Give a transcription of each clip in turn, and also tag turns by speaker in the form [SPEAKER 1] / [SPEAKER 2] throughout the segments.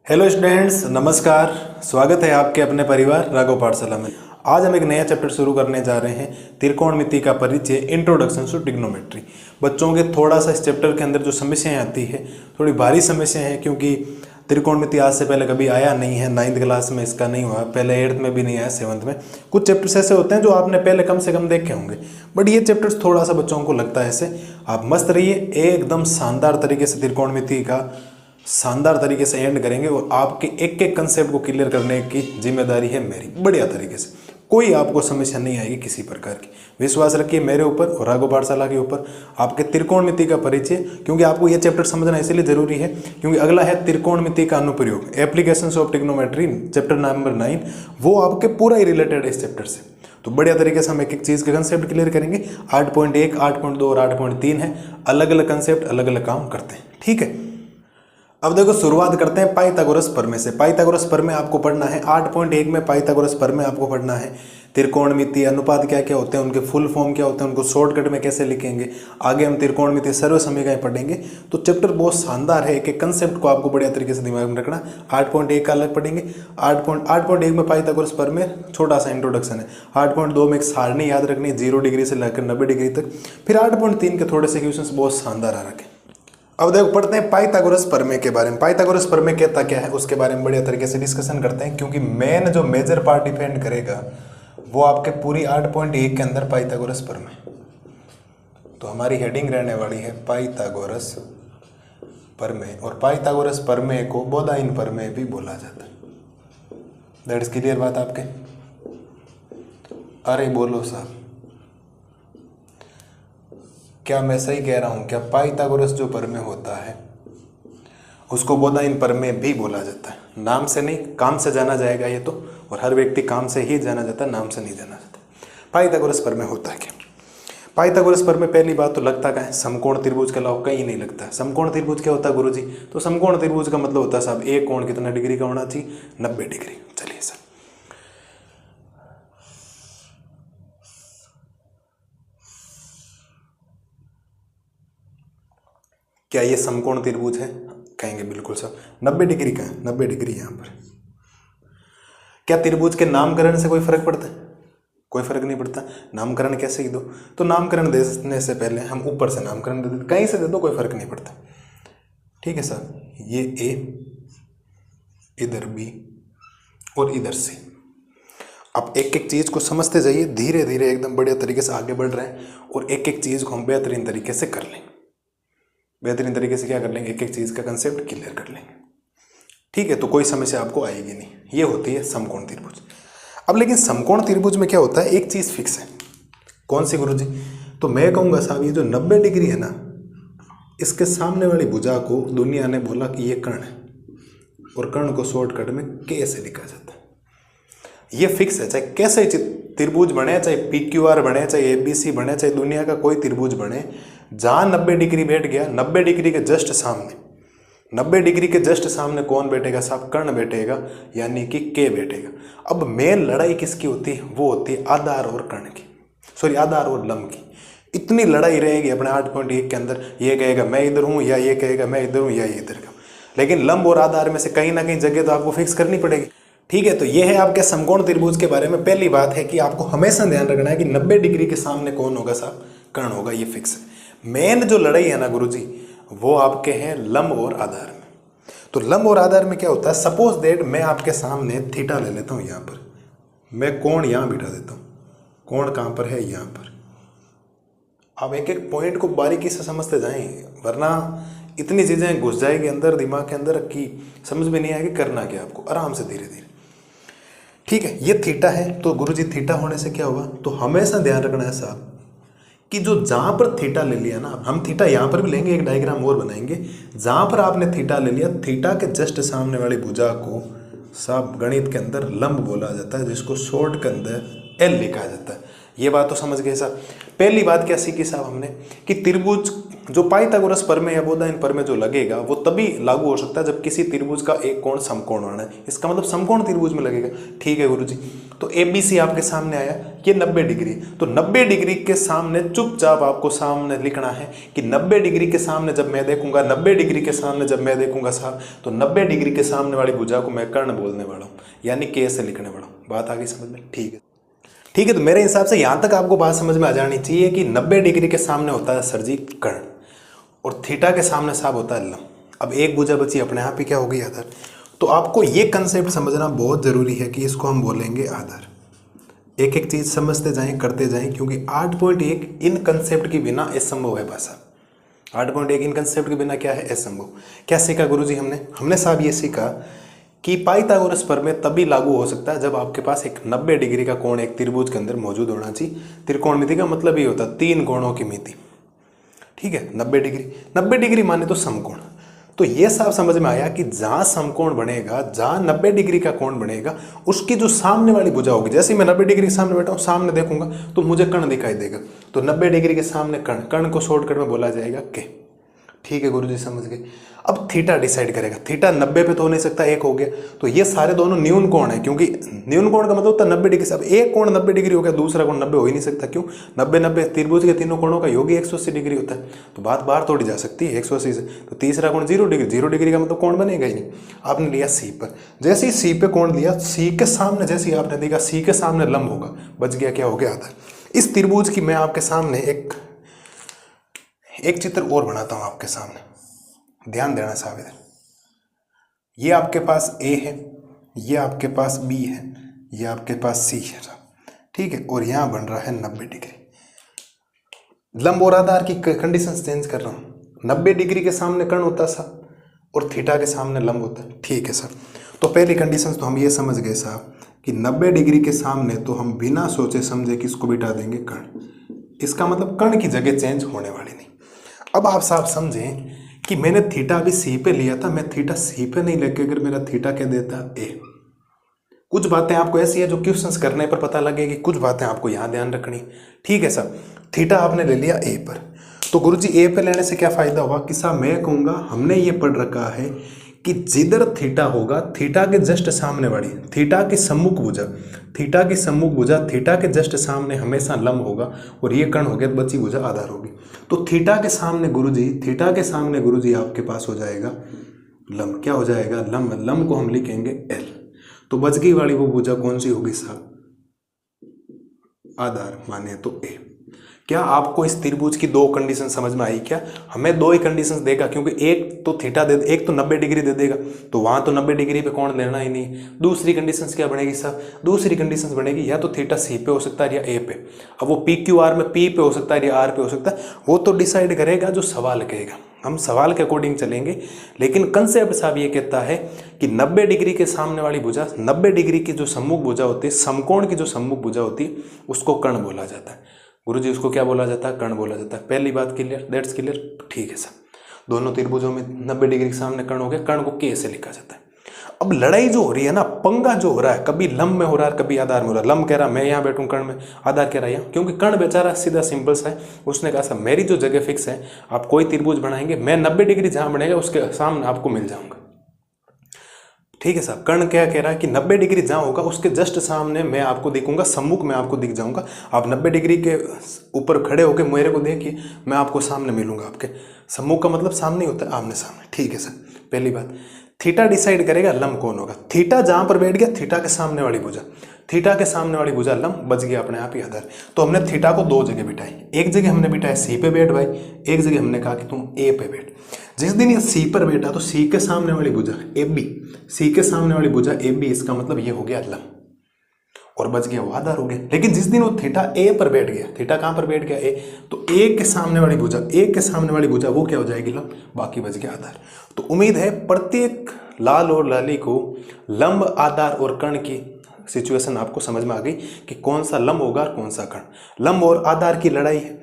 [SPEAKER 1] Hello students, नमस्कार। स्वागत है आपके अपने परिवार राघव पाठशाला में। आज हम एक नया चैप्टर शुरू करने जा रहे हैं, त्रिकोणमिति का परिचय, इंट्रोडक्शन टू ट्रिग्नोमेट्री। बच्चों के थोड़ा सा इस चैप्टर के अंदर जो समस्याएं आती है, थोड़ी भारी समस्याएं हैं, क्योंकि त्रिकोणमिति आज से पहले कभी आया नहीं है। 9th क्लास में इसका नहीं हुआ, पहले 8th में भी नहीं आया, 7th में। कुछ चैप्टर्स ऐसे होते हैं जो आपने पहले कम से कम देखे होंगे, बट ये चैप्टर्स थोड़ा सा बच्चों को लगता है ऐसे। आप मस्त रहिए, एकदम शानदार तरीके से त्रिकोणमिति का शानदार तरीके से एंड करेंगे और आपके एक एक कंसेप्ट को क्लियर करने की जिम्मेदारी है मेरी, बढ़िया तरीके से। कोई आपको समस्या नहीं आएगी किसी प्रकार की। विश्वास रखिए मेरे ऊपर और राघव पाठशाला के ऊपर। आपके त्रिकोणमिति का परिचय, क्योंकि आपको यह चैप्टर समझना इसलिए जरूरी है क्योंकि अगला है त्रिकोणमिति का अनुप्रयोग, applications of trigonometry, chapter number 9। वो आपके पूरा ही रिलेटेड है इस चैप्टर से। तो बढ़िया तरीके से हम एक एक चीज़ के कंसेप्ट क्लियर करेंगे। 8.1, 8.2 और 8.3 है, अलग अलग कंसेप्ट अलग अलग काम करते हैं, ठीक है। अब देखो, शुरुआत करते हैं पाइथागोरस प्रमेय से। पाइथागोरस प्रमेय आपको पढ़ना है 8.1 में। पाइथागोरस प्रमेय आपको पढ़ना है। त्रिकोणमिति अनुपात क्या क्या होते हैं, उनके फुल फॉर्म क्या होते हैं, उनको शॉर्टकट में कैसे लिखेंगे। आगे हम त्रिकोणमिति सर्व समीकरण पढ़ेंगे। तो चैप्टर बहुत शानदार है, एक एक कंसेप्ट को आपको बढ़िया तरीके से दिमाग में रखना। 8.1 का अलग पढ़ेंगे। 8.1 में पाइथागोरस प्रमेय छोटा सा इंट्रोडक्शन है। 8.2 में एक सारणी याद रखनी है 0 डिग्री से लेकर 90 डिग्री तक। फिर 8.3 के थोड़े से क्वेश्चन बहुत शानदार आ रखे। अब देखो, पढ़ते हैं पाइथागोरस प्रमेय के बारे में। पाइथागोरस प्रमेय कहता क्या है उसके बारे में बढ़िया तरीके से डिस्कशन करते हैं, क्योंकि मेन जो मेजर पार्ट डिपेंड करेगा वो आपके पूरी 8.1 के अंदर पाइथागोरस प्रमेय। तो हमारी हेडिंग रहने वाली है पाइथागोरस प्रमेय, और पाइथागोरस प्रमेय को बोधायन प्रमेय भी बोला जाता है। दैट इज क्लियर बात आपके? अरे बोलो साहब, क्या मैं सही कह रहा हूँ? क्या पाइथागोरस जो प्रमेय होता है उसको बोधायन प्रमेय भी बोला जाता है? नाम से नहीं, काम से जाना जाएगा ये तो, और हर व्यक्ति काम से ही जाना जाता है, नाम से नहीं जाना जाता। पाइथागोरस प्रमेय होता है क्या? पाइथागोरस प्रमेय पहली बात तो लगता क्या है, समकोण त्रिभुज के अलावा कहीं नहीं लगता है। समकोण त्रिभुज क्या होता है गुरुजी? तो समकोण त्रिभुज का मतलब होता है साहब एक कोण कितना डिग्री का होना चाहिए? 90 डिग्री। चलिए सर, क्या ये समकोण त्रिभुज है? कहेंगे बिल्कुल सर। 90 डिग्री का है, 90 डिग्री यहाँ पर। क्या त्रिभुज के नामकरण से कोई फर्क पड़ता है? कोई फर्क नहीं पड़ता। नामकरण कैसे ही दो? तो नामकरण देने से पहले हम ऊपर से नामकरण दे देते, कहीं से दे दो कोई फर्क नहीं पड़ता, ठीक है सर। ये ए, इधर बी और इधर सी। अब एक एक चीज को समझते जाइए, धीरे धीरे एकदम बढ़िया तरीके से आगे बढ़ रहे हैं, और एक एक चीज को हम बेहतरीन तरीके से कर लेंगे। बेहतरीन तरीके से क्या कर लेंगे? एक एक चीज का कंसेप्ट क्लियर कर लेंगे, ठीक है। तो कोई समस्या आपको आएगी नहीं। ये होती है समकोण त्रिभुज। अब लेकिन समकोण त्रिभुज में क्या होता है, एक चीज फिक्स है। कौन सी गुरुजी? तो मैं कहूंगा साहब, ये जो 90 डिग्री है ना, इसके सामने वाली भुजा को दुनिया ने बोला कि ये कर्ण है, और कर्ण को शॉर्टकट में के से लिखा जाता है। ये फिक्स है, चाहे कैसे त्रिभुज बने, चाहे PQR बने, चाहे ABC बने, चाहे दुनिया का कोई त्रिभुज बने, जहां 90 डिग्री बैठ गया, 90 डिग्री के जस्ट सामने, 90 डिग्री के जस्ट सामने कौन बैठेगा साहब? कर्ण बैठेगा, यानी कि के बैठेगा। अब मेन लड़ाई किसकी होती है? वो होती है आधार और कर्ण की, सॉरी आधार और लंब की। इतनी लड़ाई रहेगी अपने 8.1 के अंदर। ये कहेगा मैं इधर हूं, या ये कहेगा मैं इधर हूं, या ये इधर का। लेकिन लंब और आधार में से कहीं ना कहीं जगह तो आपको फिक्स करनी पड़ेगी, ठीक है। तो ये है आपके समकोण त्रिभुज के बारे में। पहली बात है कि आपको हमेशा ध्यान रखना है कि 90 डिग्री के सामने कौन होगा साहब? कर्ण होगा, ये फिक्स है। मेन जो लड़ाई है ना गुरुजी, वो आपके हैं लंब और आधार में। तो लंब और आधार में क्या होता है, सपोज दैट मैं आपके सामने थीटा ले लेता हूं, यहां पर मैं कोण यहां बिठा देता हूं। कोण कहां पर है? यहां पर। अब एक एक पॉइंट को बारीकी से समझते जाएं, वरना इतनी चीजें घुस जाएगी अंदर दिमाग के अंदर कि समझ में नहीं आएगी करना क्या आपको। आराम से धीरे धीरे, ठीक है। ये थीटा है, तो गुरुजी थीटा होने से क्या होगा? तो हमेशा ध्यान रखना है साहब कि जो जहां पर थीटा ले लिया ना, हम थीटा यहां पर भी लेंगे, एक डायग्राम और बनाएंगे। जहां पर आपने थीटा ले लिया, थीटा के जस्ट सामने वाली भुजा को साहब गणित के अंदर लंब बोला जाता है, जिसको शॉर्ट के अंदर एल लिखा जाता है। ये बात तो समझ गए साहब। पहली बात क्या सीखी साहब हमने कि त्रिभुज जो पाइथागोरस प्रमेय या बोधायन प्रमेय जो लगेगा वो तभी लागू हो सकता है जब किसी त्रिभुज का एक कोण समकोण होना है। इसका मतलब समकोण त्रिभुज में लगेगा। ठीक है गुरुजी, तो ABC आपके सामने आया, ये 90 डिग्री, तो 90 डिग्री के सामने चुपचाप आपको सामने लिखना है कि 90 डिग्री के सामने जब मैं देखूंगा, 90 डिग्री के सामने जब मैं देखूंगा साहब, तो 90 डिग्री के सामने वाली भुजा को मैं कर्ण बोलने वाला हूँ, यानी K से लिखने वाला हूँ। बात आ गई समझ में? ठीक है, ठीक है। तो मेरे हिसाब से यहाँ तक आपको बात समझ में आ जानी चाहिए कि 90 डिग्री के सामने होता है सर जी कर्ण, और थीटा के सामने साहब होता है लंब। अब एक भुजा बची अपने आप ही क्या हो गई आधार। तो आपको ये कंसेप्ट समझना बहुत ज़रूरी है कि इसको हम बोलेंगे आधार। एक एक चीज़ समझते जाएं, करते जाएं, क्योंकि 8.1 इन कंसेप्ट के बिना असंभव है भाषा। 8.1 इन कंसेप्ट के बिना क्या है? असंभव। क्या सीखा गुरुजी हमने साहब ये सीखा कि पाइथागोरस प्रमेय तभी लागू हो सकता है जब आपके पास एक 90 डिग्री का कोण एक त्रिभुज के अंदर मौजूद होना चाहिए। त्रिकोणमिति का मतलब ये होता है 3 कोणों की मिति। ठीक है, 90 डिग्री, 90 डिग्री माने तो समकोण। तो ये साफ समझ में आया कि जहां समकोण बनेगा, जहां 90 डिग्री का कोण बनेगा, उसकी जो सामने वाली भुजा होगी, जैसे मैं 90 डिग्री के सामने बैठा हूं, सामने देखूंगा तो मुझे कर्ण दिखाई देगा। तो 90 डिग्री के सामने कर्ण, कर्ण को शॉर्टकट में बोला जाएगा के। ठीक है गुरुजी, समझ गए। अब थीटा डिसाइड करेगा। थीटा 90 पे तो हो नहीं सकता, एक हो गया, तो ये सारे दोनों न्यून कोण है, क्योंकि न्यून कोण का मतलब होता है 90 डिग्री से। अब एक कोण 90 डिग्री हो गया, दूसरा कोण 90 हो ही नहीं सकता। क्यों? 90 त्रिभुज के तीनों कोणों का योग ही 180 डिग्री होता है, तो बात बाहर तोड़ी जा सकती है 180 से। तो तीसरा कोण 0 डिग्री, 0 डिग्री का मतलब कोण बनेगा ही नहीं। आपने लिया सी पर, जैसे ही सी पे कोण लिया, सी के सामने जैसे ही आपने देखा सी के सामने लंब होगा, बच गया, क्या हो गया आधार। इस त्रिभुज की मैं आपके सामने एक चित्र और बनाता हूं आपके सामने, ध्यान देना साहब। इधर ये आपके पास A है, ये आपके पास B है, ये आपके पास C है साहब। ठीक है, और यहां बन रहा है 90 डिग्री। लंब और आधार की कंडीशंस चेंज कर रहा हूं। 90 डिग्री के सामने कर्ण होता साहब, और थीटा के सामने लंब होता है। ठीक है सर, तो पहली कंडीशंस तो हम ये समझ गए साहब कि 90 डिग्री के सामने तो हम बिना सोचे समझे किसको बिठा देंगे? कर्ण। इसका मतलब कर्ण की जगह चेंज होने वाली नहीं। अब आप साहब समझें कि मैंने थीटा अभी सी पे लिया था, मैं थीटा सी पे नहीं लेके अगर मेरा थीटा क्या देता ए। कुछ बातें आपको ऐसी है जो क्वेश्चंस करने पर पता लगेगी, कुछ बातें आपको यहाँ ध्यान रखनी। ठीक है सर, थीटा आपने ले लिया ए पर, तो गुरुजी ए पे लेने से क्या फायदा होगा कि साहब मैं कहूँगा, हमने ये पढ़ रखा है कि जिधर थीटा होगा, थीटा के जस्ट सामने वाली, थीटा की सम्मुख भुजा, थीटा की सम्मुख भुजा, थीटा के जस्ट सामने हमेशा लंब होगा, और ये कर्ण हो गया, बची भुजा आधार होगी। तो थीटा के सामने गुरुजी, थीटा के सामने गुरुजी आपके पास हो जाएगा लंब। क्या हो जाएगा? लंब। लंब को हम लिखेंगे L। तो बच गई वाली वो भुजा कौन सी होगी साहब? आधार माने तो A। क्या आपको इस त्रिभुज की दो कंडीशन समझ में आई? क्या हमें दो ही कंडीशंस देगा, क्योंकि एक तो थीटा दे, एक तो 90 डिग्री दे देगा, तो वहां तो 90 डिग्री पे कोण लेना ही नहीं। दूसरी कंडीशंस क्या बनेगी साहब? दूसरी कंडीशंस बनेगी या तो थीटा सी पे हो सकता है या ए पे। अब वो पी क्यू आर में पी पे हो सकता है या आर पे हो सकता है, वो तो डिसाइड करेगा जो सवाल कहेगा। हम सवाल के अकॉर्डिंग चलेंगे, लेकिन कंसेप्ट साहब ये कहता है कि 90 डिग्री के सामने वाली भुजा, 90 डिग्री की जो सम्मुख भुजा होती है, समकोण की जो सम्मुख भुजा होती है, उसको कर्ण बोला जाता है। गुरुजी उसको क्या बोला जाता है? कर्ण बोला जाता है। पहली बात क्लियर, दैट्स क्लियर। ठीक है सर, दोनों त्रिभुजों में 90 डिग्री के सामने कर्ण हो गया, कर्ण को के से लिखा जाता है। अब लड़ाई जो हो रही है ना, पंगा जो हो रहा है, कभी लंब में हो रहा है, कभी आधार में हो रहा है। लंब कह रहा मैं यहाँ बैठूं कर्ण में, आधार कह रहा है, क्योंकि कर्ण बेचारा सीधा सिंपल सा है, उसने कहा सर मेरी जो जगह फिक्स है, आप कोई त्रिभुज बनाएंगे, मैं 90 डिग्री जहां बनेगा उसके सामने आपको मिल जाऊंगा। ठीक है साहब, कर्ण क्या कह रहा है कि 90 डिग्री जहां होगा उसके जस्ट सामने मैं आपको दिखूंगा, सम्मुख में आपको दिख जाऊंगा। आप 90 डिग्री के ऊपर खड़े होकर मेरे को देखिए, मैं आपको सामने मिलूंगा। आपके सम्मुख का मतलब सामने ही होता है, आमने सामने। ठीक है सर, पहली बात थीटा डिसाइड करेगा लंब कौन होगा। थीटा जहां पर बैठ गया, थीटा के सामने वाली भुजा, थीटा के सामने वाली भुजा लंब, बच गया अपने आप ही आधार। तो हमने थीटा को दो जगह बिठाई, एक जगह हमने बिठाया सी पे बैठ भाई, एक जगह हमने कहा कि तुम ए पे बैठ। जिस दिन ये सी पर बैठा तो सी के सामने वाली भुजा ए बी, सी के सामने वाली भुजा ए बी, इसका मतलब ये हो गया लंब, और बच गया वो आधार हो गया। लेकिन जिस दिन वो थीटा ए पर बैठ गया, थीटा कहां पर बैठ गया? ए, तो ए के सामने वाली भुजा, ए के सामने वाली भुजा वो क्या हो जाएगी? लंब, बाकी बच गया आधार। तो उम्मीद है प्रत्येक लाल और लाली को लंब, आधार और कर्ण की सिचुएशन आपको समझ में आ गई कि कौन सा लंब होगा और कौन सा कर्ण। लंब और आधार की लड़ाई है,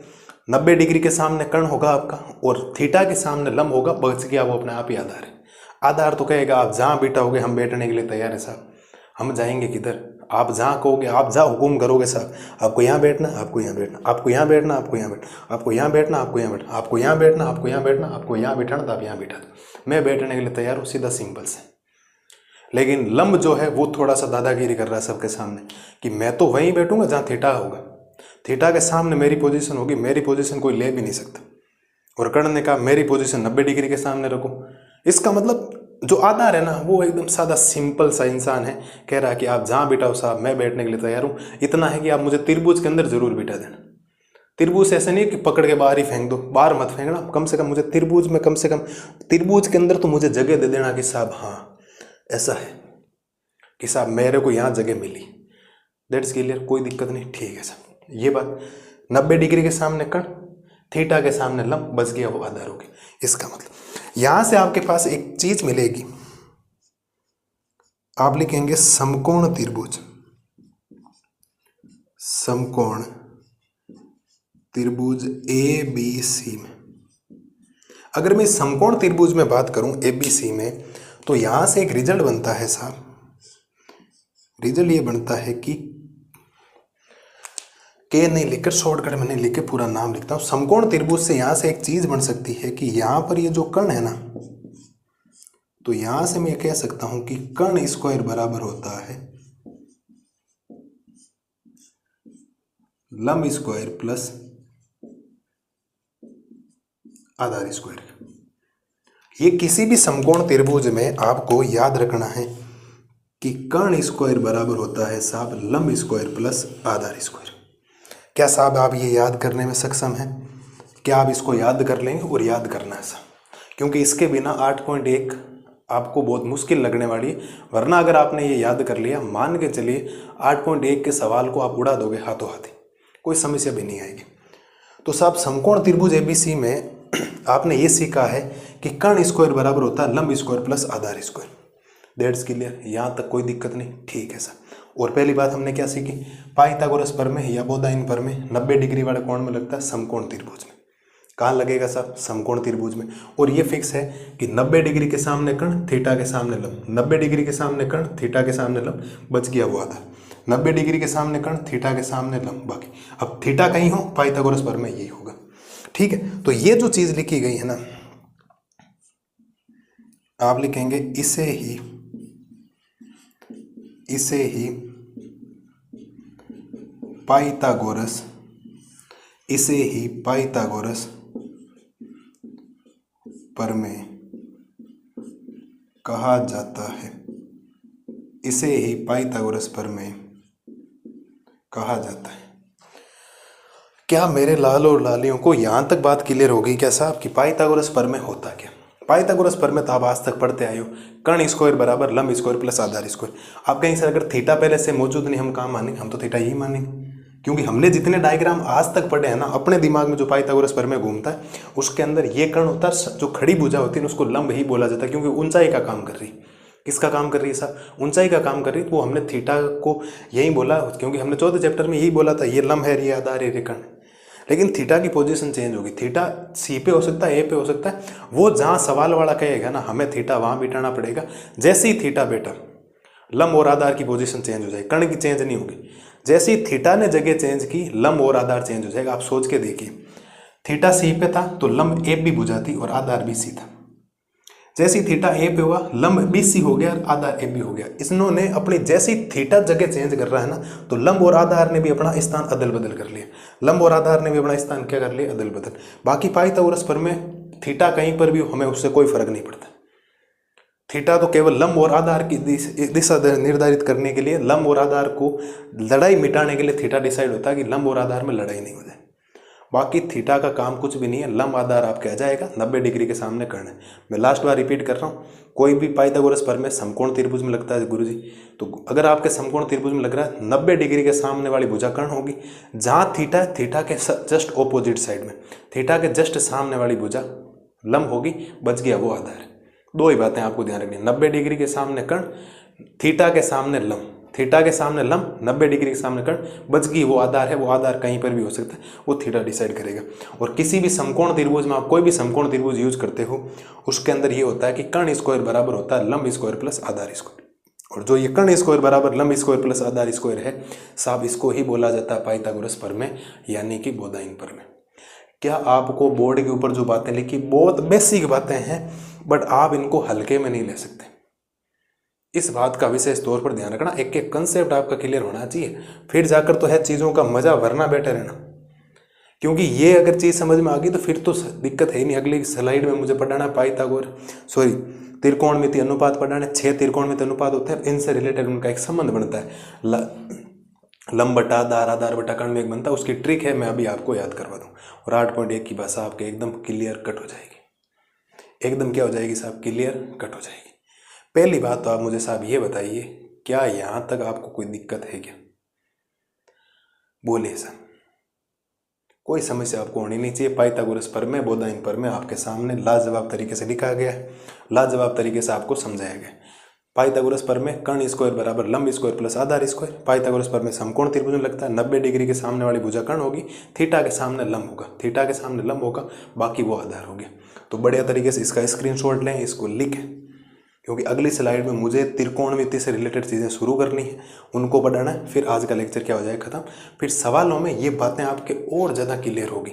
[SPEAKER 1] 90 डिग्री के सामने कर्ण होगा आपका, और थीटा के सामने लंब होगा, बच गया वो अपने आप ही आधार है। आधार तो कहेगा आप जहां बैठा होगे हम बैठने के लिए तैयार है साहब, हम जाएंगे किधर? आप जहाँ कहोगे, आप जहाँ हुकुम करोगे साहब, आपको यहाँ बैठना, आपको यहाँ बैठना, आपको यहाँ बैठना, आपको यहाँ बैठना, आपको यहाँ बैठना, आपको यहाँ बैठना, आपको यहाँ बैठना, आपको यहाँ बैठना, आपको यहाँ बिठाना, तो आप यहाँ बिठा दो। मैं बैठने के लिए तैयार हूँ, सीधा सिंपल से। लेकिन लंब जो है वो थोड़ा सा दादागिरी कर रहा है सबके सामने कि मैं तो वहीं बैठूंगा जहाँ थीटा होगा, थीटा के सामने मेरी पोजीशन होगी, मेरी पोजीशन कोई ले भी नहीं सकता। और कर्ण ने कहा मेरी पोजीशन 90 डिग्री के सामने रखो। इसका मतलब जो आधार है ना वो एकदम सादा सिंपल सा इंसान है, कह रहा है कि आप जहाँ बिठाओ साहब, मैं बैठने के लिए तैयार हूँ। इतना है कि आप मुझे त्रिभुज के अंदर जरूर बिठा देना। त्रिभुज ऐसे नहीं कि पकड़ के बाहर ही फेंक दो, बाहर मत फेंकना, कम से कम मुझे त्रिभुज में, कम से कम त्रिभुज के अंदर तो मुझे जगह दे देना कि साहब हाँ ऐसा है कि साहब मेरे को यहाँ जगह मिली, दैट्स क्लियर, कोई दिक्कत नहीं, ठीक है साहब। ये बात 90 डिग्री के सामने कर्ण, थीटा के सामने लंब, बच गया वो आधार हो गया। इसका मतलब यहां से आपके पास एक चीज मिलेगी, आप लिखेंगे समकोण त्रिभुज, समकोण त्रिभुज ए बी सी में। अगर मैं समकोण त्रिभुज में बात करूं ए बी सी में, तो यहां से एक रिजल्ट बनता है साहब, रिजल्ट ये बनता है कि के नहीं लिखकर शॉर्टकट मैंने लिख के पूरा नाम लिखता हूं। समकोण त्रिभुज से यहां से एक चीज बन सकती है कि यहां पर ये जो कर्ण है ना, तो यहां से मैं कह सकता हूं कि कर्ण स्क्वायर बराबर होता है लंब स्क्वायर प्लस आधार स्क्वायर। ये किसी भी समकोण त्रिभुज में आपको याद रखना है कि कर्ण स्क्वायर बराबर होता है साहब लंब स्क्वायर प्लस आधार स्क्वायर। क्या साहब आप ये याद करने में सक्षम हैं? क्या आप इसको याद कर लेंगे? और याद करना है साहब, क्योंकि इसके बिना 8.1 आपको बहुत मुश्किल लगने वाली है। वरना अगर आपने ये याद कर लिया, मान के चलिए 8.1 के सवाल को आप उड़ा दोगे हाथों हाथी, कोई समस्या भी नहीं आएगी। तो साहब समकोण त्रिभुज एबीसी में आपने ये सीखा है कि कर्ण स्क्वायर बराबर होता है लंब square plus Aadhaar square, that's clear, यहाँ तक कोई दिक्कत नहीं, ठीक है सर। और पहली बात हमने क्या सीखी, पाइथागोरस प्रमेय या बोधायन प्रमेय 90 डिग्री वाले कोण में लगता है समकोण त्रिभुज में। कहाँ लगेगा साहब? समकोण त्रिभुज में। और ये फिक्स है कि 90 डिग्री के सामने कर्ण, थीटा के सामने लंब, 90 डिग्री के सामने कर्ण, थीटा के सामने लंब, बच गया वो आधा। 90 डिग्री के सामने कर्ण, थीटा के सामने लंब, बाकी अब थीटा कहीं हो पाइथागोरस प्रमेय यही होगा, ठीक है। तो ये जो चीज लिखी गई है ना, आप लिखेंगे इसे ही पाइथागोरस, इसे ही पाइथागोरस प्रमेय कहा जाता है, इसे ही पाइथागोरस प्रमेय कहा जाता है। क्या मेरे लाल और लालियों को यहां तक बात क्लियर हो गई क्या साहब कि पाइथागोरस प्रमेय होता क्या? पाइथागोरस प्रमेय तो आप आज तक पढ़ते आए हो, कर्ण स्क्वायर बराबर लंब स्क्वायर प्लस आधार स्क्वायर। आप कहीं से अगर थीटा पहले से मौजूद नहीं, हम कहाँ मानेंगे? हम तो थीटा ही मानेंगे, क्योंकि हमने जितने डायग्राम आज तक पढ़े हैं ना, अपने दिमाग में जो पाइथागोरस प्रमेय घूमता है उसके अंदर ये कर्ण होता है, जो खड़ी भुजा होती है उसको लंब ही बोला जाता है, क्योंकि ऊंचाई का काम कर रही है। किसका काम कर रही है साहब? ऊंचाई का काम कर रही है। वो हमने थीटा को यही बोला, क्योंकि हमने चौथे चैप्टर में यही बोला था, ये लंब है, ये आधार है, ये कर्ण। लेकिन थीटा की पोजीशन चेंज होगी, थीटा सी पे हो सकता है, ए पे हो सकता है, वो जहाँ सवाल वाला कहेगा ना हमें थीटा वहाँ बिठाना पड़ेगा। जैसे ही थीटा बेटा, लंब और आधार की पोजीशन चेंज हो जाएगी, कर्ण की चेंज नहीं होगी। जैसे ही थीटा ने जगह चेंज की, लंब और आधार चेंज हो जाएगा। आप सोच के देखिए, थीटा सी पे था तो लंब ए भी भुजा थी और आधार भी सी था। जैसे ही थीटा ए पे हुआ, लंब बी सी हो गया, आधार ए बी हो गया। इन्होंने अपनी जैसी थीटा जगह चेंज कर रहा है ना, तो लंब और आधार ने भी अपना स्थान अदल बदल कर लिया। लंब और आधार ने भी अपना स्थान क्या कर लिया? अदल बदल। बाकी पाइथागोरस प्रमेय थीटा कहीं पर भी हो, हमें उससे कोई फर्क नहीं पड़ता। थीटा तो केवल लंब और आधार की दिशा निर्धारित करने के लिए, लंब और आधार को लड़ाई मिटाने के लिए थीटा डिसाइड होता है कि लंब और आधार में लड़ाई नहीं हो जाए। बाकी थीटा का काम कुछ भी नहीं है, लंब आधार आपके आ जाएगा, 90 डिग्री के सामने कर्ण है। मैं लास्ट बार रिपीट कर रहा हूँ, कोई भी पाइथागोरस प्रमेय समकोण त्रिभुज में लगता है गुरुजी, तो अगर आपके समकोण त्रिभुज में लग रहा है 90 डिग्री के सामने वाली भुजा कर्ण होगी। जहाँ थीटा है, थीटा के जस्ट ऑपोजिट साइड में, थीटा के जस्ट सामने वाली भुजा लंब होगी, बच गया वो आधार है। दो ही बातें आपको ध्यान रखनी है, 90 डिग्री के सामने कर्ण, थीटा के सामने लंब, थीटा के सामने लंब, 90 डिग्री के सामने कर्ण, बच गई वो आधार है। वो आधार कहीं पर भी हो सकता है, वो थीटा डिसाइड करेगा। और किसी भी समकोण त्रिभुज में आप कोई भी समकोण त्रिभुज यूज करते हो, उसके अंदर ये होता है कि कर्ण स्क्वायर बराबर होता है लंब स्क्वायर प्लस आधार स्क्वायर। और जो ये कर्ण स्क्वायर बराबर लंब स्क्वायर प्लस आधार स्क्वायर है साहब, इसको ही बोला जाता है पाइथागोरस प्रमेय यानी कि बोधायन प्रमेय। क्या आपको बोर्ड के ऊपर जो बातें लिखी बहुत बेसिक बातें हैं, बट आप इनको हल्के में नहीं ले सकते। इस बात का विशेष तौर पर ध्यान रखना, एक एक कंसेप्ट आपका क्लियर होना चाहिए, फिर जाकर तो है चीज़ों का मजा वरना बेटर है ना। क्योंकि ये अगर चीज़ समझ में आ गई तो फिर तो दिक्कत है ही नहीं। अगली स्लाइड में मुझे पढ़ाना त्रिकोणमिति अनुपात पढ़ाना। 6 त्रिकोणमिति अनुपात होते हैं, इनसे रिलेटेड उनका एक संबंध बनता है। लंब बटा आधार, आधार बटा कर्ण में एक बनता है, उसकी ट्रिक है, मैं अभी आपको याद करवा दूँ। और 8.1 की भाषा आपके एकदम क्लियर कट हो जाएगी। एकदम क्या हो जाएगी साहब? क्लियर कट हो जाएगी। पहली बात तो आप मुझे साहब ये बताइए, क्या यहाँ तक आपको कोई दिक्कत है क्या? बोलिए साहब। कोई समस्या आपको होनी नहीं चाहिए। पाइथागोरस प्रमेय, बोधायन प्रमेय आपके सामने लाजवाब तरीके से लिखा गया है, लाजवाब तरीके से आपको समझाया गया है। पाइथागोरस प्रमेय कर्ण स्क्वायर बराबर लंब स्क्वायर प्लस आधार स्क्वायर। पाइथागोरस प्रमेय समकोण त्रिभुज में लगता है। 90 डिग्री के सामने वाली भुजा कर्ण होगी, थीटा के सामने लंब होगा, थीटा के सामने लंब होगा, बाकी वो आधार हो गया। तो बढ़िया तरीके से इसका स्क्रीनशॉट लें, इसको लिखें, क्योंकि अगली स्लाइड में मुझे त्रिकोणमिति से रिलेटेड चीज़ें शुरू करनी है, उनको पढ़ाना है। फिर आज का लेक्चर क्या हो जाएगा खत्म। फिर सवालों में ये बातें आपके और ज़्यादा क्लियर होगी।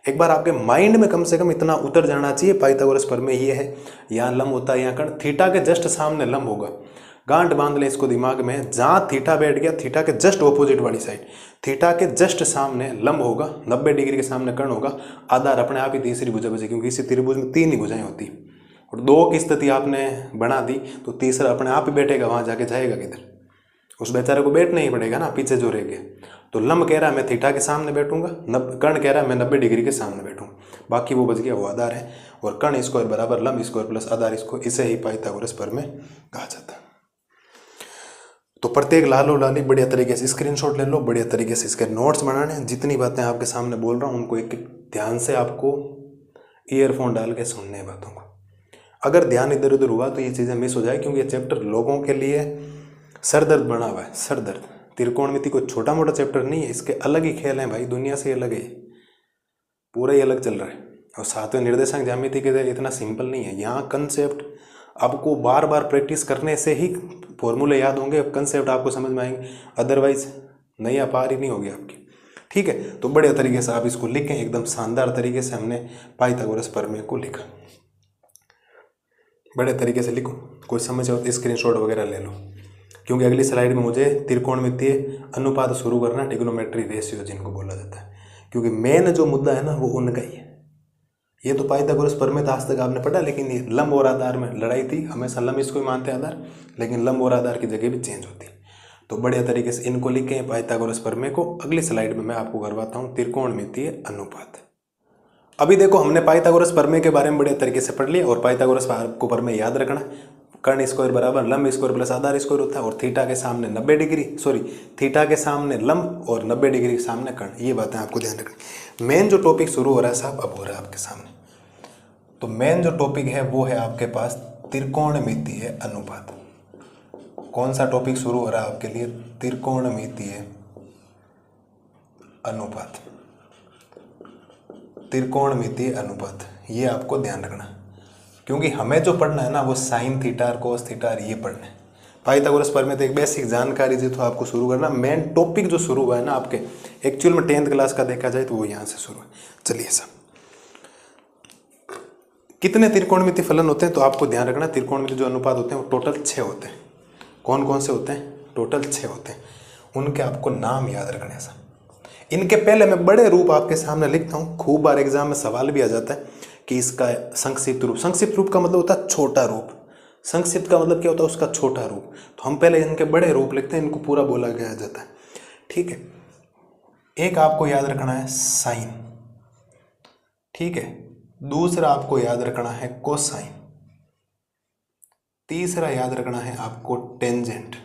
[SPEAKER 1] एक बार आपके माइंड में कम से कम इतना उतर जाना चाहिए, पाइथागोरस प्रमेय ये है, यहाँ लंब होता है, यहाँ कर्ण, थीटा के जस्ट सामने लंब होगा। गांठ बांध लें इसको दिमाग में, जहाँ थीटा बैठ गया, थीटा के जस्ट ऑपोजिट वाली साइड, थीटा के जस्ट सामने लंब होगा, 90 डिग्री के सामने कर्ण होगा, आधार अपने आप ही तीसरी भुजा बचे, क्योंकि इसी त्रिभुज में 3 ही भुजाएं होती, और 2 की स्थिति आपने बना दी तो तीसरा अपने आप ही बैठेगा, वहां जाके जाएगा किधर? उस बेचारे को बैठना ही पड़ेगा ना, पीछे जो रह गया। तो लंब कह रहा है मैं थीटा के सामने बैठूंगा, कर्ण कह रहा है मैं 90 डिग्री के सामने बैठूंगा, बाकी वो बच गया, वो आधार है। और कर्ण स्क्वायर बराबर लंब स्क्वायर प्लस आधार स्क्वायर, इसे ही पाइथागोरस प्रमेय कहा जाता है। तो प्रत्येक लालो लाली बढ़िया तरीके से स्क्रीनशॉट ले लो, बढ़िया तरीके से इसके नोट्स बनाने हैं। जितनी बातें आपके सामने बोल रहा हूँ उनको एक ध्यान से आपको ईयरफोन डाल के सुनने हैं बातों को। अगर ध्यान इधर उधर हुआ तो ये चीज़ें मिस हो जाए, क्योंकि ये चैप्टर लोगों के लिए सरदर्द बना हुआ है, सरदर्द। त्रिकोणमिति कोई छोटा मोटा चैप्टर नहीं है, इसके अलग ही खेल हैं भाई, दुनिया से अलग है, पूरा ही अलग चल रहा है। और 7वें निर्देशांक ज्यामिति के लिए इतना सिंपल नहीं है। यहाँ कंसेप्ट आपको बार बार प्रैक्टिस करने से ही फॉर्मूले याद होंगे, कंसेप्ट आपको समझ में आएंगे, अदरवाइज नैया पार ही नहीं होगी आपकी। ठीक है, तो बढ़िया तरीके से आप इसको लिखें, एकदम शानदार तरीके से हमने पाइथागोरस प्रमेय को लिखा। बड़े तरीके से लिखो, कोई समस्या हो तो स्क्रीनशॉट वगैरह ले लो, क्योंकि अगली स्लाइड में मुझे त्रिकोणमितीय अनुपात शुरू करना, ट्रिग्नोमेट्री रेशियो जिनको बोला जाता है, क्योंकि मेन जो मुद्दा है ना वो उनका ही है। ये तो पाइथागोरस प्रमेय आज तक आपने पढ़ा, लेकिन ये लंब और आधार में लड़ाई थी, हमेशा लंब इसको ही मानते हैं आधार, लेकिन लंब और आधार की जगह भी चेंज होती है। तो बढ़िया तरीके से इनको लिखें पाइथागोरस प्रमेय को। अगली स्लाइड में मैं आपको करवाता हूँ त्रिकोणमितीय अनुपात। अभी देखो हमने पाइथागोरस प्रमेय के बारे में बढ़िया तरीके से पढ़ लिया, और पाइथागोरस को प्रमेय याद रखना, कर्ण स्क्वायर बराबर लंब स्क्वायर प्लस आधार स्क्वायर होता है, और थीटा के सामने 90 डिग्री, थीटा के सामने लंब और 90 डिग्री के सामने कर्ण, ये बातें आपको ध्यान रखनी। मेन जो टॉपिक शुरू हो रहा है साहब अब हो रहा है आपके सामने। तो मेन जो टॉपिक है वो है आपके पास त्रिकोणमितीय अनुपात। कौन सा टॉपिक शुरू हो रहा है आपके लिए? त्रिकोणमितीय अनुपात। त्रिकोणमितीय अनुपात, ये आपको ध्यान रखना, क्योंकि हमें जो पढ़ना है ना वो साइन थीटा और कोस थीटा ये पढ़ना है। पाइथागोरस प्रमेय तो एक बेसिक जानकारी थी, तो आपको शुरू करना। मेन टॉपिक जो शुरू हुआ है ना आपके एक्चुअल में 10th क्लास का देखा जाए तो वो यहाँ से शुरू है। चलिए सब, कितने त्रिकोणमितीय फलन होते हैं तो आपको ध्यान रखना, त्रिकोणमितीय जो अनुपात होते हैं वो टोटल 6 होते हैं। कौन कौन से होते हैं? टोटल 6 होते हैं। उनके आपको नाम याद रखने हैं। इनके पहले मैं बड़े रूप आपके सामने लिखता हूँ, खूब बार एग्जाम में सवाल भी आ जाता है कि इसका संक्षिप्त रूप। संक्षिप्त रूप का मतलब होता है छोटा रूप। संक्षिप्त का मतलब क्या होता है? उसका छोटा रूप। तो हम पहले इनके बड़े रूप लिखते हैं, इनको पूरा बोला गया जाता है। ठीक है, एक आपको याद रखना है साइन, ठीक है, दूसरा आपको याद रखना है कोसाइन, तीसरा याद रखना है आपको टेंजेंट।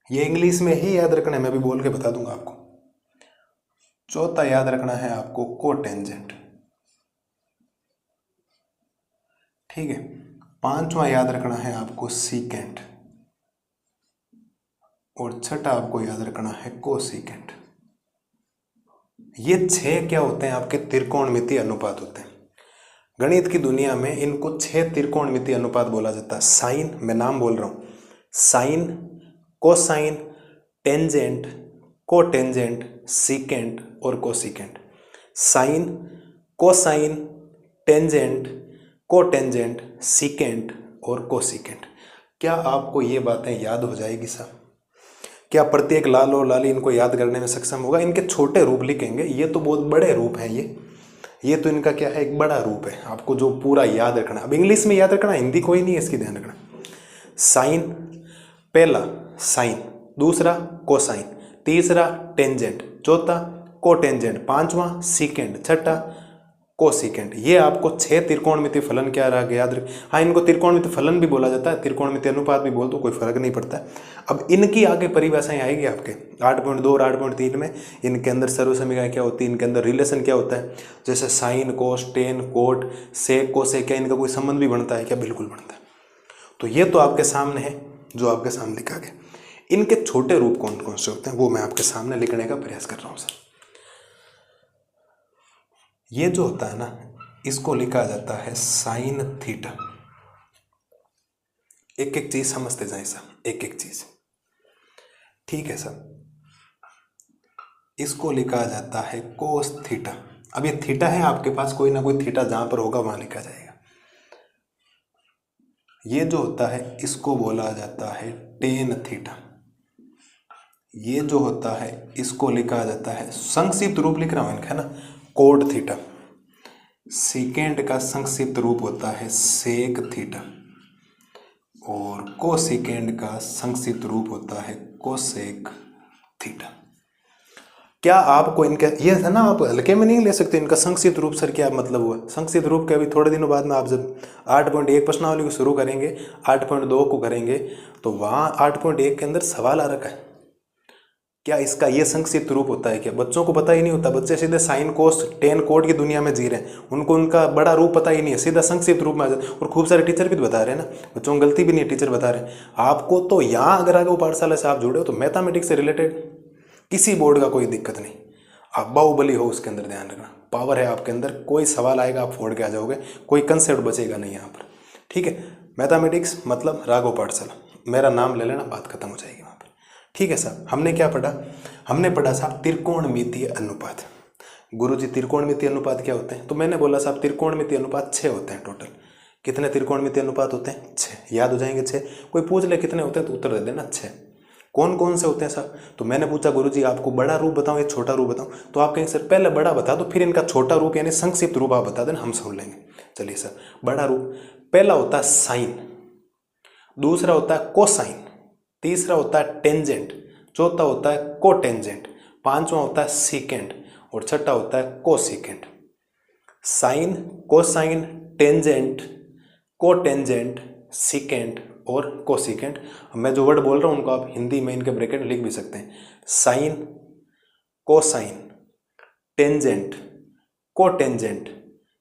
[SPEAKER 1] ये इंग्लिश में ही याद रखना है, मैं भी बोल के बता दूंगा आपको। चौथा याद रखना है आपको कोटेंजेंट, ठीक है। पांचवा याद रखना है आपको सीकेंट, और छठा आपको याद रखना है कोसीकेंट। ये 6 क्या होते हैं? आपके त्रिकोणमितीय अनुपात होते हैं। गणित की दुनिया में इनको 6 त्रिकोणमितीय अनुपात बोला जाता है। साइन, मैं नाम बोल रहा हूं, sine, cosine, tangent, cotangent, secant और cosecant. Sine, cosine, tangent, cotangent, secant और कोसीकेंट। क्या आपको ये बातें याद हो जाएगी साहब? क्या प्रत्येक लाल और लाली इनको याद करने में सक्षम होगा? इनके छोटे रूप लिखेंगे, ये तो बहुत बड़े रूप हैं। ये तो इनका क्या है, एक बड़ा रूप है, आपको जो पूरा याद रखना। अब इंग्लिश में याद रखना, हिंदी कोई नहीं है, इसकी ध्यान रखना। साइन, पहला साइन, दूसरा कोसाइन, तीसरा टेंजेंट, चौथा कोटेंजेंट, पांचवा सीकेंट, छठा कोसीकेंट। ये आपको 6 त्रिकोणमितीय फलन क्या रहा याद रख। हाँ, इनको त्रिकोणमितीय फलन भी बोला जाता है, त्रिकोणमितीय अनुपात भी बोल दो, कोई फर्क नहीं पड़ता है। अब इनकी आगे परिभाषाएं आएगी आपके 8.2 और 8.3 में। इनके अंदर सर्वसमीकरण क्या होती है, इनके अंदर रिलेशन क्या होता है, जैसे sign, cos, tan, cot, sec, cosec, क्या इनका कोई संबंध भी बनता है क्या? बिल्कुल बनता है। तो ये तो आपके सामने है, जो आपके सामने लिखा गया। इनके छोटे रूप कौन कौन से होते हैं वो मैं आपके सामने लिखने का प्रयास कर रहा हूँ सर। ये जो होता है ना, इसको लिखा जाता है साइन थीटा। एक एक चीज समझते जाए सर, एक एक चीज, ठीक है सर। इसको लिखा जाता है कोस थीटा। अब ये थीटा है आपके पास, कोई ना कोई थीटा जहां पर होगा वहां लिखा जाएगा। ये जो होता है इसको बोला जाता है टेन थीटा। ये जो होता है इसको लिखा जाता है, संक्षिप्त रूप लिख रहा हूं इनका, है ना, कोट थीटा। सीकेंड का संक्षिप्त रूप होता है सेक थीटा और कोसीकेंड का संक्षिप्त रूप होता है कोसेक थीटा। क्या आपको इनका ये है ना, आप हल्के में नहीं ले सकते इनका संक्षिप्त रूप सर क्या मतलब हुआ? संक्षिप्त रूप के अभी थोड़े दिनों बाद में आप जब 8.1 प्रश्नावली को शुरू करेंगे, 8.2 को करेंगे, तो वहाँ 8.1 के अंदर सवाल आ रखा है, क्या इसका ये संक्षिप्त रूप होता है क्या? बच्चों को पता ही नहीं होता, बच्चे सीधे साइन, कोस, टेन, कोट की दुनिया में जी रहे हैं, उनको उनका बड़ा रूप पता ही नहीं है, सीधा संक्षिप्त रूप में आ जाता है। और खूब सारे टीचर भी तो बता रहे हैं ना, बच्चों को गलती भी नहीं है, टीचर बता रहे हैं आपको। तो यहाँ अगर आगे वो पाठशाला से आप जुड़े हो तो मैथमेटिक्स से रिलेटेड किसी बोर्ड का कोई दिक्कत नहीं, आप बाहुबली हो उसके अंदर, ध्यान रखना, पावर है आपके अंदर, कोई सवाल आएगा आप फोड़ के आ जाओगे, कोई कंसेप्ट बचेगा नहीं यहाँ पर, ठीक है। मैथमेटिक्स मतलब राघव पाठशाला, मेरा नाम ले लेना, बात खत्म हो जाएगी वहाँ पर, ठीक है साहब। हमने क्या पढ़ा? हमने पढ़ा साहब त्रिकोणमितीय अनुपात। गुरुजी त्रिकोणमितीय अनुपात क्या होते हैं? तो मैंने बोला साहब त्रिकोणमितीय अनुपात 6 होते हैं टोटल। कितने त्रिकोणमितीय अनुपात होते हैं? 6। याद हो जाएंगे 6। कोई पूछ ले कितने होते हैं तो उत्तर दे देना 6। कौन कौन से होते हैं साहब? तो मैंने पूछा गुरुजी आपको बड़ा रूप बताऊं या छोटा रूप बताऊं? तो आप कहेंगे सर पहले बड़ा बता दो, फिर इनका छोटा रूप यानी संक्षिप्त रूप आप बता देना, हम सुन लेंगे। चलिए सर, बड़ा रूप पहला होता है साइन, दूसरा होता है कोसाइन, तीसरा होता है टेंजेंट, चौथा होता है कोटेंजेंट, पांचवा होता है सीकेंट और छठा होता है cosecant. Sine, cosine, tangent, cotangent, secant और कोसीकेंट। मैं जो वर्ड बोल रहा हूं उनको आप हिंदी में इनके ब्रैकेट लिख भी सकते हैं। Sine, cosine, tangent, cotangent,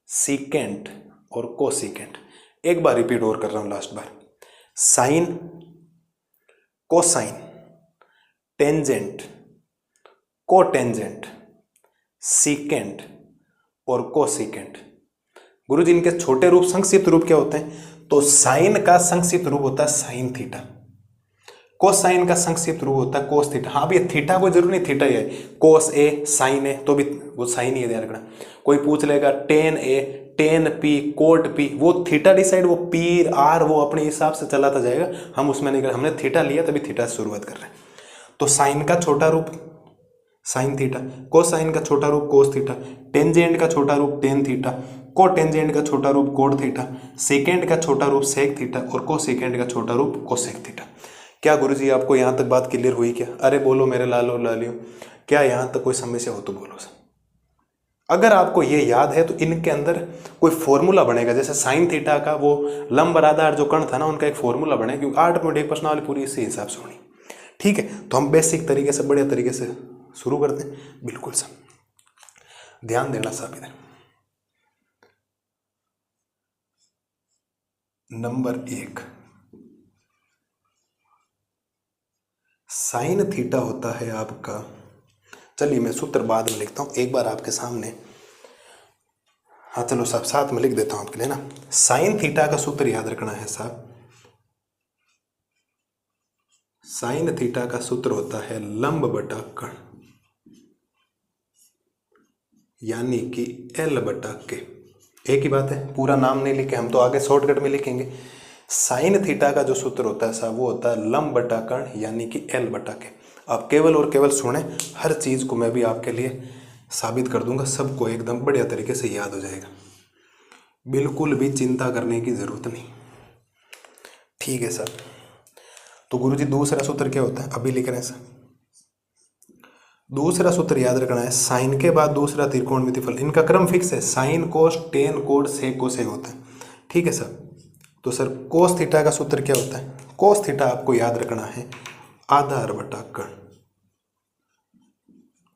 [SPEAKER 1] secant और कोसीकेंट। एक बार रिपीट और कर रहा हूं, लास्ट बार। Sine, cosine, tangent, cotangent, secant और कोसीकेंट। गुरुजी इनके छोटे रूप संक्षिप्त रूप क्या होते हैं? तो साइन का संक्षिप्त रूप होता है साइन थीटा, कोसाइन का संक्षिप्त रूप होता है कोस थीटा। हाँ, अब ये थीटा को जरूर नहीं थीटा ही है, कोस ए साइन ए तो भी वो साइन ही है, ध्यान रखना। कोई पूछ लेगा टेन ए, टेन पी, कोट पी, वो थीटा डिसाइड, वो पी आर वो अपने हिसाब से चलाता जाएगा, हम उसमें नहीं कर, हमने थीटा लिया तभी थीटा से शुरुआत कर रहे हैं। तो साइन का छोटा रूप साइन थीटा, कोसाइन का छोटा रूप कोस थीटा, टेंजेंट का छोटा रूप टेन थीटा, कोटेंजेंट का छोटा रूप कोट थीटा, सेकेंड का छोटा रूप सेक थीटा और कोसेकेंड का छोटा रूप कोसेक थीटा। क्या गुरुजी आपको यहाँ तक बात क्लियर हुई क्या? अरे बोलो मेरे लालो लालियो, क्या यहाँ तक कोई समस्या हो तो बोलो सर। अगर आपको ये याद है तो इनके अंदर कोई फॉर्मूला बनेगा, जैसे साइन थीटा का वो लंब बराबर जो कण था ना, उनका एक फॉर्मूला बनेगा, क्योंकि 8.1 प्रश्नावली पूरी इसी हिसाब से होनी, ठीक है। तो हम बेसिक तरीके से बढ़िया तरीके से शुरू करते हैं। बिल्कुल सर, ध्यान देना साहब। इधर नंबर 1, साइन थीटा होता है आपका, चलिए मैं सूत्र बाद में लिखता हूं, एक बार आपके सामने, हाँ चलो साहब साथ में लिख देता हूं आपके लिए ना। साइन थीटा का सूत्र याद रखना है साहब, साइन थीटा का सूत्र होता है लंब बटा कर्ण, यानी कि L बटा के। एक ही बात है, पूरा नाम नहीं लिखे हम, तो आगे शॉर्टकट में लिखेंगे। साइन थीटा का जो सूत्र होता है साहब वो होता है लंब बटा कर्ण, यानी कि L बटा के। आप केवल और केवल सुने, हर चीज़ को मैं भी आपके लिए साबित कर दूंगा, सबको एकदम बढ़िया तरीके से याद हो जाएगा, बिल्कुल भी चिंता करने की ज़रूरत नहीं। ठीक है सर। तो गुरुजी दूसरा सूत्र क्या होता है, अभी लिख रहे हैं सर। दूसरा सूत्र याद रखना है, साइन के बाद दूसरा त्रिकोणमिति फल, इनका क्रम फिक्स है, sine cos tan cot sec cosec होता है। ठीक है सर। तो सर कोस थीटा का सूत्र क्या होता है, कोस थीटा आपको याद रखना है आधार बटा कर्ण।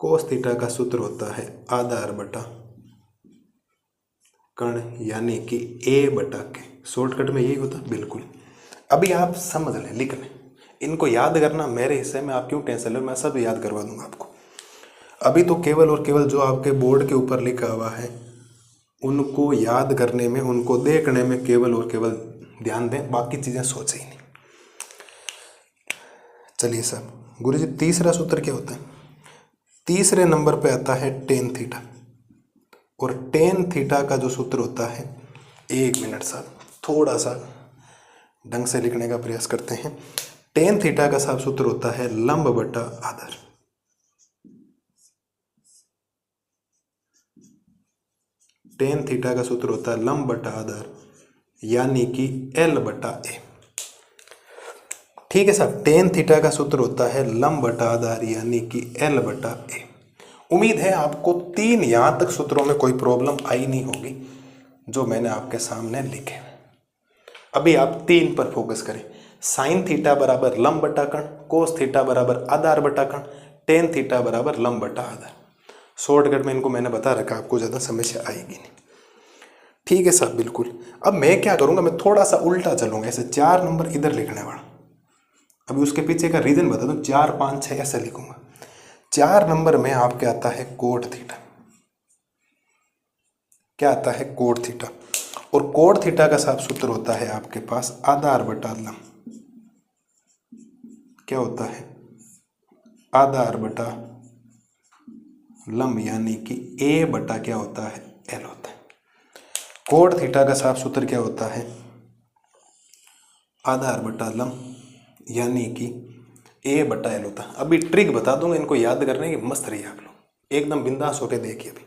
[SPEAKER 1] कोस थीटा का सूत्र होता है आधार बटा कर्ण, यानी कि A बटा के। शॉर्टकट में यही होता है बिल्कुल। अभी आप समझ लें, लिख लें, इनको याद करना मेरे हिस्से में, आप क्यों टेंशन ले, मैं सब याद करवा दूंगा आपको। अभी तो केवल और केवल जो आपके बोर्ड के ऊपर लिखा हुआ है उनको याद करने में, उनको देखने में केवल और केवल ध्यान दें, बाकी चीज़ें सोचे ही नहीं। चलिए साहब, गुरुजी तीसरा सूत्र क्या होता है, तीसरे नंबर पे आता है टेन थीटा। और टेन थीटा का जो सूत्र होता है, एक मिनट साहब थोड़ा सा ढंग से लिखने का प्रयास करते हैं। टेन थीटा का साहब सूत्र होता है लंब बटा आधार। टेन थीटा का सूत्र होता है लंब बटा आधार, यानी कि L बटा ए। ठीक है साहब, टेन थीटा का सूत्र होता है लंब बटा आधार, यानी कि L बटा ए। उम्मीद है आपको तीन यहां तक सूत्रों में कोई प्रॉब्लम आई नहीं होगी जो मैंने आपके सामने लिखे। अभी आप तीन पर फोकस करें, साइन थीटा बराबर लंब बटा कर्ण, कोस थीटा बराबर आधार बटा कर्ण, टेन थीटा बराबर लंब बटा आधार। शॉर्टकट में इनको मैंने बता रखा, आपको ज़्यादा समस्या आएगी नहीं। ठीक है साहब, बिल्कुल। अब मैं क्या करूँगा, मैं थोड़ा सा उल्टा चलूँगा, ऐसे 4 नंबर इधर लिखने वाला। अभी उसके पीछे का रीज़न बता दूँ, 4 5 6 ऐसे लिखूँगा। 4 नंबर में आपके आता है कोट थीटा। क्या आता है, कोट थीटा। और कोट थीटा का साफ सूत्र होता है आपके पास आधार बटा लंब। क्या होता है, आधार बटा लंब, यानी कि A बटा क्या होता है, L होता है। कोट थीटा का साफ सूत्र क्या होता है, आधार बटा लंब, यानी कि A बटा L होता है। अभी ट्रिक बता दूंगा, इनको याद करने की मस्त रही आप लोग, एकदम बिंदास होके देखिए अभी।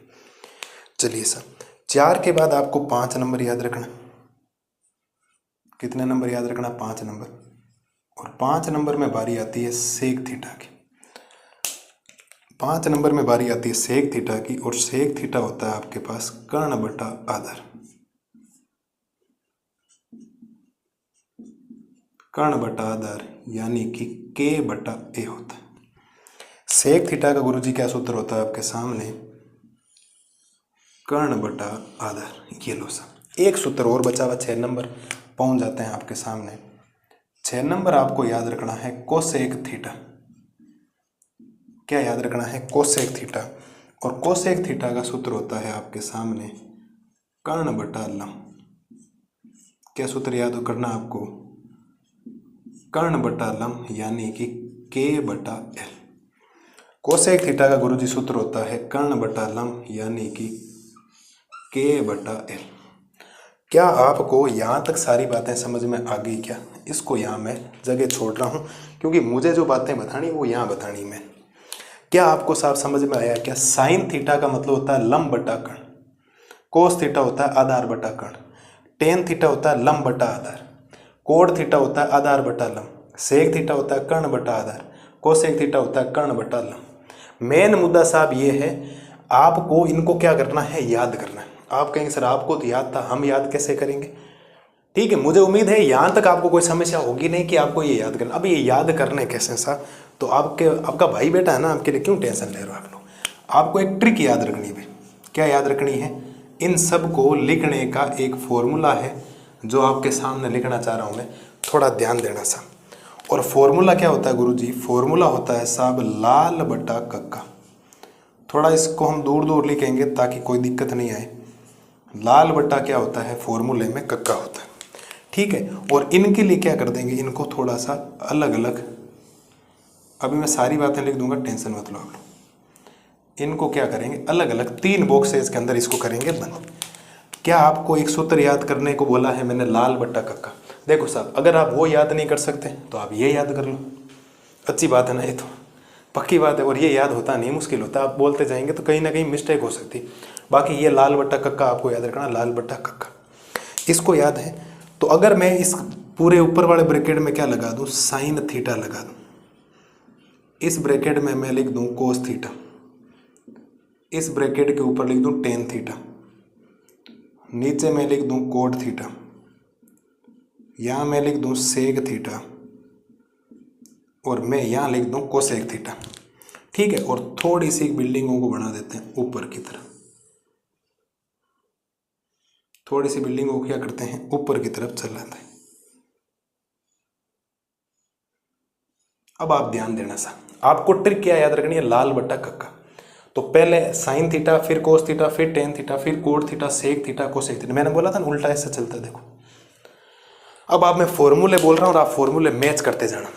[SPEAKER 1] चलिए सर, 4 के बाद आपको 5 नंबर याद रखना। कितने नंबर याद रखना, 5 नंबर। और 5 नंबर में बारी आती है सेक थीटा की। 5 नंबर में बारी आती है सेक थीटा की, और सेक थीटा होता है आपके पास कर्ण बटा आधार। कर्ण बटा आधार, यानी कि K बटा A होता है। सेक थीटा का गुरुजी क्या सूत्र होता है आपके सामने, कर्ण बटा आधार। ये लो सा, एक सूत्र और बचा हुआ, 6 नंबर पहुंच जाते हैं आपके सामने। 6 नंबर आपको याद रखना है कोसेक थीटा। क्या याद रखना है, कोसेक थीटा। और कोसेक थीटा का सूत्र होता है आपके सामने कर्ण बटा लंब। क्या सूत्र याद करना आपको, कर्ण बटा लंब, यानी कि K बटा L। कोसेक थीटा का गुरुजी सूत्र होता है कर्ण बटा लंब, यानी कि K बटा L। क्या आपको यहाँ तक सारी बातें समझ में आ गई क्या? इसको यहाँ मैं जगह छोड़ रहा हूँ, क्योंकि मुझे जो बातें बतानी वो यहाँ बतानी मैं। क्या आपको साफ समझ में आया क्या? साइन थीटा का मतलब होता है लंब बटा कर्ण, कोस थीटा होता है आधार बटा कर्ण, टेन थीटा होता है लंब बटा आधार, कोड थीटा होता है आधार बटा लंब, सेक थीटा होता है कर्ण बटा आधार, कोसेक थीटा होता है कर्ण बटा लंब। मेन मुद्दा साहब ये है, आपको इनको क्या करना है, याद करना है। आप कहेंगे सर आपको तो याद था, हम याद कैसे करेंगे? ठीक है, मुझे उम्मीद है यहाँ तक आपको कोई समस्या होगी नहीं कि आपको ये याद करना। अब ये याद करने कैसे साहब, तो आपका भाई बेटा है ना, आपके लिए क्यों टेंशन ले रहे हो आप लोग। आपको एक ट्रिक याद रखनी है। क्या याद रखनी है? इन सब को लिखने का एक फॉर्मूला है जो आपके सामने लिखना चाह रहा हूँ मैं, थोड़ा ध्यान देना साहब। और फॉर्मूला क्या होता है गुरुजी? फॉर्मूला होता है साहब लाल बटा कक्का। थोड़ा इसको हम दूर दूर लिखेंगे ताकि कोई दिक्कत नहीं आए। लाल बटा क्या होता है, फॉर्मूले में कक्का होता है। ठीक है, और इनके लिए क्या कर देंगे, इनको थोड़ा सा अलग अलग अभी मैं सारी बातें लिख दूंगा, टेंशन मत लो आप लोग। इनको क्या करेंगे, अलग अलग 3 बॉक्सेस के अंदर इसको करेंगे बंद। क्या आपको एक सूत्र याद करने को बोला है मैंने, लाल बट्टा कक्का। देखो साहब, अगर आप वो याद नहीं कर सकते तो आप ये याद कर लो। अच्छी बात है ना, ये तो पक्की बात है। और ये याद होता नहीं, मुश्किल होता, आप बोलते जाएंगे तो कहीं ना कहीं मिस्टेक हो सकती। बाकी ये लाल बट्टा कक्का आपको याद रखना, लाल बट्टा कक्का, इसको याद है। तो अगर मैं इस पूरे ऊपर वाले ब्रैकेट में क्या लगा दूं, साइन थीटा लगा दूं। इस ब्रैकेट में मैं लिख दूं कोस थीटा, इस ब्रैकेट के ऊपर लिख दूं टेन थीटा, नीचे मैं लिख दूं कोट थीटा, यहां मैं लिख दूं सेक थीटा, और मैं यहां लिख दूं कोसेक थीटा। ठीक है, और थोड़ी सी बिल्डिंगों को बना देते हैं ऊपर की तरफ। थोड़ी सी बिल्डिंगों को क्या करते हैं, ऊपर की तरफ चलाते हैं। अब आप ध्यान देना सा, आपको ट्रिक क्या याद रखनी है, लाल बट्टा कक्का। तो पहले साइन थीटा, फिर कोस थीटा, फिर टेन थीटा, फिर cot theta, sec theta, cosec theta. मैंने बोला था ना उल्टा ऐसे चलता है, देखो। अब आप, मैं फॉर्मूले बोल रहा हूं और आप फॉर्मूले मैच करते जाना।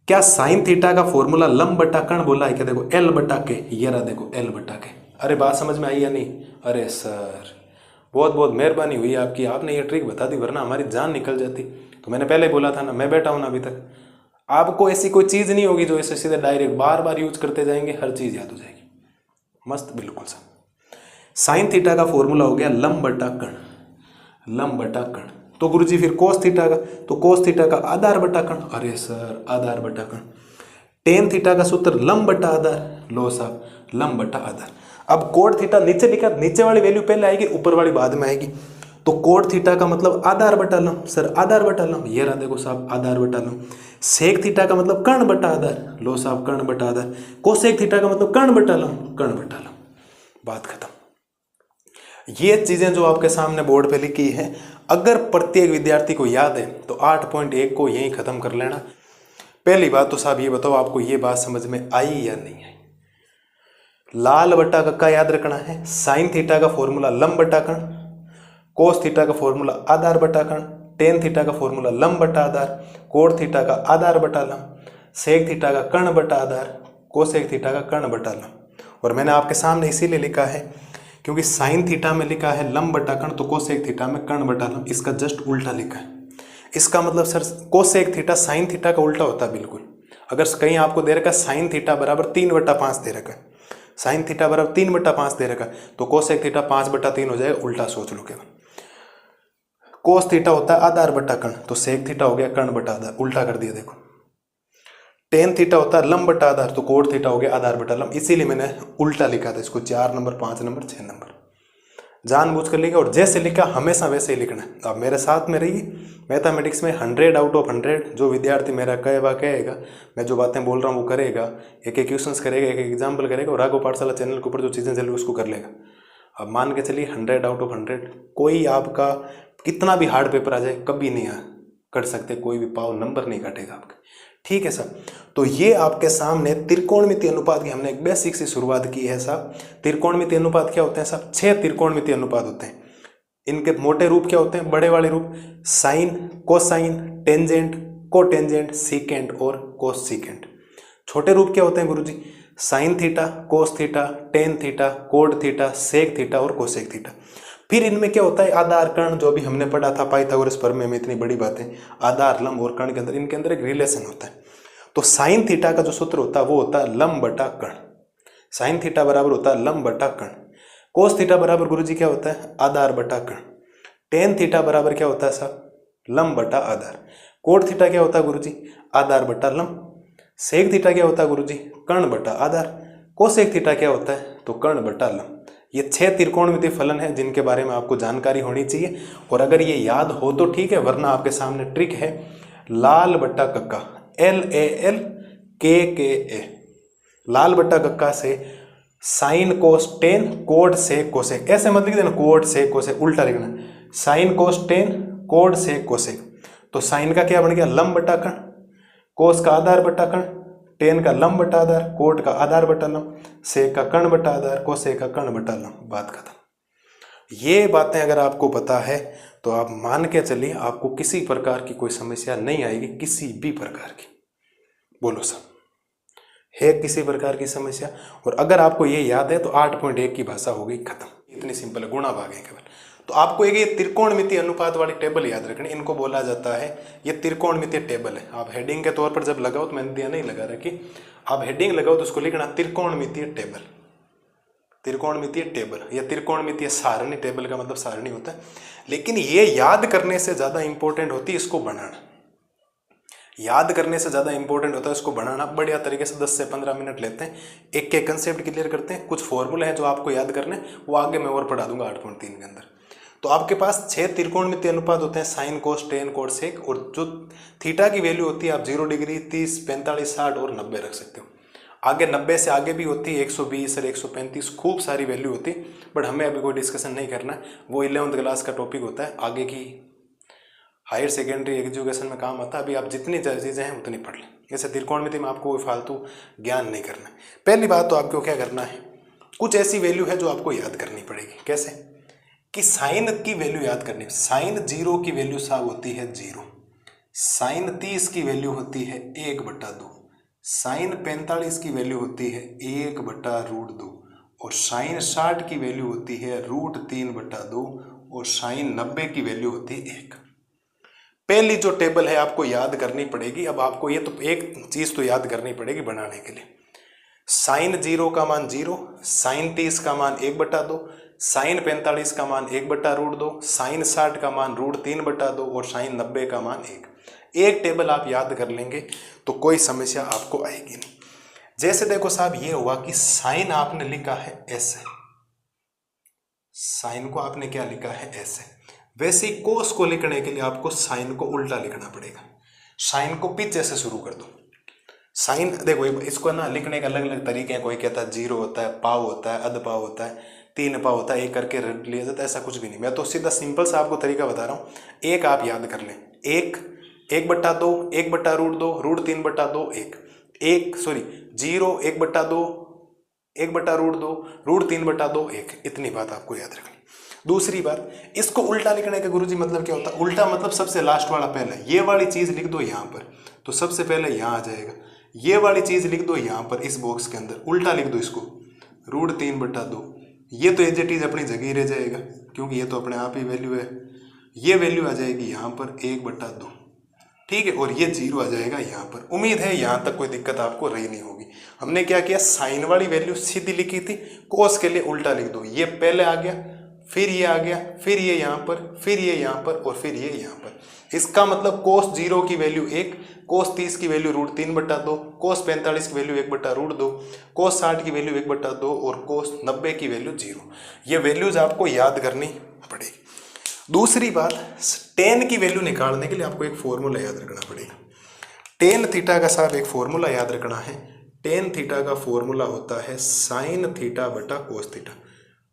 [SPEAKER 1] क्या साइन थीटा का फॉर्मूला लंब बट्टा कर्ण बोला है क्या, देखो एल बट्टा के, ये रहा देखो एल बट्टा के। अरे बात समझ में आई या नहीं? अरे सर बहुत बहुत मेहरबानी हुई आपकी, आपने ये ट्रिक बता दी, वरना हमारी जान निकल जाती। तो मैंने पहले बोला था ना, मैं बैठा हूं ना अभी तक। आपको ऐसी कोई चीज़ नहीं होगी जो ऐसे सीधे डायरेक्ट बार बार यूज करते जाएंगे, हर चीज़ याद हो जाएगी। मस्त, बिल्कुल सर। साइन थीटा का फॉर्मूला हो गया लंब बट्टा कर्ण, लंब बट्टा कर्ण। तो गुरुजी फिर कोस थीटा का, तो कोस थीटा का आधार बट्टा कर्ण। अरे सर आधार बट्टा कर्ण। टेन थीटा का सूत्र लंब बट्टा आधार, लो साहब लंब बट्टा आधार। अब कोट थीटा नीचे लिखा, नीचे वाली वैल्यू पहले आएगी, ऊपर वाली बाद में आएगी। तो कोट थीटा का मतलब आधार बटा लंब, सर आधार बटा लंब, ये रहा देखो साहब आधार बटा लंब। सेक थीटा का मतलब कर्ण बटा आधार, लो साहब कर्ण बटा आधार। कोसेक थीटा का मतलब कर्ण बटा लंब, कर्ण बटा लंब, बात खत्म। ये चीजें जो आपके सामने बोर्ड पे लिखी है, अगर प्रत्येक विद्यार्थी को याद है तो 8.1 को यहीं खत्म कर लेना। पहली बात तो साहब ये बताओ, आपको ये बात समझ में आई या नहीं आई? लाल बट्टा कक्का याद रखना है, साइन थीटा का फॉर्मूला लंब बट्टा कर्ण, कोस थीटा का फॉर्मूला आधार बटा कर्ण, टेन थीटा का फॉर्मूला लंब बटा आधार, कोट थीटा का आधार बटा लंब, सेक थीटा का कर्ण बटा आधार, कोसेक थीटा का कर्ण बटा लंब। और मैंने आपके सामने इसीलिए लिखा है क्योंकि साइन थीटा में लिखा है लंब बटा कर्ण, तो कोसेक थीटा में कर्ण बटा लंब, इसका जस्ट उल्टा लिखा है। इसका मतलब sir cosec theta sine theta का उल्टा होता है बिल्कुल। अगर कहीं आपको दे रखा है साइन थीटा बराबर 3/5 दे रखा है, साइन थीटा बराबर 3/5 दे रखा है, तो कोसेक थीटा 5/3 हो जाएगा, उल्टा सोच लो केवल। कोस थीटा होता है आधार बटा कर्ण, तो सेक थीटा हो गया कर्ण बटा आधार, उल्टा कर दिया देखो। टेन थीटा होता है लंब बटा आधार, तो कोट थीटा हो गया आधार बटा लंब, इसीलिए मैंने उल्टा लिखा था इसको। 4 नंबर, 5 नंबर, 6 नंबर जानबूझ कर लिखा, और जैसे लिखा हमेशा वैसे ही लिखना है। अब मेरे साथ में रहिए, मैथमेटिक्स में 100 आउट ऑफ 100 जो विद्यार्थी मेरा कहेगा, मैं जो बातें बोल रहा हूँ वो करेगा, एक एक क्वेश्चंस करेगा, एक एक एग्जाम्पल करेगा, और राघव पाठशाला चैनल के ऊपर जो चीज़ें चल रही उसको कर लेगा। अब मान के चलिए 100 आउट ऑफ 100, कोई आपका कितना भी हार्ड पेपर आ जाए कभी नहीं कर सकते, कोई भी पाव नंबर नहीं काटेगा आपके। ठीक है सर, तो ये आपके सामने त्रिकोणमितीय अनुपात की हमने एक बेसिक से शुरुआत की है साहब। त्रिकोणमितीय अनुपात क्या होते हैं साहब? 6 त्रिकोणमितीय अनुपात होते हैं। इनके मोटे रूप क्या होते हैं? बड़े वाले रूप sine, cosine, tangent, cotangent, secant और कोसीकेंट। छोटे रूप क्या होते हैं गुरुजी? Sine theta, cos theta, tan theta, cot theta, sec theta और कोसेक थीटा। फिर इनमें क्या होता है? आधार कर्ण, जो भी हमने पढ़ा था पाइथागोरस प्रमेय में, इतनी बड़ी बातें। आधार, लंब और कर्ण के अंदर, इनके अंदर एक रिलेशन होता है। तो साइन थीटा का जो सूत्र होता है वो होता है लंब बटा कर्ण। साइन थीटा बराबर होता है लंब बटा कर्ण। कोस थीटा बराबर गुरुजी क्या होता है? आधार बटा कर्ण। टेन थीटा बराबर क्या होता है साहब? लंब बटा आधार। कोट थीटा क्या होता है गुरुजी? आधार बटा लंब। सेक थीटा क्या होता है गुरुजी? कर्ण बटा आधार। कोसेक थीटा क्या होता है? तो कर्ण बटा लंब। ये 6 त्रिकोणमितीय फलन है जिनके बारे में आपको जानकारी होनी चाहिए, और अगर ये याद हो तो ठीक है, वरना आपके सामने ट्रिक है लाल बट्टा कक्का, LAL KKA। लाल बट्टा कक्का से साइन कोस टेन, कोड से कोसेक, ऐसे मत लिख देना कोड से कोसेक, उल्टा लिखना साइन कोस टेन, कोड से कोसेक। तो साइन का क्या बन गया? लंब बटा कर्ण, कोस का आधार बटा कर्ण, टेन का लंब बटा आधार, कोट का आधार बटा लंब, सेक का कर्ण बटा आधार, कोसेक का कर्ण बटा लंब, बात खत्म। ये बातें अगर आपको पता है तो आप मान के चलिए आपको किसी प्रकार की कोई समस्या नहीं आएगी, किसी भी प्रकार की। बोलो सब है किसी प्रकार की समस्या? और अगर आपको ये याद है तो 8.1 की भाषा हो गई खत्म। इतनी सिंपल है, गुणा भाग है केवल। तो आपको एक ये त्रिकोणमितीय अनुपात वाली टेबल याद रखनी, इनको बोला जाता है, ये त्रिकोणमितीय टेबल है। आप हेडिंग के तौर पर जब लगाओ तो मैंने दिया नहीं लगा रखी, आप हेडिंग लगाओ तो उसको लिखना त्रिकोणमितीय टेबल। त्रिकोणमितीय टेबल या त्रिकोणमितीय सारणी, टेबल का मतलब सारणी होता है, लेकिन ये याद करने से ज्यादा इंपॉर्टेंट होती है इसको बनाना। याद करने से ज्यादा इंपॉर्टेंट होता है इसको बनाना। बढ़िया तरीके से 10 से 15 मिनट लेते हैं, एक एक कंसेप्ट क्लियर करते हैं। कुछ फॉर्मूले हैं जो आपको याद करने, वो आगे मैं और पढ़ा दूंगा 8.3 के अंदर। तो आपके पास 6 त्रिकोणमितीय अनुपात होते हैं, साइन, कोस, टेन, कोट, सेक, और जो थीटा की वैल्यू होती है आप 0 डिग्री, 30, 45, 60 और 90 रख सकते हो। आगे 90 से आगे भी होती है, 120 और 135, खूब सारी वैल्यू होती है, बट हमें अभी कोई डिस्कशन नहीं करना है, वो 11th क्लास का टॉपिक होता है, आगे की हायर सेकेंडरी एजुकेशन में काम आता है। अभी आप जितनी चीज़ें हैं उतनी पढ़ लें। जैसे त्रिकोणमिति में आपको कोई फालतू ज्ञान नहीं करना है। पहली बात तो आपको क्या करना है, कुछ ऐसी वैल्यू है जो आपको याद करनी पड़ेगी। कैसे कि साइन की वैल्यू याद करनी है। साइन 0 की वैल्यू साहब होती है 0, साइन 30 की वैल्यू होती है 1/2, साइन 45 की वैल्यू होती है 1/√2, और साइन 60 की वैल्यू होती है √3/2, और साइन 90 की वैल्यू होती है 1। पहली जो टेबल है आपको याद करनी पड़ेगी। अब आपको ये तो एक चीज तो याद करनी पड़ेगी बनाने के लिए। साइन 0 का मान 0, साइन 30 का मान 1/2, साइन 45 का मान 1/√2, साइन 60 का मान √3/2 और साइन 90 का मान 1। एक टेबल आप याद कर लेंगे तो कोई समस्या आपको आएगी नहीं। जैसे देखो साहब ये हुआ कि साइन आपने लिखा है ऐसे, साइन को आपने क्या लिखा है ऐसे, वैसे ही कोस को लिखने के लिए आपको साइन को उल्टा लिखना पड़ेगा। साइन को पीछे से शुरू कर दो। साइन देखो इसको ना लिखने के अलग अलग तरीके हैं। कोई कहता है 0 होता है, पाव होता है, अध पाव होता है, 3 पाव होता है, एक करके रट लिया जाता है, ऐसा कुछ भी नहीं। मैं तो सीधा सिंपल सा आपको तरीका बता रहा हूँ। एक आप याद कर लें, 1/2, 1/√2, √3/2, 1 सॉरी 0, 1/2, 1/√2, √3/2, 1। इतनी बात आपको याद रखनी। दूसरी बात, इसको उल्टा लिखने का गुरुजी मतलब क्या होता है? उल्टा मतलब सबसे लास्ट वाला पहले, ये वाली चीज लिख दो यहाँ पर, तो सबसे पहले यहाँ आ जाएगा। ये वाली चीज लिख दो यहाँ पर इस बॉक्स के अंदर, उल्टा लिख दो इसको √3/2। ये तो एज इट इज अपनी जगह ही रह जाएगा क्योंकि ये तो अपने आप ही वैल्यू है। ये वैल्यू आ जाएगी यहाँ पर 1/2, ठीक है, और ये 0 आ जाएगा यहाँ पर। उम्मीद है यहाँ तक कोई दिक्कत आपको रही नहीं होगी। हमने क्या किया, साइन वाली वैल्यू सीधी लिखी थी, कोस के लिए उल्टा लिख दो। ये पहले आ गया, फिर ये आ गया, फिर ये यहाँ पर, फिर ये यहाँ पर, और फिर ये यहाँ पर। इसका मतलब कोस 0 की वैल्यू 1, कोस 30 की वैल्यू √3/2, कोस 45 की वैल्यू 1/√2, कोस 60 की वैल्यू 1/2 और कोस 90 की वैल्यू 0। ये वैल्यूज आपको याद करनी पड़ेगी। दूसरी बात, टेन की वैल्यू निकालने के लिए आपको एक फॉर्मूला याद रखना पड़ेगा। टेन थीटा का साहब एक फॉर्मूला याद रखना है। टेन थीटा का फॉर्मूला होता है साइन थीटा बटा कोस थीटा।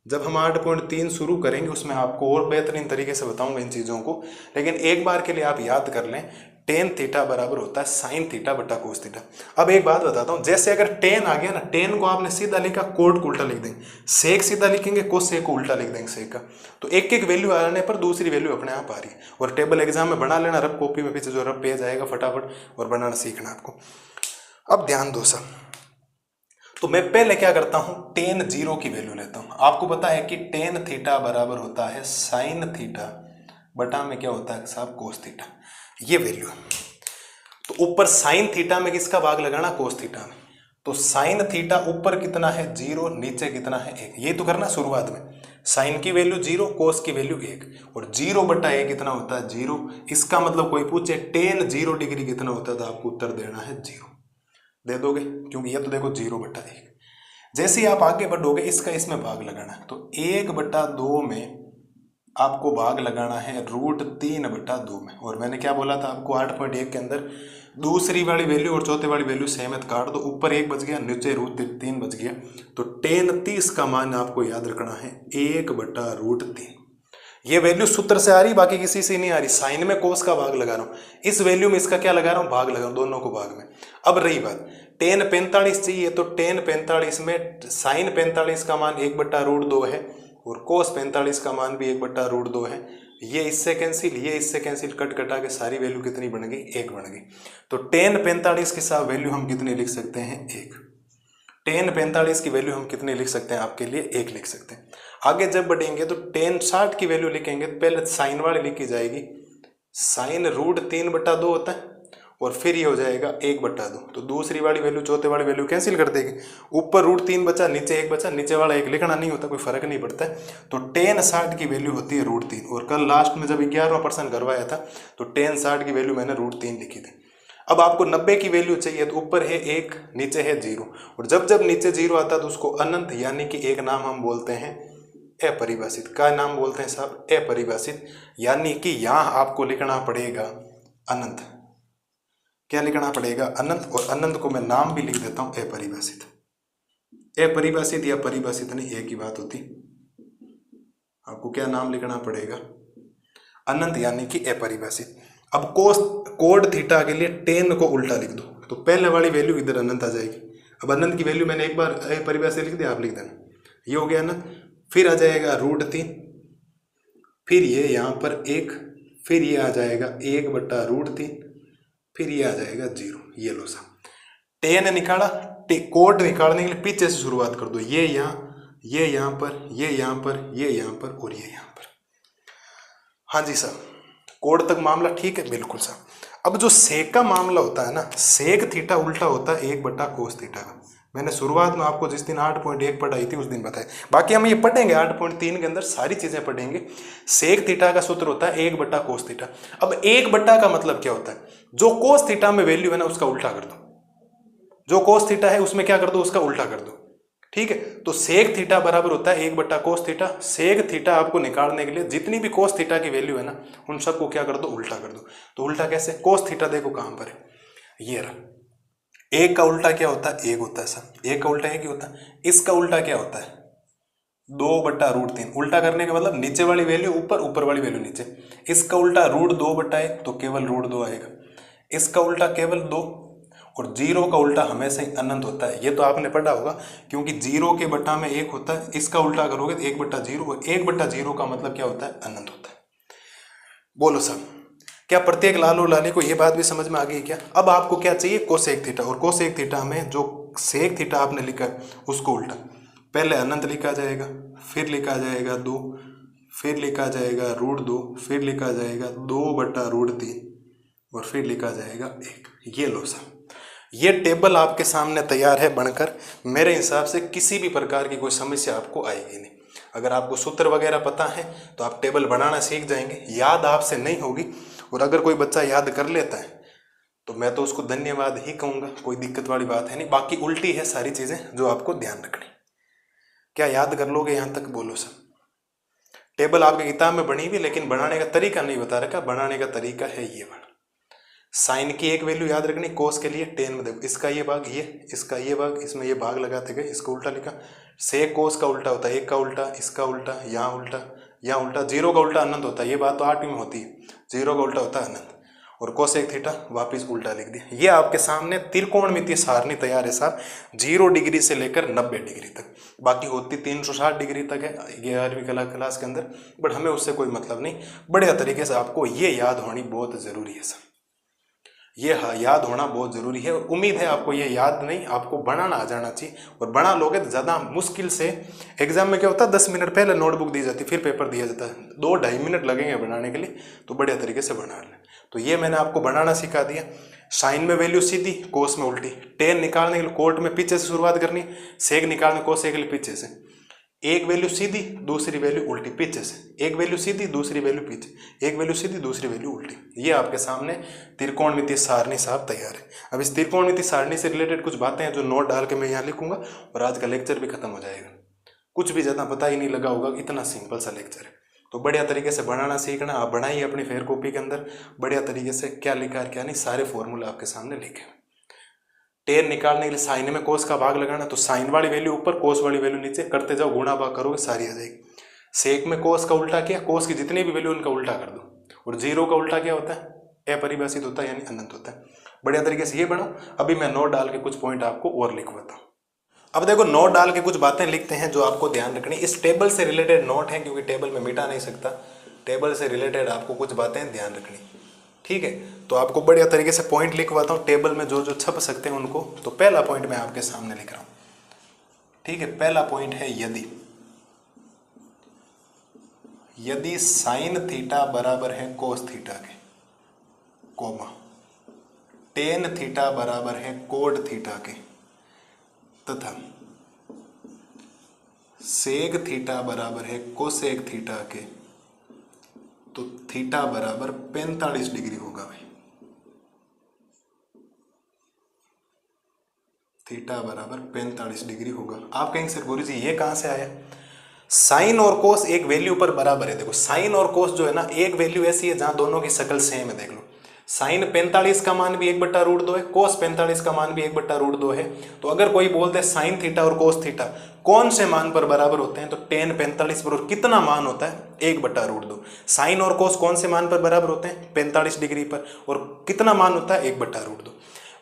[SPEAKER 1] जब हम 8.3 शुरू करेंगे उसमें आपको और बेहतरीन तरीके से बताऊंगा इन चीज़ों को, लेकिन एक बार के लिए आप याद कर लें, टेन थीटा बराबर होता है साइन थीटा बटा कोस थीटा। अब एक बात बताता हूँ, जैसे अगर टेन आ गया ना, टेन को आपने सीधा लिखा, कोट को उल्टा लिख देंगे, सेक सीधा लिखेंगे, कोस सेक को उल्टा लिख देंगे सेक का, तो एक एक वैल्यू आने पर दूसरी वैल्यू अपने आप आ रही है। और टेबल एग्जाम में बना लेना, रफ कॉपी में पीछे जो रफ पेज आएगा फटाफट, और बनाना सीखना आपको। अब ध्यान दो सब, तो मैं पहले क्या करता हूं, टेन 0 की वैल्यू लेता हूं। आपको पता है कि टेन थीटा बराबर होता है साइन थीटा बटा में क्या होता है साहब कोस थीटा, ये वैल्यू है। तो ऊपर साइन थीटा में किसका भाग लगाना, कोस थीटा में। तो साइन थीटा ऊपर कितना है 0, नीचे कितना है 1, ये तो करना शुरुआत में। साइन की वैल्यू 0, कोस की वैल्यू 1, और 0/1 कितना होता है 0। इसका मतलब कोई पूछे टेन 0 डिग्री कितना होता है, तो आपको उत्तर देना है 0 दे दोगे, क्योंकि ये तो देखो 0/1। जैसे ही आप आगे बढ़ोगे इसका इसमें भाग लगाना है, तो 1/2 में आपको भाग लगाना है √3/2 में। और मैंने क्या बोला था आपको 8.1 के अंदर, दूसरी वाली वैल्यू और चौथे वाली वैल्यू सेम है, काट दो, ऊपर 1 बच गया, नीचे √3 बच गया। तो टेन 30 का मान आपको याद रखना है 1/√3। ये वैल्यू सूत्र से आ रही, बाकी किसी से नहीं आ रही। साइन में कोस का भाग लगा रहा हूं, इस वैल्यू में इसका क्या लगा रहा हूं, भाग लगा रहा हूं, दोनों को भाग में। अब रही बात, टेन 45 चाहिए, तो टेन 45 में साइन 45 का मान 1/√2 है, और कोस 45 का मान भी 1/√2 है। ये इससे कैंसिल, ये इससे कैंसिल, कट कटा के सारी वैल्यू कितनी बन गई, 1 बन गई। तो tan 45 के साथ वैल्यू हम कितनी लिख सकते हैं, 1। tan 45 की वैल्यू हम कितनी लिख सकते हैं, आपके लिए 1 लिख सकते हैं। आगे जब बढ़ेंगे तो tan 60 की वैल्यू लिखेंगे तो पहले साइन वाली लिखी जाएगी, साइन √3/2 होता है और फिर ये हो जाएगा 1/2। तो दूसरी वाली वैल्यू चौथे वाली वैल्यू कैंसिल कर देगी, ऊपर √3 बचा, नीचे 1 बचा, नीचे वाला 1 लिखना नहीं होता, कोई फर्क नहीं पड़ता है। तो tan 60 की वैल्यू होती है √3। और कल लास्ट में जब 11वां प्रश्न करवाया था तो tan 60 की वैल्यू मैंने √3 लिखी थी। अब आपको 90 की वैल्यू चाहिए तो ऊपर है 1, नीचे है 0, और जब जब नीचे 0 आता है तो उसको अनंत यानी कि एक नाम हम बोलते हैं अपरिभाषित। का नाम बोलते हैं साहब, अपरिभाषित, यानी कि यहाँ आपको लिखना पड़ेगा अनंत। क्या लिखना पड़ेगा, अनंत। और अनंत को मैं नाम भी लिख देता हूं अपरिभाषित। अपरिभाषित या परिभाषित नहीं, एक ही बात होती। आपको क्या नाम लिखना पड़ेगा, अनंत यानी कि अपरिभाषित। अब कोड थीटा के लिए tan को उल्टा लिख दो तो पहले वाली वैल्यू इधर अनंत आ जाएगी। अब अनंत की वैल्यू मैंने एक बार अपरिभाषित लिख दिया, आप लिख देना, ये हो गया अनंत। फिर आ जाएगा √3, फिर ये यहाँ पर 1, फिर ये आ जाएगा 1/√3, फिर ये आ जाएगा 0। ये लो साहब, tan निकाला, कोड निकालने के लिए पीछे से शुरुआत कर दो, ये यहाँ, ये यहाँ पर, ये यहाँ पर, ये यहाँ पर और ये यहाँ पर। हाँ जी साहब, कोड तक मामला ठीक है, बिल्कुल साहब। अब जो सेक का मामला होता है ना, सेक थीटा उल्टा होता है 1/cos थीटा का। मैंने शुरुआत में आपको जिस दिन 8.1 पढ़ाई थी उस दिन बताया, बाकी हम ये पढ़ेंगे 8.3 के अंदर सारी चीजें पढ़ेंगे। सेक थीटा का सूत्र होता है 1/cos थीटा। अब 1/ का मतलब क्या होता है, जो cos थीटा में वैल्यू है ना उसका उल्टा कर दो, जो cos थीटा है उसमें क्या कर दो, उसका उल्टा कर दो, ठीक है। तो सेक थीटा बराबर होता है 1/cos थीटा। सेक थीटा आपको निकालने के लिए जितनी भी cos थीटा की वैल्यू है ना उन सबको क्या कर दो, उल्टा कर दो। तो उल्टा कैसे, cos थीटा देखो कहां पर है, ये रहा। 1 का उल्टा क्या होता है, 1 होता है सर, 1 का उल्टा 1 ही होता है। इसका उल्टा क्या होता है, 2/√3। उल्टा करने का मतलब नीचे वाली वैल्यू ऊपर, ऊपर वाली वैल्यू नीचे। इसका उल्टा √2/1 तो केवल √2 आएगा। इसका उल्टा केवल 2, और 0 का उल्टा हमेशा ही अनंत होता है। ये तो आपने पढ़ा होगा, क्योंकि 0 के बटा में 1 होता है, इसका उल्टा करोगे तो 1/0, और 1/0 का मतलब क्या होता है, अनंत होता है। बोलो साहब, क्या प्रत्येक लाल और लाली को ये बात भी समझ में आ गई क्या। अब आपको क्या चाहिए, कोसेक थीटा, और कोसेक थीटा में जो सेक थीटा आपने लिखा उसको उल्टा, पहले अनंत लिखा जाएगा, फिर लिखा जाएगा 2, फिर लिखा जाएगा √2, फिर लिखा जाएगा 2/√3 और फिर लिखा जाएगा 1। ये लो साहब, ये टेबल आपके सामने तैयार है बनकर। मेरे हिसाब से किसी भी प्रकार की कोई समस्या आपको आएगी नहीं। अगर आपको सूत्र वगैरह पता है तो आप टेबल बनाना सीख जाएंगे, याद आपसे नहीं होगी। और अगर कोई बच्चा याद कर लेता है तो मैं तो उसको धन्यवाद ही कहूँगा, कोई दिक्कत वाली बात है नहीं। बाकी उल्टी है सारी चीज़ें जो आपको ध्यान रखनी। क्या याद कर लोगे यहाँ तक, बोलो सर। टेबल आपकी किताब में बनी हुई, लेकिन बनाने का तरीका नहीं बता रखा। बनाने का तरीका है ये वाला। साइन की एक वैल्यू याद रखनी, कोस के लिए tan में देखो, इसका ये भाग, ये इसका ये भाग, इसमें ये भाग लगाते गए, इसको उल्टा लिखा। सेक कोस का उल्टा होता है 1 का उल्टा, इसका उल्टा, यहाँ उल्टा, यहाँ उल्टा। 0 का उल्टा अनंत होता है, ये बात तो 8वीं में होती है। 0 का उल्टा होता है अनंत, और कोसेक थीटा वापिस उल्टा लिख दिया। ये आपके सामने त्रिकोणमितीय सारणी तैयार है साहब, 0 डिग्री से लेकर 90 डिग्री तक। बाकी होती 360 डिग्री तक है 11वीं क्लास के अंदर, बट हमें उससे कोई मतलब नहीं। बढ़िया तरीके से आपको ये याद होनी बहुत ज़रूरी है सर, ये याद होना बहुत ज़रूरी है। और उम्मीद है आपको ये याद नहीं, आपको बनाना आ जाना चाहिए। और बना लोगे तो ज़्यादा मुश्किल से, एग्जाम में क्या होता है 10 मिनट पहले नोटबुक दी जाती है, फिर पेपर दिया जाता है, 2-2.5 मिनट लगेंगे बनाने के लिए। तो बढ़िया तरीके से बना लें। तो ये मैंने आपको बनाना सिखा दिया। साइन में वैल्यू सीधी, कोस में उल्टी। टेन निकालने के लिए कोट में पीछे से शुरुआत करनी, सेक निकालने कोसेक के लिए पीछे से। एक वैल्यू सीधी, दूसरी वैल्यू उल्टी, पीछे से। एक वैल्यू सीधी, दूसरी वैल्यू पीछे, एक वैल्यू सीधी, दूसरी वैल्यू उल्टी। ये आपके सामने त्रिकोणमितीय सारणी साहब तैयार है। अब इस त्रिकोणमितीय सारणी से रिलेटेड कुछ बातें हैं जो नोट डाल के मैं यहाँ लिखूंगा, और आज का लेक्चर भी खत्म हो जाएगा। कुछ भी ज़्यादा पता ही नहीं लगा होगा, इतना सिंपल सा लेक्चर है। तो बढ़िया तरीके से बनाना सीखना। आप बनाइए अपनी फेयर कॉपी के अंदर बढ़िया तरीके से, क्या लिखा है क्या नहीं, सारे फॉर्मूले आपके सामने लिखे। टेन निकालने के लिए साइन में कोस का भाग लगाना, तो साइन वाली वैल्यू ऊपर, कोस वाली वैल्यू नीचे, करते जाओ, गुणा भाग करोगे, सारी आ जाएगी। सेक में कोस का उल्टा किया, कोस की जितनी भी वैल्यू उनका उल्टा कर दो। और 0 का उल्टा क्या होता है, अपरिभाषित होता है, यानी अनंत होता है। बढ़िया तरीके से ये बनाओ। अभी मैं नोट डाल के कुछ पॉइंट आपको और लिखवाता हूँ। अब देखो, नोट डाल के कुछ बातें लिखते हैं जो आपको ध्यान रखनी। इस टेबल से रिलेटेड नोट है, क्योंकि टेबल में मिटा नहीं सकता। टेबल से रिलेटेड आपको कुछ बातें ध्यान रखनी, ठीक है। तो आपको बढ़िया तरीके से पॉइंट लिखवाता हूँ टेबल में जो जो छप सकते हैं उनको। तो पहला पॉइंट मैं आपके सामने लिख रहा हूँ, ठीक है। पहला पॉइंट है यदि साइन थीटा बराबर है कोस थीटा के, कोमा टेन थीटा बराबर है कोड थीटा के, तथा सेक थीटा बराबर है कोसेक थीटा के, तो थीटा बराबर 45 डिग्री होगा भाई। थीटा बराबर 45 डिग्री होगा। आप कहेंगे सर गुरु जी ये कहां से आया? साइन और कोस एक वैल्यू पर बराबर है। देखो साइन और कोस जो है ना, एक वैल्यू ऐसी है जहां दोनों की शक्ल सेम है। देख लो, साइन 45 का मान भी 1/√2 है, कोस 45 का मान भी 1/√2 है। तो अगर कोई बोल दे साइन थीटा और कोस थीटा कौन से मान पर बराबर होते हैं, तो टेन 45 पर। और कितना मान होता है? 1/√2। साइन और कोस कौन से मान पर बराबर होते हैं? 45 डिग्री पर। और कितना मान होता है? 1/√2।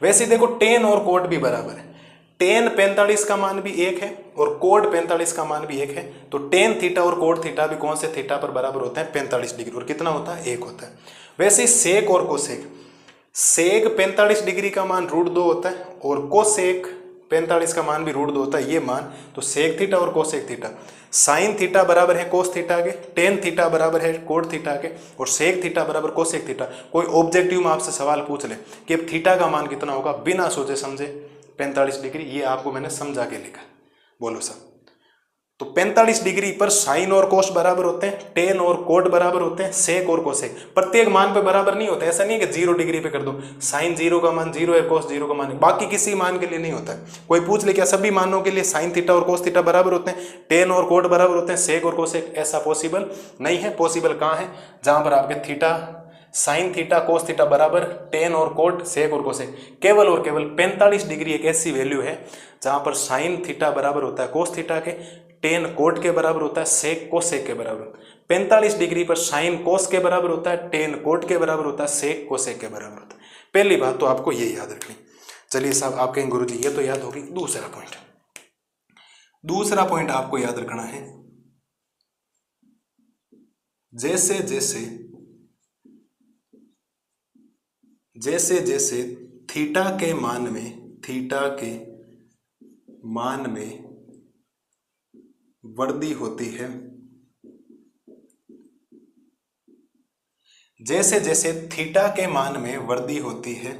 [SPEAKER 1] वैसे देखो टेन और कोड भी बराबर है। टेन 45 का मान भी 1 है और कोड 45 का मान भी 1 है। तो टेन थीटा और कोड थीटा भी कौन से थीटा पर बराबर होते हैं? 45 डिग्री। और कितना होता है? 1 होता है। वैसे सेक और कोसेक, सेक 45 डिग्री का मान √2 होता है और कोसेक 45 का मान भी √2 होता है। ये मान, तो सेक थीटा और कोसेक थीटा, साइन थीटा बराबर है कोस थीटा के, टेन थीटा बराबर है कोड थीटा के, और सेक थीटा बराबर कोसेक थीटा। कोई ऑब्जेक्टिव में आपसे सवाल पूछ ले कि अब थीटा का मान कितना होगा, बिना सोचे समझे 45 डिग्री, ये आपको मैंने समझा के लिखा। बोलो सर, तो 45 डिग्री पर साइन और कोस बराबर होते हैं, टेन और कोड बराबर होते हैं, सेक और कोसेक। प्रत्येक मान पे बराबर नहीं होता। ऐसा नहीं है कि 0 डिग्री पे कर दो, साइन 0 का मान 0 है, कोस 0 का मान है, बाकी किसी मान के लिए नहीं होता है। कोई पूछ ले क्या सभी मानों के लिए साइन थीटा और कोस थीटा बराबर होते हैं, टेन और कोड बराबर होते हैं, सेक और कोसेक? ऐसा पॉसिबल नहीं है। पॉसिबल कहाँ है? जहां पर आपके theta, sign theta cos theta बराबर टेन और कोड, सेक और कोसेक। केवल और केवल 45 डिग्री एक ऐसी वैल्यू है जहां पर साइन थीटा बराबर होता है कोस थीटा के, टेन कोट के बराबर होता है, सेक कोसेक के बराबर। 45 डिग्री पर साइन कोस के बराबर होता है, टेन कोट के बराबर होता है, सेक कोसेक के बराबर होता है। पहली बात तो आपको ये याद रखनी। चलिए साहब, आप कहेंगे गुरुजी ये तो याद होगी। दूसरा पॉइंट आपको याद रखना है, जैसे जैसे थीटा के मान में वृद्धि होती है, जैसे जैसे थीटा के मान में वृद्धि होती है,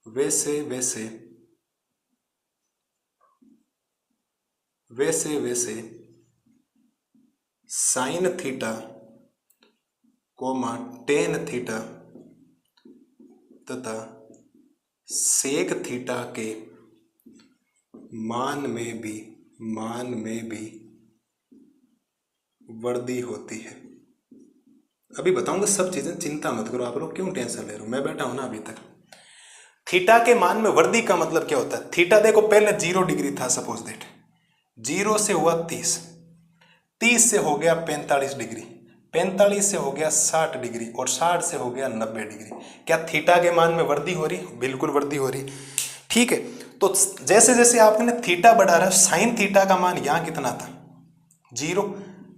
[SPEAKER 1] वैसे वैसे sine theta coma tan theta तथा सेक थीटा के मान में भी वृद्धि होती है। अभी बताऊंगा सब चीजें, चिंता मत करो आप लोग, क्यों टेंशन ले रहे हो, मैं बैठा हूं ना अभी तक। थीटा के मान में वृद्धि का मतलब क्या होता है? थीटा देखो पहले 0 डिग्री था, सपोज दैट 0 से हुआ 30, 30 से हो गया 45 डिग्री, 45 से हो गया 60 डिग्री, और 60 से हो गया 90 डिग्री। क्या थीटा के मान में वृद्धि हो रही? बिल्कुल वृद्धि हो रही, ठीक है। तो जैसे जैसे आपने थीटा बढ़ा रहा है, साइन थीटा का मान यहाँ कितना था? 0।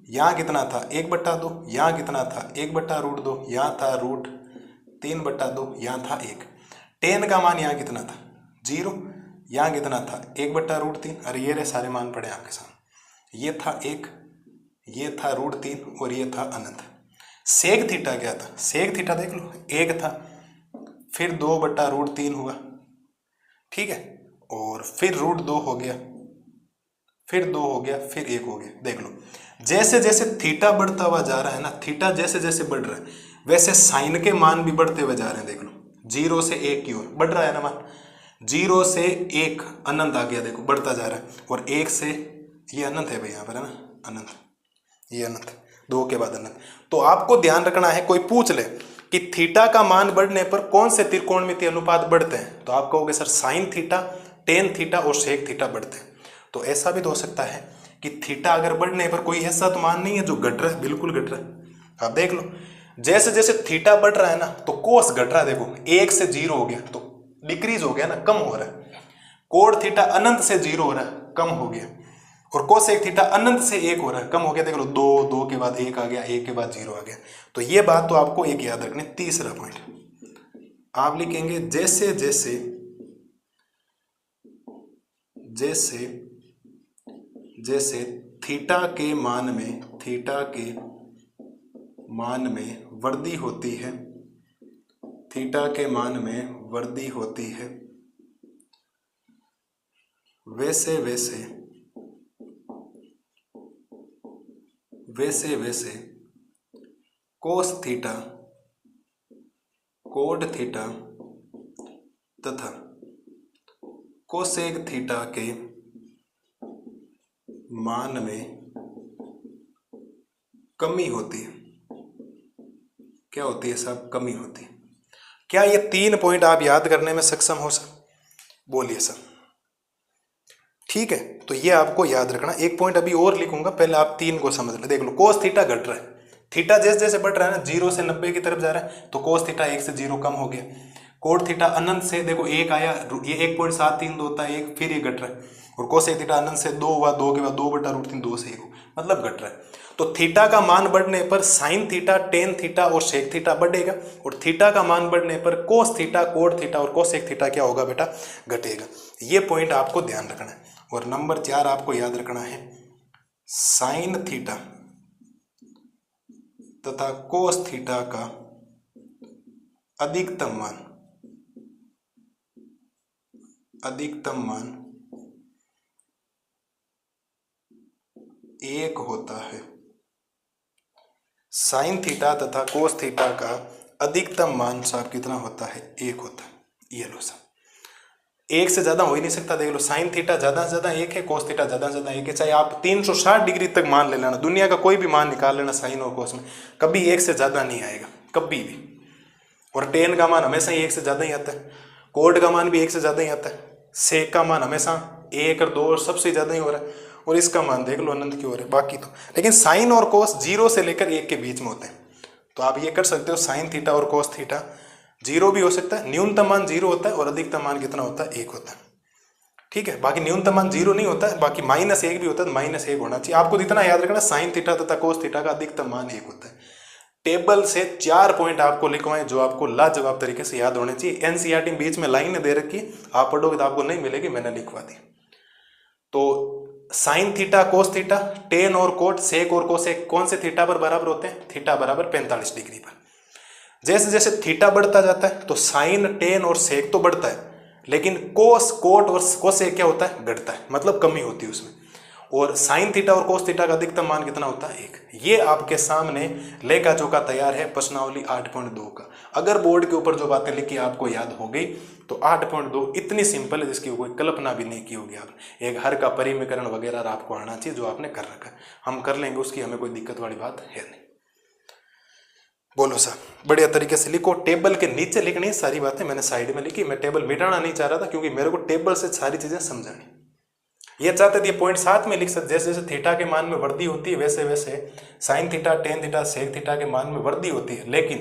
[SPEAKER 1] यहाँ कितना था? 1/2। यहाँ कितना था? 1/√2। यहाँ था √3/2। यहाँ था 1। टेन का मान यहाँ कितना था? 0। यहाँ कितना था? 1/√3। अरे ये रहे सारे मान पड़े आपके सामने। ये था 1, ये था √3 और ये था अनंत। सेक थीटा क्या था? सेक थीटा देख लो, 1 था, फिर 2/√3 हुआ, ठीक है, और फिर √2 हो गया, फिर 2 हो गया, फिर 1 हो गया। देख लो, जैसे जैसे थीटा बढ़ता हुआ जा रहा है ना, थीटा जैसे जैसे बढ़ रहा है, वैसे साइन के मान भी बढ़ते हुए जा रहे हैं। देख लो, 0 से 1 की ओर बढ़ रहा है ना मान, 0 से 1 अनंत आ गया, देखो बढ़ता जा रहा है, और 1 से, ये अनंत है भाई यहाँ पर, है ना अनंत, ये अनंत, 2 के बाद अनंत। तो आपको ध्यान रखना है, कोई पूछ ले कि थीटा का मान बढ़ने पर कौन से त्रिकोणमितीय अनुपात बढ़ते हैं, तो आप कहोगे sir sign theta, tan theta और सेक थीटा बढ़ते हैं। तो ऐसा भी तो हो सकता है कि थीटा अगर बढ़ने पर कोई ऐसा तो मान नहीं है जो घट रहा है, बिल्कुल घट रहा है। आप देख लो, जैसे जैसे थीटा बढ़ रहा है ना, तो कोस घट रहा है। देखो 1 से 0 हो गया, तो डिक्रीज हो गया ना, कम हो रहा है। कोड थीटा अनंत से 0 हो रहा है, कम हो गया। और कोसेक थीटा अनंत से 1 हो रहा है, कम हो गया, देख लो 2, 2 के बाद 1 आ गया, 1 के बाद 0 आ गया। तो ये बात तो आपको एक याद रखनी। तीसरा पॉइंट आप लिखेंगे जैसे जैसे जैसे जैसे थीटा के मान में वृद्धि होती है, थीटा के मान में वृद्धि होती है, वैसे वैसे कोस थीटा, कोड थीटा तथा कोसेक थीटा के मान में कमी होती है। क्या होती है साहब? कमी होती है। क्या ये 3 पॉइंट आप याद करने में सक्षम हो सर? बोलिए सर। ठीक है, तो ये आपको याद रखना। एक पॉइंट अभी और लिखूंगा, पहले आप 3 को समझ लो। देख लो, कोस थीटा घट रहा है, थीटा जैसे जैसे बढ़ रहा है ना, 0 से 90 की तरफ जा रहा है, तो कोस थीटा 1 से 0 कम हो गया। कोड थीटा अनंत से देखो 1 आया, ये 1.732 होता है 1, फिर ये घट रहा है। और कोसेक थीटा अनंत से 2 हुआ, 2 के बाद 2/√3, 2 से 1 मतलब घट रहा है। तो थीटा का मान बढ़ने पर साइन थीटा, टेन थीटा और सेक थीटा बढ़ेगा, और थीटा का मान बढ़ने पर कोस थीटा, कोड थीटा और कोसेक थीटा क्या होगा बेटा? घटेगा। ये पॉइंट आपको ध्यान रखना है। और नंबर 4 आपको याद रखना है, साइन थीटा तथा कोस थीटा का अधिकतम मान 1 होता है। साइन थीटा तथा कोस थीटा का अधिकतम मान साहब कितना होता है? 1 होता है। ये लो साहब, 1 से ज्यादा हो ही नहीं सकता। देख लो, साइन थीटा ज्यादा से ज्यादा 1 है, कोस थीटा ज्यादा से ज्यादा 1 है। चाहे आप 360 डिग्री तक मान ले लेना, दुनिया का कोई भी मान निकाल लेना साइन और कोस में, कभी 1 से ज्यादा नहीं आएगा, कभी भी। और टेन का मान हमेशा ही 1 से ज्यादा ही आता है, कोड का मान भी 1 से ज्यादा ही आता है, सेक का मान हमेशा 1 और 2 और सबसे ज्यादा ही हो रहा है, और इसका मान देख लो अनंत क्यों हो रहा है। बाकी तो लेकिन साइन और कोस 0 से लेकर 1 के बीच में होते हैं। तो आप ये कर सकते हो, साइन थीटा और कोस थीटा 0 भी हो सकता है, न्यूनतम मान 0 होता है और अधिकतम मान कितना होता है? 1 होता है। ठीक है, बाकी न्यूनतम मान 0 नहीं होता है, बाकी -1 भी होता है, -1 होना चाहिए। आपको इतना याद रखना, साइन थीटा तथा कोस थीटा का अधिकतम मान 1 होता है। टेबल से 4 पॉइंट आपको लिखवाएं जो आपको लाजवाब तरीके से याद होने चाहिए। एनसीईआरटी में बीच में लाइन दे रखी, आप पढ़ोगे तो आपको नहीं मिलेगी, मैंने लिखवा दी। तो sign theta, cos theta, ten और कोट, सेक और कोसेक कौन से थीटा पर बराबर होते हैं? थीटा बराबर 45 डिग्री पर। जैसे जैसे थीटा बढ़ता जाता है तो साइन, टेन और सेक तो बढ़ता है, लेकिन कोस, कोट और कोसेक क्या होता है? घटता है, मतलब कमी होती है उसमें। और साइन थीटा और कोस थीटा का अधिकतम मान कितना होता है? 1। ये आपके सामने लेखा जोखा तैयार है प्रश्नावली 8.2 का। अगर बोर्ड के ऊपर जो बातें लिखी आपको याद हो गई तो 8.2 इतनी सिंपल है जिसकी कोई कल्पना भी नहीं की होगी आपने। एक हर का परिमीकरण वगैरह आपको आना चाहिए, जो आपने कर रखा है, हम कर लेंगे, उसकी हमें कोई दिक्कत वाली बात है नहीं। बोलो साहब, बढ़िया तरीके से लिखो। टेबल के नीचे लिखनी है सारी बातें, मैंने साइड में लिखी। मैं टेबल मिटाना नहीं चाह रहा था क्योंकि मेरे को टेबल से सारी चीजें समझानी। ये चाहते थे पॉइंट 7 में लिख सकते, जैसे जैसे थीटा के मान में वृद्धि होती है वैसे वैसे sine theta, tan theta, sec theta के मान में वृद्धि होती है, लेकिन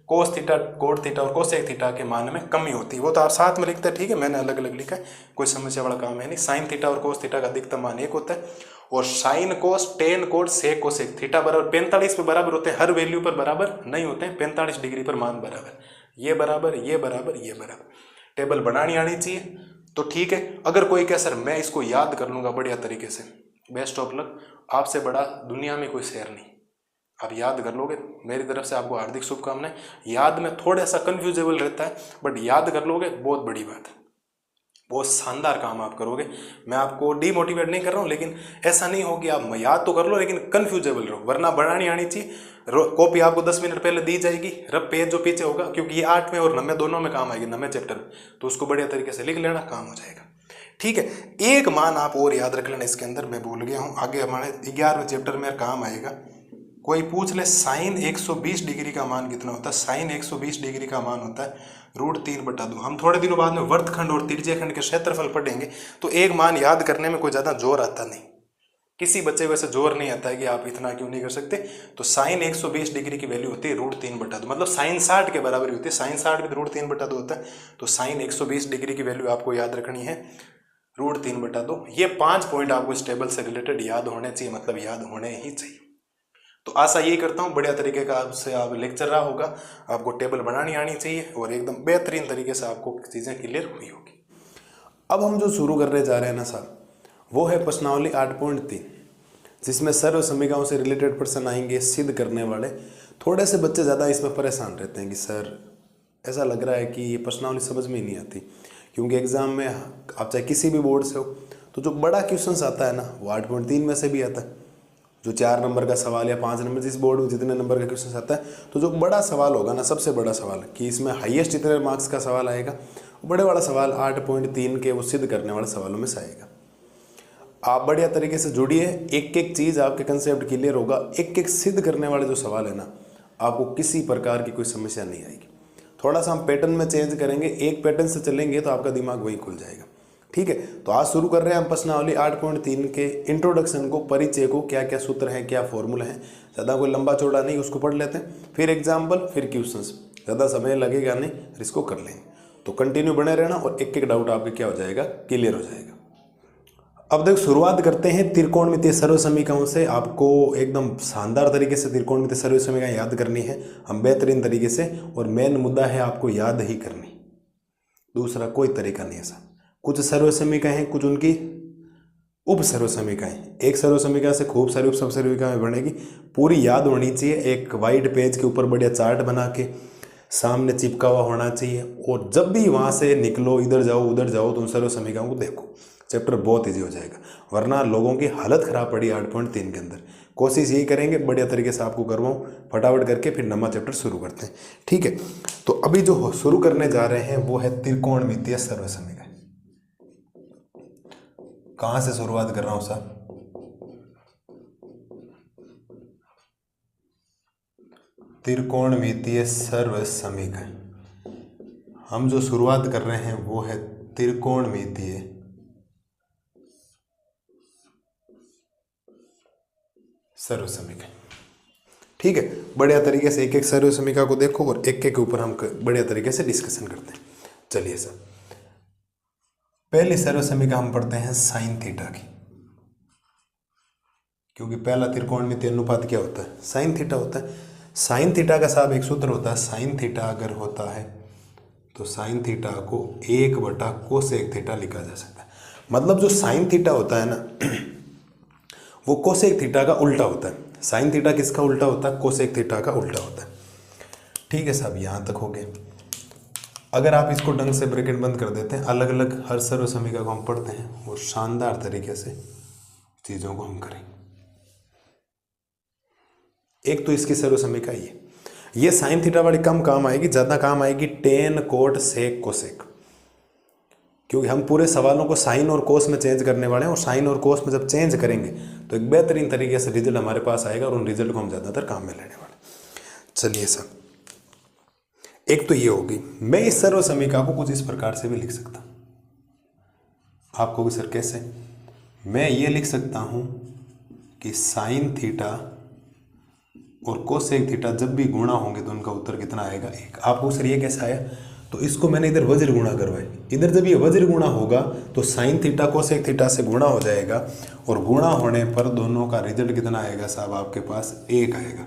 [SPEAKER 1] कोस थीटा, कोट थीटा और कोसेक थीटा के मान में कमी होती है। वो तो आप साथ में लिखते हैं, ठीक है, मैंने अलग अलग लिखा है, कोई समस्या वाला काम है नहीं। साइन थीटा और कोस थीटा का अधिकतम मान 1 होता है, और sine cos, tan cot, sec cosec theta बराबर 45 पे बराबर होते हैं, हर वैल्यू पर बराबर नहीं होते हैं, 45 डिग्री पर मान बराबर, ये बराबर, ये बराबर, ये बराबर। टेबल बनानी आनी चाहिए तो ठीक है। अगर कोई कहे सर मैं इसको याद कर लूंगा बढ़िया तरीके से, बेस्ट ऑफ लक, आपसे बड़ा दुनिया में कोई शेर नहीं, आप याद कर लोगे। मेरी तरफ से आपको हार्दिक शुभकामनाएं। याद में थोड़ा सा कंफ्यूजेबल रहता है, बट याद कर लोगे बहुत बड़ी बात है, बहुत शानदार काम आप करोगे। मैं आपको डीमोटिवेट नहीं कर रहा हूँ, लेकिन ऐसा नहीं हो कि आप याद तो कर लो लेकिन कंफ्यूजेबल रहो, वरना बनानी आनी चाहिए। कॉपी आपको 10 मिनट पहले दी जाएगी, रब पेज जो पीछे होगा, क्योंकि ये 8वें और 9वें दोनों में काम आएगी, 9वें चैप्टर में, तो उसको बढ़िया तरीके से लिख लेना, काम हो जाएगा। ठीक है, एक मान आप और याद रख लेना इसके अंदर, मैं भूल गया हूँ, आगे हमारे 11वें चैप्टर में काम आएगा। कोई पूछ ले साइन 120 डिग्री का मान कितना होता है? साइन 120 डिग्री का मान होता है √3/2। हम थोड़े दिनों बाद में वर्तखंड और त्रिज्यखंड के क्षेत्रफल पढ़ेंगे, तो एक मान याद करने में कोई ज़्यादा जोर आता नहीं, किसी बच्चे को ऐसे जोर नहीं आता है कि आप इतना क्यों नहीं कर सकते। तो साइन 120 डिग्री की वैल्यू होती है √3/2, मतलब साइन 60 के बराबर होती है, साइन 60 भी √3/2 होता है। तो साइन 120 डिग्री की वैल्यू आपको याद रखनी है √3/2। ये 5 पॉइंट आपको इस टेबल से रिलेटेड याद होने चाहिए, मतलब याद होने ही चाहिए। तो आशा यही करता हूँ बढ़िया तरीके का आपसे आप लेक्चर रहा होगा, आपको टेबल बनानी आनी चाहिए और एकदम बेहतरीन तरीके से आपको चीज़ें क्लियर हुई होगी। अब हम जो शुरू करने जा रहे हैं ना साहब, वो है प्रश्नावली 8.3, जिसमें सर्व समीकरणों से रिलेटेड प्रश्न आएंगे सिद्ध करने वाले। थोड़े से बच्चे ज़्यादा इसमें परेशान रहते हैं कि सर ऐसा लग रहा है कि ये प्रश्नावली समझ में ही नहीं आती, क्योंकि एग्जाम में आप चाहे किसी भी बोर्ड से हो तो जो बड़ा क्वेश्चन आता है ना वो 8.3 में से भी आता है। जो 4 नंबर का सवाल या 5 नंबर, जिस बोर्ड में जितने नंबर का क्वेश्चन आता है, तो जो बड़ा सवाल होगा ना, सबसे बड़ा सवाल कि इसमें हाईएस्ट इतने मार्क्स का सवाल आएगा, वो बड़े वाला सवाल 8.3 के वो सिद्ध करने वाले सवालों में से आएगा। आप बढ़िया तरीके से जुड़िए, एक एक चीज़ आपके कंसेप्ट क्लियर होगा। एक एक सिद्ध करने वाले जो सवाल है ना, आपको किसी प्रकार की कोई समस्या नहीं आएगी। थोड़ा सा हम पैटर्न में चेंज करेंगे, एक पैटर्न से चलेंगे तो आपका दिमाग वही खुल जाएगा। ठीक है, तो आज शुरू कर रहे हैं हम प्रश्नावली 8.3 के इंट्रोडक्शन को, परिचय को, क्या क्या सूत्र हैं, क्या फॉर्मूला है। ज़्यादा कोई लंबा चौड़ा नहीं, उसको पढ़ लेते हैं, फिर एग्जाम्पल, फिर क्वेश्चंस। ज़्यादा समय लगेगा नहीं, फिर इसको कर लेंगे। तो कंटिन्यू बने रहना और एक एक डाउट आपके क्या हो जाएगा, क्लियर हो जाएगा। अब देखो शुरुआत करते हैं त्रिकोणमितीय सर्व समीकरणों से। आपको एकदम शानदार तरीके से त्रिकोणमितीय सर्व समीकरण याद करनी है, हम बेहतरीन तरीके से, और मेन मुद्दा है आपको याद ही करनी, दूसरा कोई तरीका नहीं ऐसा। कुछ सर्व समीकरण हैं, कुछ उनकी उप सर्व समीकरण हैं। एक सर्व समीकरण से खूब सारी उप सर्व समीकरण बनेगी, पूरी याद होनी चाहिए। एक वाइट पेज के ऊपर बढ़िया चार्ट बना के सामने चिपका हुआ होना चाहिए, और जब भी वहाँ से निकलो, इधर जाओ उधर जाओ, तो उन सर्व समीकरणों को देखो। चैप्टर बहुत इजी हो जाएगा, वरना लोगों की हालत खराब पड़ी 8.3 के अंदर। कोशिश यही करेंगे बढ़िया तरीके से आपको करवाऊँ, फटाफट करके फिर नवा चैप्टर शुरू करते हैं। ठीक है, तो अभी जो शुरू करने जा रहे हैं वो है त्रिकोणमितीय सर्व समीकरण। कहाँ से शुरुआत कर रहा हूँ साहब? त्रिकोणमितीय सर्व समीकरण। हम जो शुरुआत कर रहे हैं वो है त्रिकोणमितीय सर्व समीकरण। ठीक है, बढ़िया तरीके से एक एक सर्व समीकरण को देखो और एक एक के ऊपर हम बढ़िया तरीके से डिस्कशन करते हैं। चलिए सर, पहली सर्व समीकरण हम पढ़ते हैं साइन थीटा की, क्योंकि पहला त्रिकोणमितीय अनुपात क्या होता है, साइन थीटा होता है। साइन थीटा का साहब एक सूत्र होता है, साइन थीटा अगर होता है तो साइन थीटा को 1/कोसेक थीटा लिखा जा सकता है। मतलब जो साइन थीटा होता है ना, वो कोसेक थीटा का उल्टा होता है। साइन थीटा किसका उल्टा होता है? कोसेक थीटा का उल्टा होता है। ठीक है साहब, यहाँ तक हो गया। अगर आप इसको ढंग से ब्रैकेट बंद कर देते हैं, अलग अलग हर सर्व समीकरण को हम पढ़ते हैं और शानदार तरीके से चीज़ों को हम करेंगे। एक तो इसकी सर्व समीकरण ये साइन थीटा वाली कम काम आएगी, ज़्यादा काम आएगी टेन, कोट, सेक, कोसेक, क्योंकि हम पूरे सवालों को साइन और कोस में चेंज करने वाले हैं, और साइन और कोस में जब चेंज करेंगे तो एक बेहतरीन तरीके से रिजल्ट हमारे पास आएगा, और उन रिजल्ट को हम ज़्यादातर काम में लेने वाले। चलिए सर, एक तो ये होगी। मैं इस सर्व समीकरण को कुछ इस प्रकार से भी लिख सकता हूँ। आपको भी सर कैसे? मैं ये लिख सकता हूँ कि साइन थीटा और कोसेक थीटा जब भी गुणा होंगे तो उनका उत्तर कितना आएगा? 1। आपको सर ये कैसे आया? तो इसको मैंने इधर वज्र गुणा करवाए। इधर जब ये वज्र गुणा होगा तो साइन थीटा कोसेक थीटा से गुणा हो जाएगा, और गुणा होने पर दोनों का रिजल्ट कितना आएगा साहब? आपके पास 1 आएगा।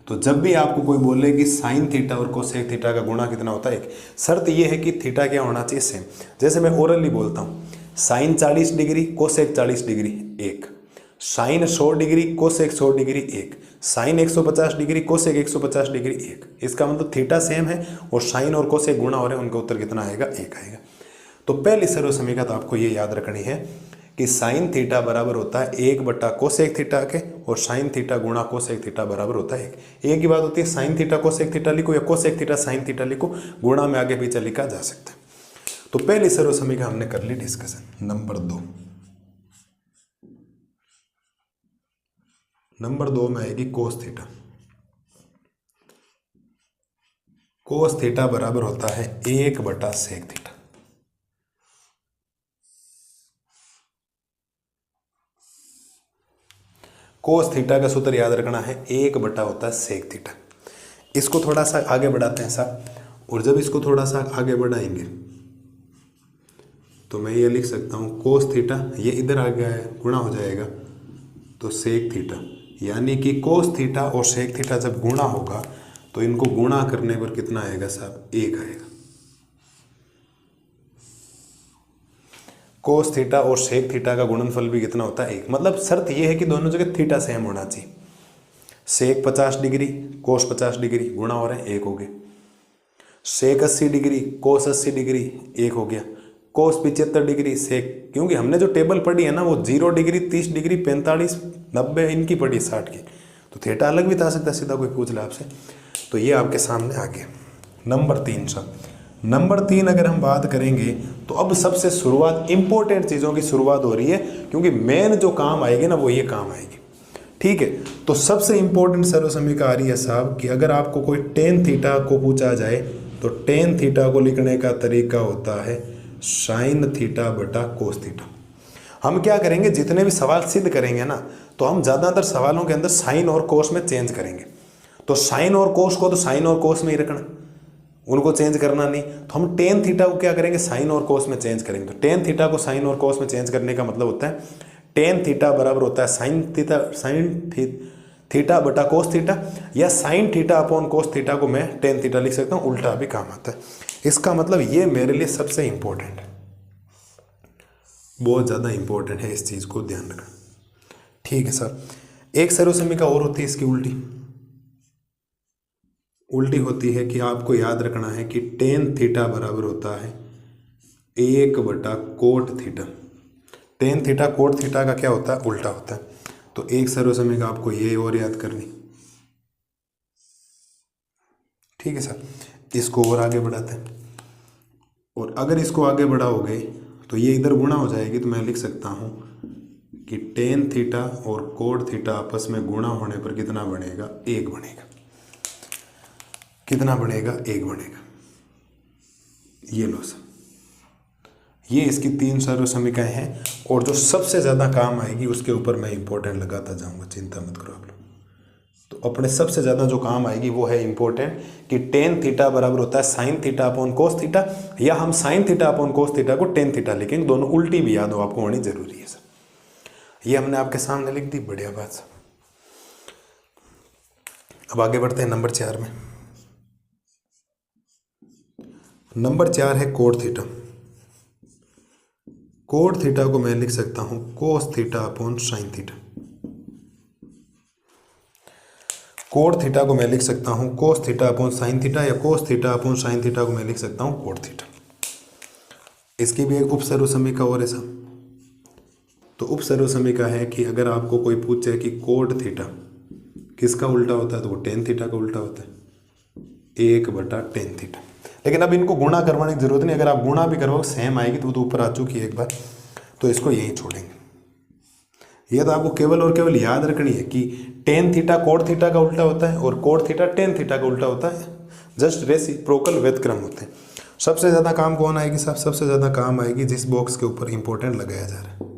[SPEAKER 1] तो जब भी आपको कोई बोले कि साइन थीटा और कोसेक थीटा का गुणा कितना होता है? 1। शर्त ये है कि थीटा क्या होना चाहिए? सेम। जैसे मैं ओरली बोलता हूँ, sine 40 degree cosec 40 degree 1, sine 100 degree cosec 100 degree 1, sine 150 degree cosec 150 degree 1। इसका मतलब थीटा सेम है और साइन और कोसेक गुणा हो रहे हैं, उनका उत्तर कितना आएगा? 1 आएगा। तो पहली सर्व समीकरण तो आपको ये याद रखनी है कि साइन थीटा बराबर होता है 1/कोसेक थीटा के, और साइन थीटा गुणा कोसेक थीटा बराबर होता है 1। एक ही बात होती है, साइन थीटा कोसेक थीटा लिखो या कोसेक थीटा साइन थीटा लिखो, गुणा में आगे पीछे लिखा जा सकता है। तो पहली सर्व समीकरण हमने कर ली डिस्कशन। नंबर 2 में आएगी कोस थीटा। कोस थीटा बराबर होता है 1/सेक थीटा। कोस थीटा का सूत्र याद रखना है, 1/ होता है सेक थीटा। इसको थोड़ा सा आगे बढ़ाते हैं साहब, और जब इसको थोड़ा सा आगे बढ़ाएंगे तो मैं ये लिख सकता हूँ कोस थीटा, ये इधर आ गया है गुणा हो जाएगा तो सेक थीटा, यानी कि कोस थीटा और सेक थीटा जब गुणा होगा तो इनको गुणा करने पर कितना आएगा साहब, 1 आएगा। कोस थीटा और सेक थीटा का गुणनफल भी कितना होता है, 1। मतलब शर्त यह है कि दोनों जगह थीटा सेम होना चाहिए। सेक 50 डिग्री कोस 50 डिग्री गुणा हो रहे हैं, 1 हो गया। सेक 80 डिग्री कोस 80 डिग्री 1 हो गया। कोस 75 डिग्री सेक, क्योंकि हमने जो टेबल पढ़ी है ना वो 0 डिग्री 30 डिग्री 45 90 इनकी पढ़ी 60 की, तो थीटा अलग भी था सकता, सीधा कोई पूछ ले आपसे। तो ये आपके सामने आ गया। नंबर 3 सब। नंबर 3 अगर हम बात करेंगे तो अब सबसे शुरुआत इंपॉर्टेंट चीज़ों की शुरुआत हो रही है, क्योंकि मेन जो काम आएगी ना वो ये काम आएगी। ठीक है, तो सबसे इंपॉर्टेंट सर्वसमीका आ रही है साहब कि अगर आपको कोई टेन थीटा को पूछा जाए तो टेन थीटा को लिखने का तरीका होता है साइन थीटा बटा कोस थीटा। हम क्या करेंगे, जितने भी सवाल सिद्ध करेंगे ना तो हम ज़्यादातर सवालों के अंदर साइन और कोस में चेंज करेंगे। तो साइन और कोस को तो साइन और कोस में ही रखना, उनको चेंज करना नहीं। तो हम टेन थीटा को क्या करेंगे, साइन और कोस में चेंज करेंगे। तो टेन थीटा को साइन और कोस में चेंज करने का मतलब होता है टेन थीटा बराबर होता है साइन थीटा बटा कोस थीटा, या sine theta upon cos theta को मैं टेन थीटा लिख सकता हूँ, उल्टा भी काम आता है। इसका मतलब ये मेरे लिए सबसे इंपॉर्टेंट है, बहुत ज़्यादा इंपॉर्टेंट है, इस चीज़ को ध्यान रखना। ठीक है सर। एक सर्वसमीका और होती है इसकी उल्टी। उल्टी होती है कि आपको याद रखना है कि टेन थीटा बराबर होता है 1 बटा cot theta. Tan theta cot theta का क्या होता है, उल्टा होता है। तो एक सर्वसमीका आपको ये और याद करनी। ठीक है सर, इसको और आगे बढ़ाते हैं, और अगर इसको आगे बढ़ाओगे तो ये इधर गुणा हो जाएगी, तो मैं लिख सकता हूँ कि टेन थीटा और कोट थीटा आपस में गुणा होने पर कितना बनेगा, 1 बनेगा। कितना बनेगा, 1 बनेगा। ये लो सर, ये इसकी 3 सर्वसमीकाएं हैं, और जो सबसे ज़्यादा काम आएगी उसके ऊपर मैं इंपॉर्टेंट लगाता जाऊंगा, चिंता मत करो आप लोग। तो अपने सबसे ज़्यादा जो काम आएगी वो है इंपॉर्टेंट कि टेन थीटा बराबर होता है sine theta upon cos theta, या हम sine theta upon cos theta को टेन थीटा लिखेंगे। दोनों उल्टी भी याद हो आपको, होनी जरूरी है सर। ये हमने आपके सामने लिख दी, बढ़िया बात सर। अब आगे बढ़ते हैं नंबर 4 में। नंबर 4 है कोट थीटा। कोट थीटा को मैं लिख सकता हूं cos theta upon sine theta. Cot theta को मैं लिख सकता हूं cos theta upon sine theta, या cos theta upon sine theta को मैं लिख सकता हूं कोट थीटा। इसकी भी एक उप सर्वसमीका और है साहब। तो उप सर्वसमीका है कि अगर आपको कोई पूछे कि कोट थीटा किसका उल्टा होता है, तो वो टेन थीटा का उल्टा होता है, 1 बटा टेन थीटा। लेकिन अब इनको गुणा करवाने की जरूरत नहीं, अगर आप गुणा भी करवाओ सेम आएगी, तो वो तो ऊपर आ चुकी है एक बार, तो इसको यहीं छोड़ेंगे। ये तो आपको केवल और केवल याद रखनी है कि टेन थीटा कोट थीटा का उल्टा होता है और कोट थीटा टेन थीटा का उल्टा होता है, जस्ट रेसिप्रोकल व्यतक्रम होते हैं। सबसे ज़्यादा काम कौन आएगी साहब, सबसे ज़्यादा काम आएगी जिस बॉक्स के ऊपर इंपॉर्टेंट लगाया जा रहा है,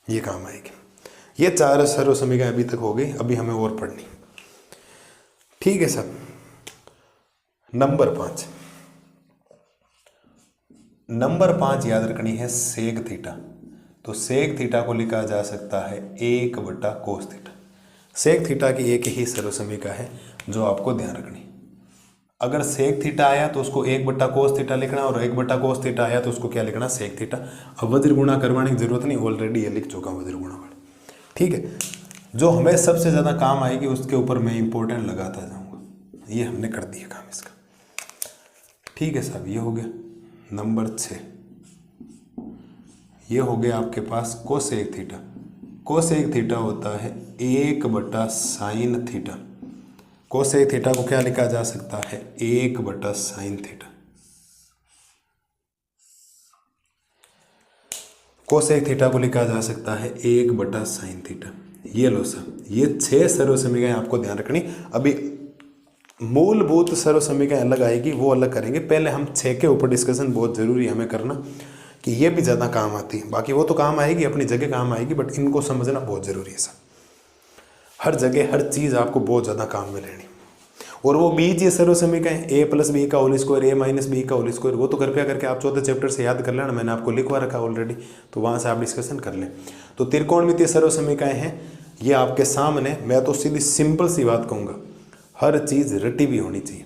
[SPEAKER 1] ये काम आएगी। ये 4 सर्वसमीकाएं अभी तक हो गई, अभी हमें और पढ़नी। ठीक है सर। नंबर 5, नंबर 5 याद रखनी है सेक थीटा। तो सेक थीटा को लिखा जा सकता है 1 बटा कोस थीटा। सेक थीटा की एक ही सर्वसमीका है जो आपको ध्यान रखनी। अगर सेक थीटा आया तो उसको 1 बटा कोस थीटा लिखना, और 1 बटा कोस थीटा आया तो उसको क्या लिखना, सेक थीटा। अब वज्र गुणा करवाने की जरूरत नहीं, ऑलरेडी ये लिख चुका हूँ वज्र गुणा वाला। ठीक है, जो हमें सबसे ज़्यादा काम आएगी उसके ऊपर मैं इंपॉर्टेंट लगाता जाऊँगा। ये हमने कर दिया काम इसका। ठीक है साहब, ये हो गया नंबर 6। ये हो गया आपके पास कोसेक थीटा। कोसेक थीटा होता है 1 बटा साइन थीटा। कोसेक थीटा को क्या लिखा जा सकता है, 1 बटा साइन थीटा। कोसेक थीटा को लिखा जा सकता है 1 बटा साइन थीटा। ये लो सर, ये 6 सर्वसमीकाएं आपको ध्यान रखनी। अभी मूलभूत सर्वसमीकाएं अलग आएगी, वो अलग करेंगे। पहले हम 6 के ऊपर डिस्कशन बहुत ज़रूरी है हमें करना, कि ये भी ज़्यादा काम आती है। बाकी वो तो काम आएगी, अपनी जगह काम आएगी, बट इनको समझना बहुत ज़रूरी है सर। हर जगह हर चीज़ आपको बहुत ज़्यादा काम में लेनी। और वो बीजीय सर्व समीकरण ए प्लस बी का होल स्क्वायर ए माइनस बी का होल स्क्वायर, वो तो कृपया करके आप चौथे चैप्टर से याद कर लेना, मैंने आपको लिखवा रखा ऑलरेडी, तो वहाँ से आप डिस्कशन कर लें। तो त्रिकोणमितीय सर्व समीकरण हैं ये आपके सामने। मैं तो सीधी सिंपल सी बात कहूँगा, हर चीज़ रटी हुई होनी चाहिए,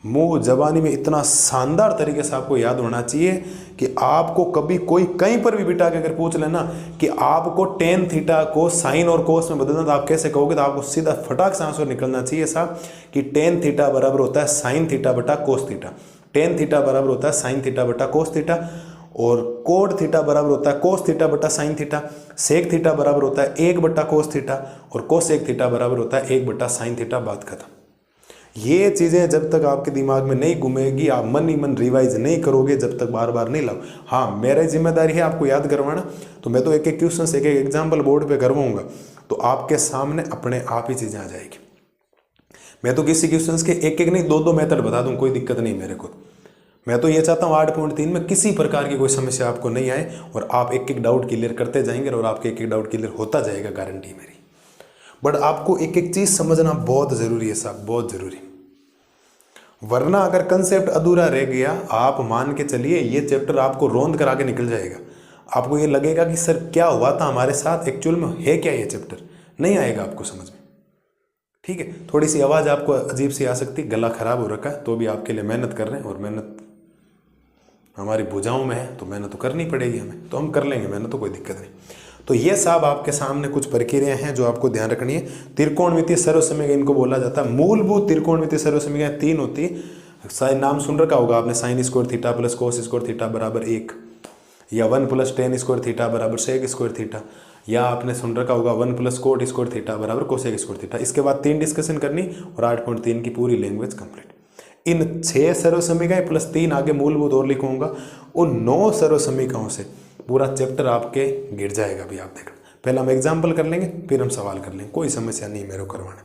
[SPEAKER 1] मुंह जबानी में इतना शानदार तरीके से आपको याद होना चाहिए कि आपको कभी कोई कहीं पर भी बिठा के अगर पूछ लेना कि आपको टेन थीटा को साइन और कोस में बदलना तो आप कैसे कहोगे, तो आपको सीधा फटाक से आंसर निकलना चाहिए साहब कि टेन थीटा बराबर होता है साइन थीटा बटा कोस थीटा, टेन थीटा बराबर होता है साइन थीटा बटा कोस थीटा, और कोड थीटा बराबर होता है कोस थीटा बटा साइन थीटा, सेक थीटा बराबर होता है 1 बटा कोस थीटा, और कोसेक थीटा बराबर होता है 1 बटा साइन थीटा। बात खत्म। ये चीज़ें जब तक आपके दिमाग में नहीं घूमेगी, आप मन ही मन रिवाइज नहीं करोगे, जब तक बार बार नहीं लाओ। हाँ, मेरी जिम्मेदारी है आपको याद करवाना, तो मैं तो एक एक क्वेश्चन एक एक एग्जाम्पल बोर्ड पे करवाऊंगा, तो आपके सामने अपने आप ही चीज़ें आ जाएगी। मैं तो किसी क्वेश्चन के एक एक नहीं 2-2 मेथड बता दूँ, कोई दिक्कत नहीं मेरे को। मैं तो ये चाहता हूँ 8.3 में किसी प्रकार की कोई समस्या आपको नहीं आए, और आप एक एक डाउट क्लियर करते जाएंगे, और आपके एक एक डाउट क्लियर होता जाएगा, गारंटी मेरी। बट आपको एक एक चीज़ समझना बहुत ज़रूरी है साहब, बहुत ज़रूरी, वरना अगर कंसेप्ट अधूरा रह गया, आप मान के चलिए ये चैप्टर आपको रोंद करा के निकल जाएगा। आपको ये लगेगा कि सर क्या हुआ था हमारे साथ, एक्चुअल में है क्या ये चैप्टर, नहीं आएगा आपको समझ में। ठीक है, थोड़ी सी आवाज़ आपको अजीब सी आ सकती, गला खराब हो रखा है, तो भी आपके लिए मेहनत कर रहे हैं, और मेहनत हमारी भुजाओं में है, तो मेहनत तो करनी पड़ेगी हमें, तो हम कर लेंगे मेहनत, तो कोई दिक्कत नहीं। तो ये साहब आपके सामने कुछ प्रक्रियाएं हैं जो आपको ध्यान रखनी है। त्रिकोणमितीय सर्व समीकरण इनको बोला जाता है। मूलभूत त्रिकोणमितीय सर्व समीकरण 3 होती है। साइन नाम सुन रखा होगा आपने, sine square theta plus cos square theta बराबर 1, या 1 प्लस टेन स्क्वायर थीटा बराबर सेक स्क्वायर थीटा, या आपने सुन रखा होगा 1 प्लस कोट स्क्वायर थीटा बराबर कोसेक स्क्वायर थीटा। इसके बाद 3 डिस्कशन करनी और 8.3 की पूरी लैंग्वेज कंप्लीट। इन 6 सर्व समीकरण प्लस 3 आगे मूलभूत और लिखूंगा, उन 9 सर्व समीकरणों से पूरा चैप्टर आपके गिर जाएगा। भी आप देखना, पहले हम एग्जाम्पल कर लेंगे, फिर हम सवाल कर लेंगे, कोई समस्या नहीं मेरे को करवाने।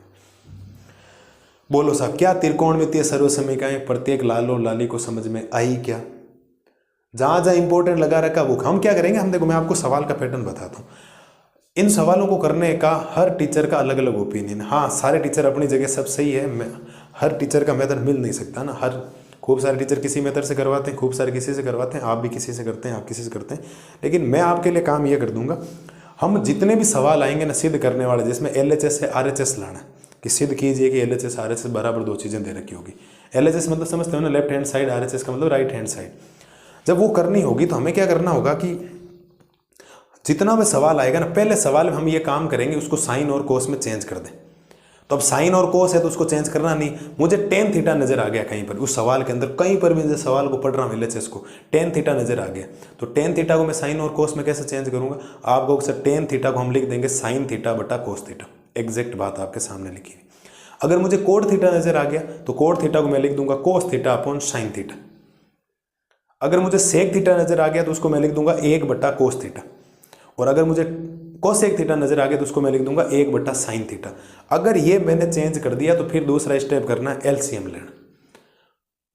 [SPEAKER 1] बोलो साहब, क्या त्रिकोणमितीय सर्व समीकरण प्रत्येक लाल और लाली को समझ में आई क्या? जहां जहां इंपॉर्टेंट लगा रखा वो हम क्या करेंगे, हम देखो मैं आपको सवाल का पैटर्न बताता हूँ। इन सवालों को करने का हर टीचर का अलग अलग ओपिनियन। हाँ, सारे टीचर अपनी जगह सब सही है, हर टीचर का मेथड मिल नहीं सकता ना। हर खूब सारे टीचर किसी मेथड से करवाते हैं, खूब सारे किसी से करवाते हैं, आप भी किसी से करते हैं, आप किसी से करते हैं। लेकिन मैं आपके लिए काम ये कर दूंगा, हम जितने भी सवाल आएंगे ना सिद्ध करने वाले, जिसमें LHS है RHS लाना कि सिद्ध कीजिए कि LHS RHS बराबर 2 चीज़ें दे रखी होगी। LHS मतलब समझते हो ना, लेफ्ट हैंड साइड, RHS का मतलब राइट हैंड साइड। जब वो करनी होगी तो हमें क्या करना होगा कि जितना भी सवाल आएगा ना, पहले सवाल में हम ये काम करेंगे उसको साइन और कोस में चेंज कर दें। तो अब साइन और कोस है तो उसको चेंज करना नहीं, मुझे टेन थीटा नजर आ गया कहीं पर उस सवाल के अंदर, कहीं पर भी सवाल को पढ़ रहा हूँ LHS को, टेन थीटा नजर आ गया, तो टेन थीटा को मैं साइन और कोस में कैसे चेंज करूंगा? आपको सर टेन थीटा को हम लिख देंगे साइन थीटा बटा कोस थीटा, एग्जैक्ट बात आपके सामने लिखी हुई। अगर मुझे कोड थीटा नजर आ गया तो कोड थीटा को मैं लिख दूंगा कोस थीटा अपॉन साइन थीटा। अगर मुझे सेक थीटा नजर आ गया तो उसको मैं लिख दूंगा 1 बटा कोस थीटा, और अगर मुझे कोसेक थीटा नजर आ गया तो उसको मैं लिख दूंगा 1 बटा साइन थीटा। अगर ये मैंने चेंज कर दिया तो फिर दूसरा स्टेप करना है LCM लेना।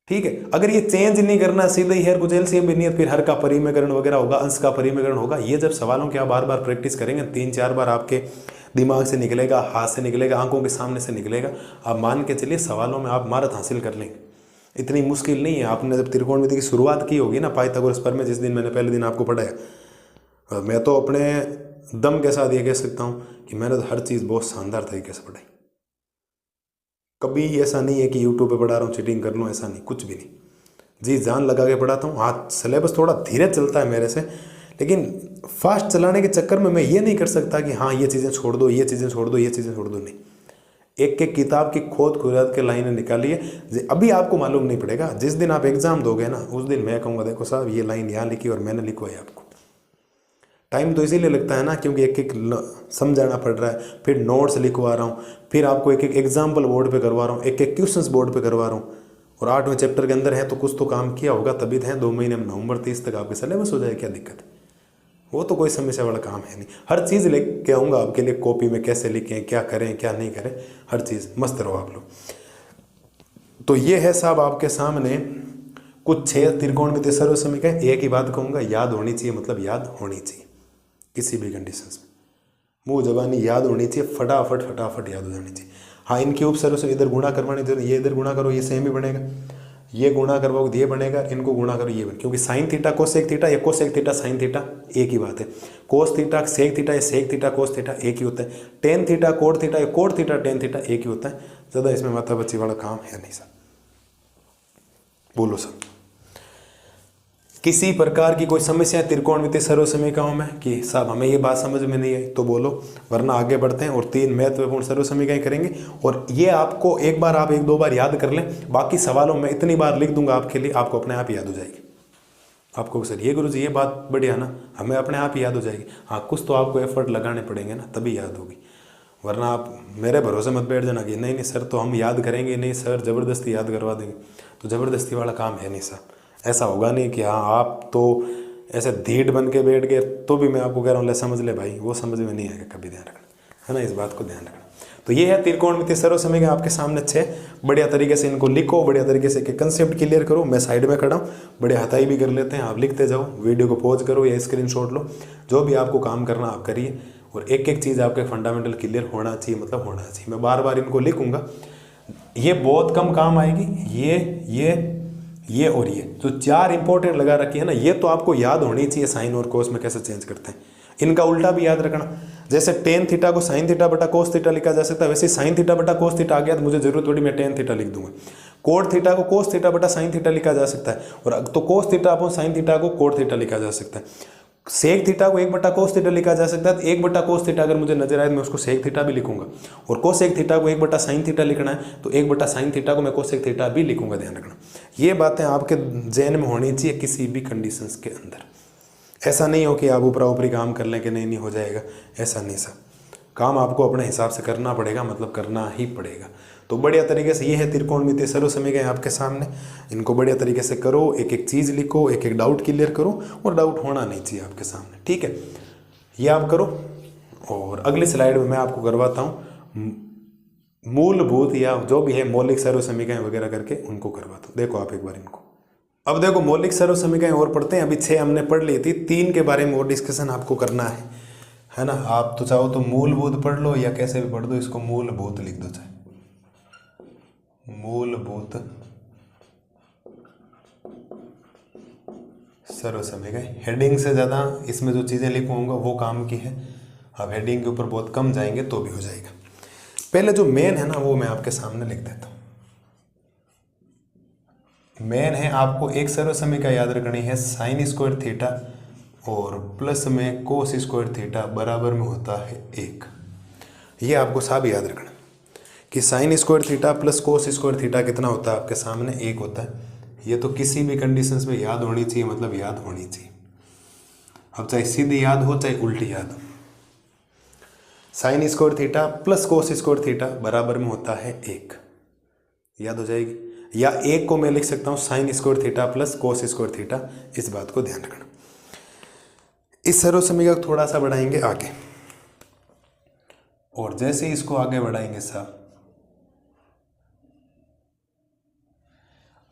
[SPEAKER 1] ठीक है, अगर ये चेंज नहीं करना, सीधा ही है, कुछ LCM भी नहीं है, फिर हर का परिमेयकरण वगैरह होगा, अंश का परिमेयकरण होगा। ये जब सवालों की आप बार बार प्रैक्टिस करेंगे, 3-4 बार आपके दिमाग से निकलेगा, हाथ से निकलेगा, आंखों के सामने से निकलेगा, आप मान के चलिए सवालों में आप महारत हासिल कर लेंगे। इतनी मुश्किल नहीं है। आपने जब त्रिकोणमिति की शुरुआत की होगी ना पाइथागोरस प्रमेय, जिस दिन मैंने पहले दिन आपको पढ़ाया, मैं तो अपने दम के साथ ये कह सकता हूँ कि मैंने तो हर चीज़ बहुत शानदार तरीके से पढ़ाई। कभी ऐसा नहीं है कि यूट्यूब पे पढ़ा रहा हूँ चीटिंग कर लूँ, ऐसा नहीं, कुछ भी नहीं। जी जान लगा के पढ़ाता हूँ। हाँ, सिलेबस थोड़ा धीरे चलता है मेरे से, लेकिन फास्ट चलाने के चक्कर में मैं ये नहीं कर सकता कि हाँ ये चीज़ें छोड़ दो, ये चीज़ें छोड़ दो, ये चीज़ें छोड़ दो, नहीं। एक एक किताब की खोद खुदाद के लाइनें निकालिए। अभी आपको मालूम नहीं पड़ेगा, जिस दिन आप एग्जाम दोगे ना उस दिन मैं कहूँगा देखो साहब ये लाइन यहाँ लिखी और मैंने लिखवाई आपको। टाइम तो इसीलिए लगता है ना क्योंकि एक एक समझाना पड़ रहा है, फिर नोट्स लिखवा रहा हूँ, फिर आपको एक एक एग्जाम्पल बोर्ड पे करवा रहा हूँ, एक एक क्वेश्चंस बोर्ड पे करवा रहा हूँ। और 8वें चैप्टर के अंदर है तो कुछ तो काम किया होगा, तभी तो है 2 महीने में नवंबर 30 तक आपके सिलेबस हो जाए, क्या दिक्कत है? वो तो कोई समस्या वाला काम है नहीं। हर चीज़ लेके आऊँगा आपके लिए, कॉपी में कैसे लिखें, क्या करें क्या नहीं करें, हर चीज़ मस्त रहो आप लोग। तो ये है साहब आपके सामने कुछ 6 त्रिकोणमितीय सर्व समीकरण। एक ही बात कहूँगा, याद होनी चाहिए, मतलब याद होनी चाहिए किसी भी कंडीशंस में, मुंह जबानी याद होनी चाहिए, फटाफट फटाफट याद हो जानी चाहिए। हाँ, इनकी उपसर्व से इधर गुणा करवानी जरूरी, ये इधर गुणा करो ये सेम ही बनेगा, ये गुणा करवाओ ये बनेगा, इनको गुणा करो ये बनेगा, क्योंकि साइन थीटा कोसेक थीटा या कोसेक थीटा साइन थीटा एक ही बात है। कोस थीटा सेक थीटा या सेक थीटा कोस थीटा एक ही होता है। टेन थीटा कोट थीटा या कोट थीटा टेन थीटा एक ही होता है। ज़्यादा इसमें माथा बच्ची वाला काम है नहीं सर। बोलो सर, किसी प्रकार की कोई समस्या है त्रिकोणमितीय सर्व समीकरणों में कि साहब हमें ये बात समझ में नहीं आई तो बोलो, वरना आगे बढ़ते हैं और 3 महत्वपूर्ण सर्व समीकरण करेंगे। और ये आपको एक बार आप 1-2 बार याद कर लें, बाकी सवालों में इतनी बार लिख दूंगा आपके लिए, आपको अपने आप याद हो जाएगी। आपको सर ये गुरुजी ये बात बढ़िया ना, हमें अपने आप ही याद हो जाएगी। हाँ, कुछ तो आपको एफर्ट लगाने पड़ेंगे ना, तभी याद होगी, वरना आप मेरे भरोसे मत बैठ जाना कि नहीं सर तो हम याद करेंगे, नहीं सर ज़बरदस्ती याद करवा देंगे, तो ज़बरदस्ती वाला काम है नहीं सर। ऐसा होगा नहीं कि हाँ आप तो ऐसे धीट बन के बैठ गए तो भी मैं आपको कह रहा हूँ ले समझ ले भाई, वो समझ में नहीं आएगा कभी, ध्यान रखना है ना, इस बात को ध्यान रखना। तो ये है त्रिकोणमितीय सर्व समीकरण आपके सामने 6। बढ़िया तरीके से इनको लिखो, बढ़िया तरीके से कंसेप्ट क्लियर करो। मैं साइड में खड़ा हूँ, बढ़िया हथाई भी कर लेते हैं, आप लिखते जाओ, वीडियो को पॉज करो या स्क्रीनशॉट लो, जो भी आपको काम करना आप करिए। और एक एक चीज़ आपके फंडामेंटल क्लियर होना चाहिए, मतलब होना चाहिए। मैं बार बार इनको लिखूंगा, ये बहुत कम काम आएगी, ये और ये जो 4 इंपॉर्टेंट लगा रखी है ना, ये तो आपको याद होनी चाहिए साइन और कोस में कैसे चेंज करते हैं। इनका उल्टा भी याद रखना, जैसे टेन थीटा को साइन थीटा बटा कोस थीटा लिखा जा सकता है, वैसे साइन थीटा बटा कोस थीटा आ गया तो मुझे जरूरत थोड़ी मैं टेन थीटा लिख दूंगा। कोट थीटा को कोस थीटा बटा साइन थीटा लिखा जा सकता है, और तो कोस थीटा अपॉन साइन थीटा को कोट थीटा लिखा जा सकता है। सेक थीटा को 1 बटा कोस थीटा लिखा जा सकता है, तो 1 बटा कोस थीटा अगर मुझे नजर आए तो मैं उसको सेक थीटा भी लिखूंगा। और कोसेक थीटा को 1 बटा साइन थीटा लिखना है तो 1 बटा साइन थीटा को मैं कोसेक थीटा भी लिखूंगा। ध्यान रखना, ये बातें आपके ज़हन में होनी चाहिए किसी भी कंडीशंस के अंदर। ऐसा नहीं हो कि आप ऊपरा ऊपरी काम कर लें कि नहीं हो जाएगा, ऐसा नहीं सर। काम आपको अपने हिसाब से करना पड़ेगा, मतलब करना ही पड़ेगा। तो बढ़िया तरीके से ये है त्रिकोणमितीय सर्व समीकरण आपके सामने, इनको बढ़िया तरीके से करो, एक एक चीज़ लिखो, एक एक डाउट क्लियर करो, और डाउट होना नहीं चाहिए आपके सामने, ठीक है। ये आप करो, और अगली स्लाइड में मैं आपको करवाता हूँ मूलभूत या जो भी है मौलिक सर्व समीकरण वगैरह करके उनको करवाता हूँ। देखो आप एक बार इनको, अब देखो मौलिक सर्व समीकरण और पढ़ते हैं। अभी 6 हमने पढ़ ली थी, 3 के बारे में और डिस्कशन आपको करना है ना। आप तो चाहो तो मूलभूत पढ़ लो या कैसे भी पढ़ दो, इसको मूलभूत लिख दो, चाहे मूलभूत सर्व समीकरण। हेडिंग से ज़्यादा इसमें जो चीज़ें लिखूंगा वो काम की है, अब हेडिंग के ऊपर बहुत कम जाएंगे तो भी हो जाएगा। पहले जो मेन है ना वो मैं आपके सामने लिख देता हूँ। मेन है, आपको एक सर्व समीकरण याद रखनी है, साइन स्क्वायर थीटा और प्लस में कोस स्क्वायर थीटा बराबर में होता है 1। ये आपको सब याद रखना कि sine square theta plus cos square theta कितना होता है आपके सामने 1 होता है। ये तो किसी भी कंडीशंस में याद होनी चाहिए, मतलब याद होनी चाहिए। अब चाहे सीधी याद हो चाहे उल्टी याद हो, sine square theta plus cos square theta बराबर में होता है 1, याद हो जाएगी। या 1 को मैं लिख सकता हूँ sine square theta plus cos square theta, इस बात को ध्यान रखना। इस सर्व समीकरण को थोड़ा सा बढ़ाएंगे आगे, और जैसे इसको आगे बढ़ाएंगे साहब,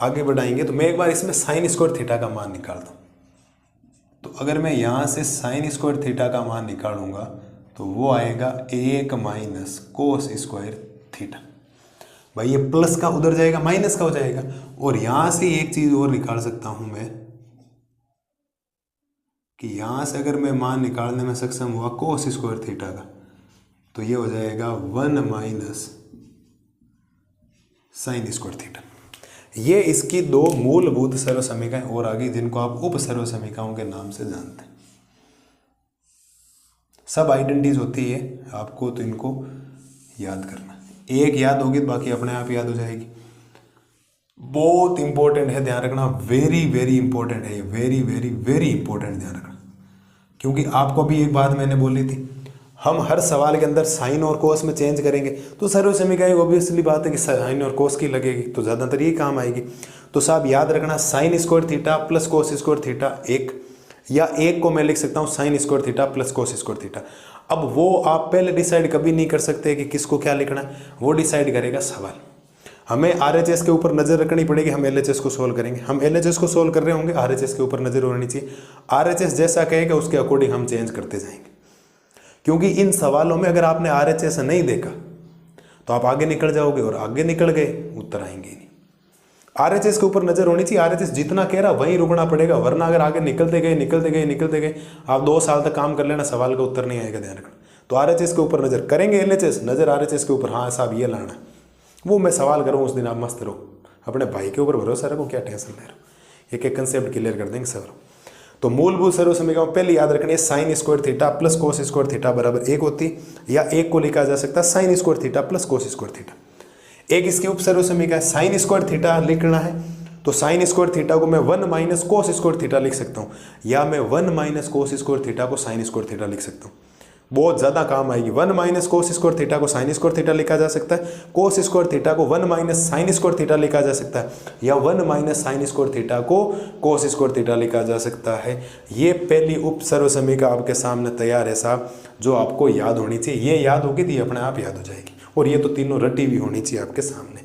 [SPEAKER 1] आगे बढ़ाएंगे तो मैं एक बार इसमें साइन स्क्वायर थीटा का मान निकाल दूं। तो अगर मैं यहां से साइन स्क्वायर थीटा का मान निकालूंगा तो वो आएगा 1 माइनस कोस स्क्वायर थीटा। भाई ये प्लस का उधर जाएगा माइनस का हो जाएगा। और यहां से एक चीज और निकाल सकता हूं मैं कि यहां से अगर मैं मान निकालने में सक्षम हुआ कोस स्क्वायर थीटा का, तो ये हो जाएगा 1 माइनस साइन स्क्वायर थीटा। ये इसकी 2 मूलभूत सर्व समीकरण और आ गई, जिनको आप उप सर्व समीकरणों के नाम से जानते हैं। सब आइडेंटिटीज होती है, आपको तो इनको याद करना, एक याद होगी तो बाकी अपने आप याद हो जाएगी। बहुत इंपॉर्टेंट है, ध्यान रखना, वेरी वेरी इंपॉर्टेंट है ये, वेरी वेरी वेरी इंपॉर्टेंट, ध्यान रखना। क्योंकि आपको भी एक बात मैंने बोली थी, हम हर सवाल के अंदर साइन और कोस में चेंज करेंगे तो सर्व समीकरण ऑब्वियसली बात है कि साइन और कोस की लगेगी, तो ज़्यादातर यही काम आएगी। तो साहब याद रखना, sine square theta plus cos square theta 1, या 1 को मैं लिख सकता हूँ sine square theta plus cos square theta. अब वो आप पहले डिसाइड कभी नहीं कर सकते कि किसको क्या लिखना है, वो डिसाइड करेगा सवाल। हमें RHS के ऊपर नज़र रखनी पड़ेगी, हम LHS को सोल्व करेंगे। हम LHS को सोल्व कर रहे होंगे, RHS के ऊपर नज़र होनी चाहिए। RHS जैसा कहेगा उसके अकॉर्डिंग हम चेंज करते जाएंगे। क्योंकि इन सवालों में अगर आपने RHS नहीं देखा तो आप आगे निकल जाओगे और आगे निकल गए, उत्तर आएंगे ही नहीं। आरएचएस के ऊपर नजर होनी चाहिए, आरएचएस जितना कह रहा वहीं रुकना पड़ेगा, वरना अगर आगे निकलते गए आप 2 साल तक काम कर लेना, सवाल का उत्तर नहीं आएगा, ध्यान रखना। तो आरएचएस के ऊपर नजर करेंगे, एलएचएस नजर आरएचएस के ऊपर, हाँ साहब ये लाना है, वो मैं सवाल करूँ उस दिन आप मस्त रहो, अपने भाई के ऊपर भरोसा रखो, क्या टेंशन ले रहे हो, एक एक कंसेप्ट क्लियर कर देंगे सर। तो मूलभूत सर्व समीकरण पहले याद रखनी है, sine square theta plus cos square theta बराबर 1 होती, या एक को लिखा जा सकता है sine square theta plus cos square theta. एक इसकी उप सर्व समीकरण साइन स्क्वायर थीटा लिखना है, तो साइन स्क्वायर थीटा को मैं 1 माइनस कोस स्क्वायर थीटा लिख सकता हूँ, या मैं 1 माइनस कोस स्क्वायर थीटा को साइन स्क्वायर थीटा लिख सकता हूँ, बहुत ज़्यादा काम आएगी। 1 माइनस कोस स्क्वायर थीटा को साइन स्क्वायर थीटा लिखा जा सकता है, कोस स्क्वायर थीटा को 1 माइनस साइन स्क्वायर थीटा लिखा जा सकता है, या 1 माइनस साइन स्क्वायर थीटा को कोस स्क्वायर थीटा लिखा जा सकता है। ये पहली उप सर्व समीकरण आपके सामने तैयार है साहब, जो आपको याद होनी चाहिए। ये याद होगी तो ये अपने आप याद हो जाएगी, और ये तो तीनों रटी हुई होनी चाहिए आपके सामने।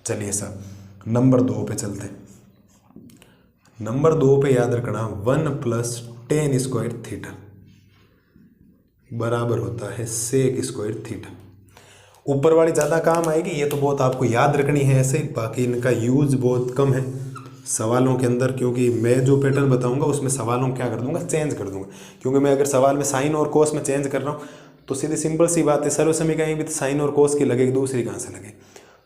[SPEAKER 1] चलिए साहब नंबर 2 पे चलते हैं। नंबर 2 पे याद रखना 1 प्लस टेन स्क्वायर थीटा बराबर होता है सेक स्क्वायर थीटा। ऊपर वाली ज़्यादा काम आएगी, ये तो बहुत आपको याद रखनी है ऐसे, बाकी इनका यूज बहुत कम है सवालों के अंदर, क्योंकि मैं जो पैटर्न बताऊंगा उसमें सवालों क्या कर दूंगा, चेंज कर दूंगा। क्योंकि मैं अगर सवाल में साइन और कोस में चेंज कर रहा हूँ तो सीधी सिंपल सी बात है, सर्व समीकरण भी तो साइन और कोस की लगेगी, दूसरी कहाँ से लगेगी।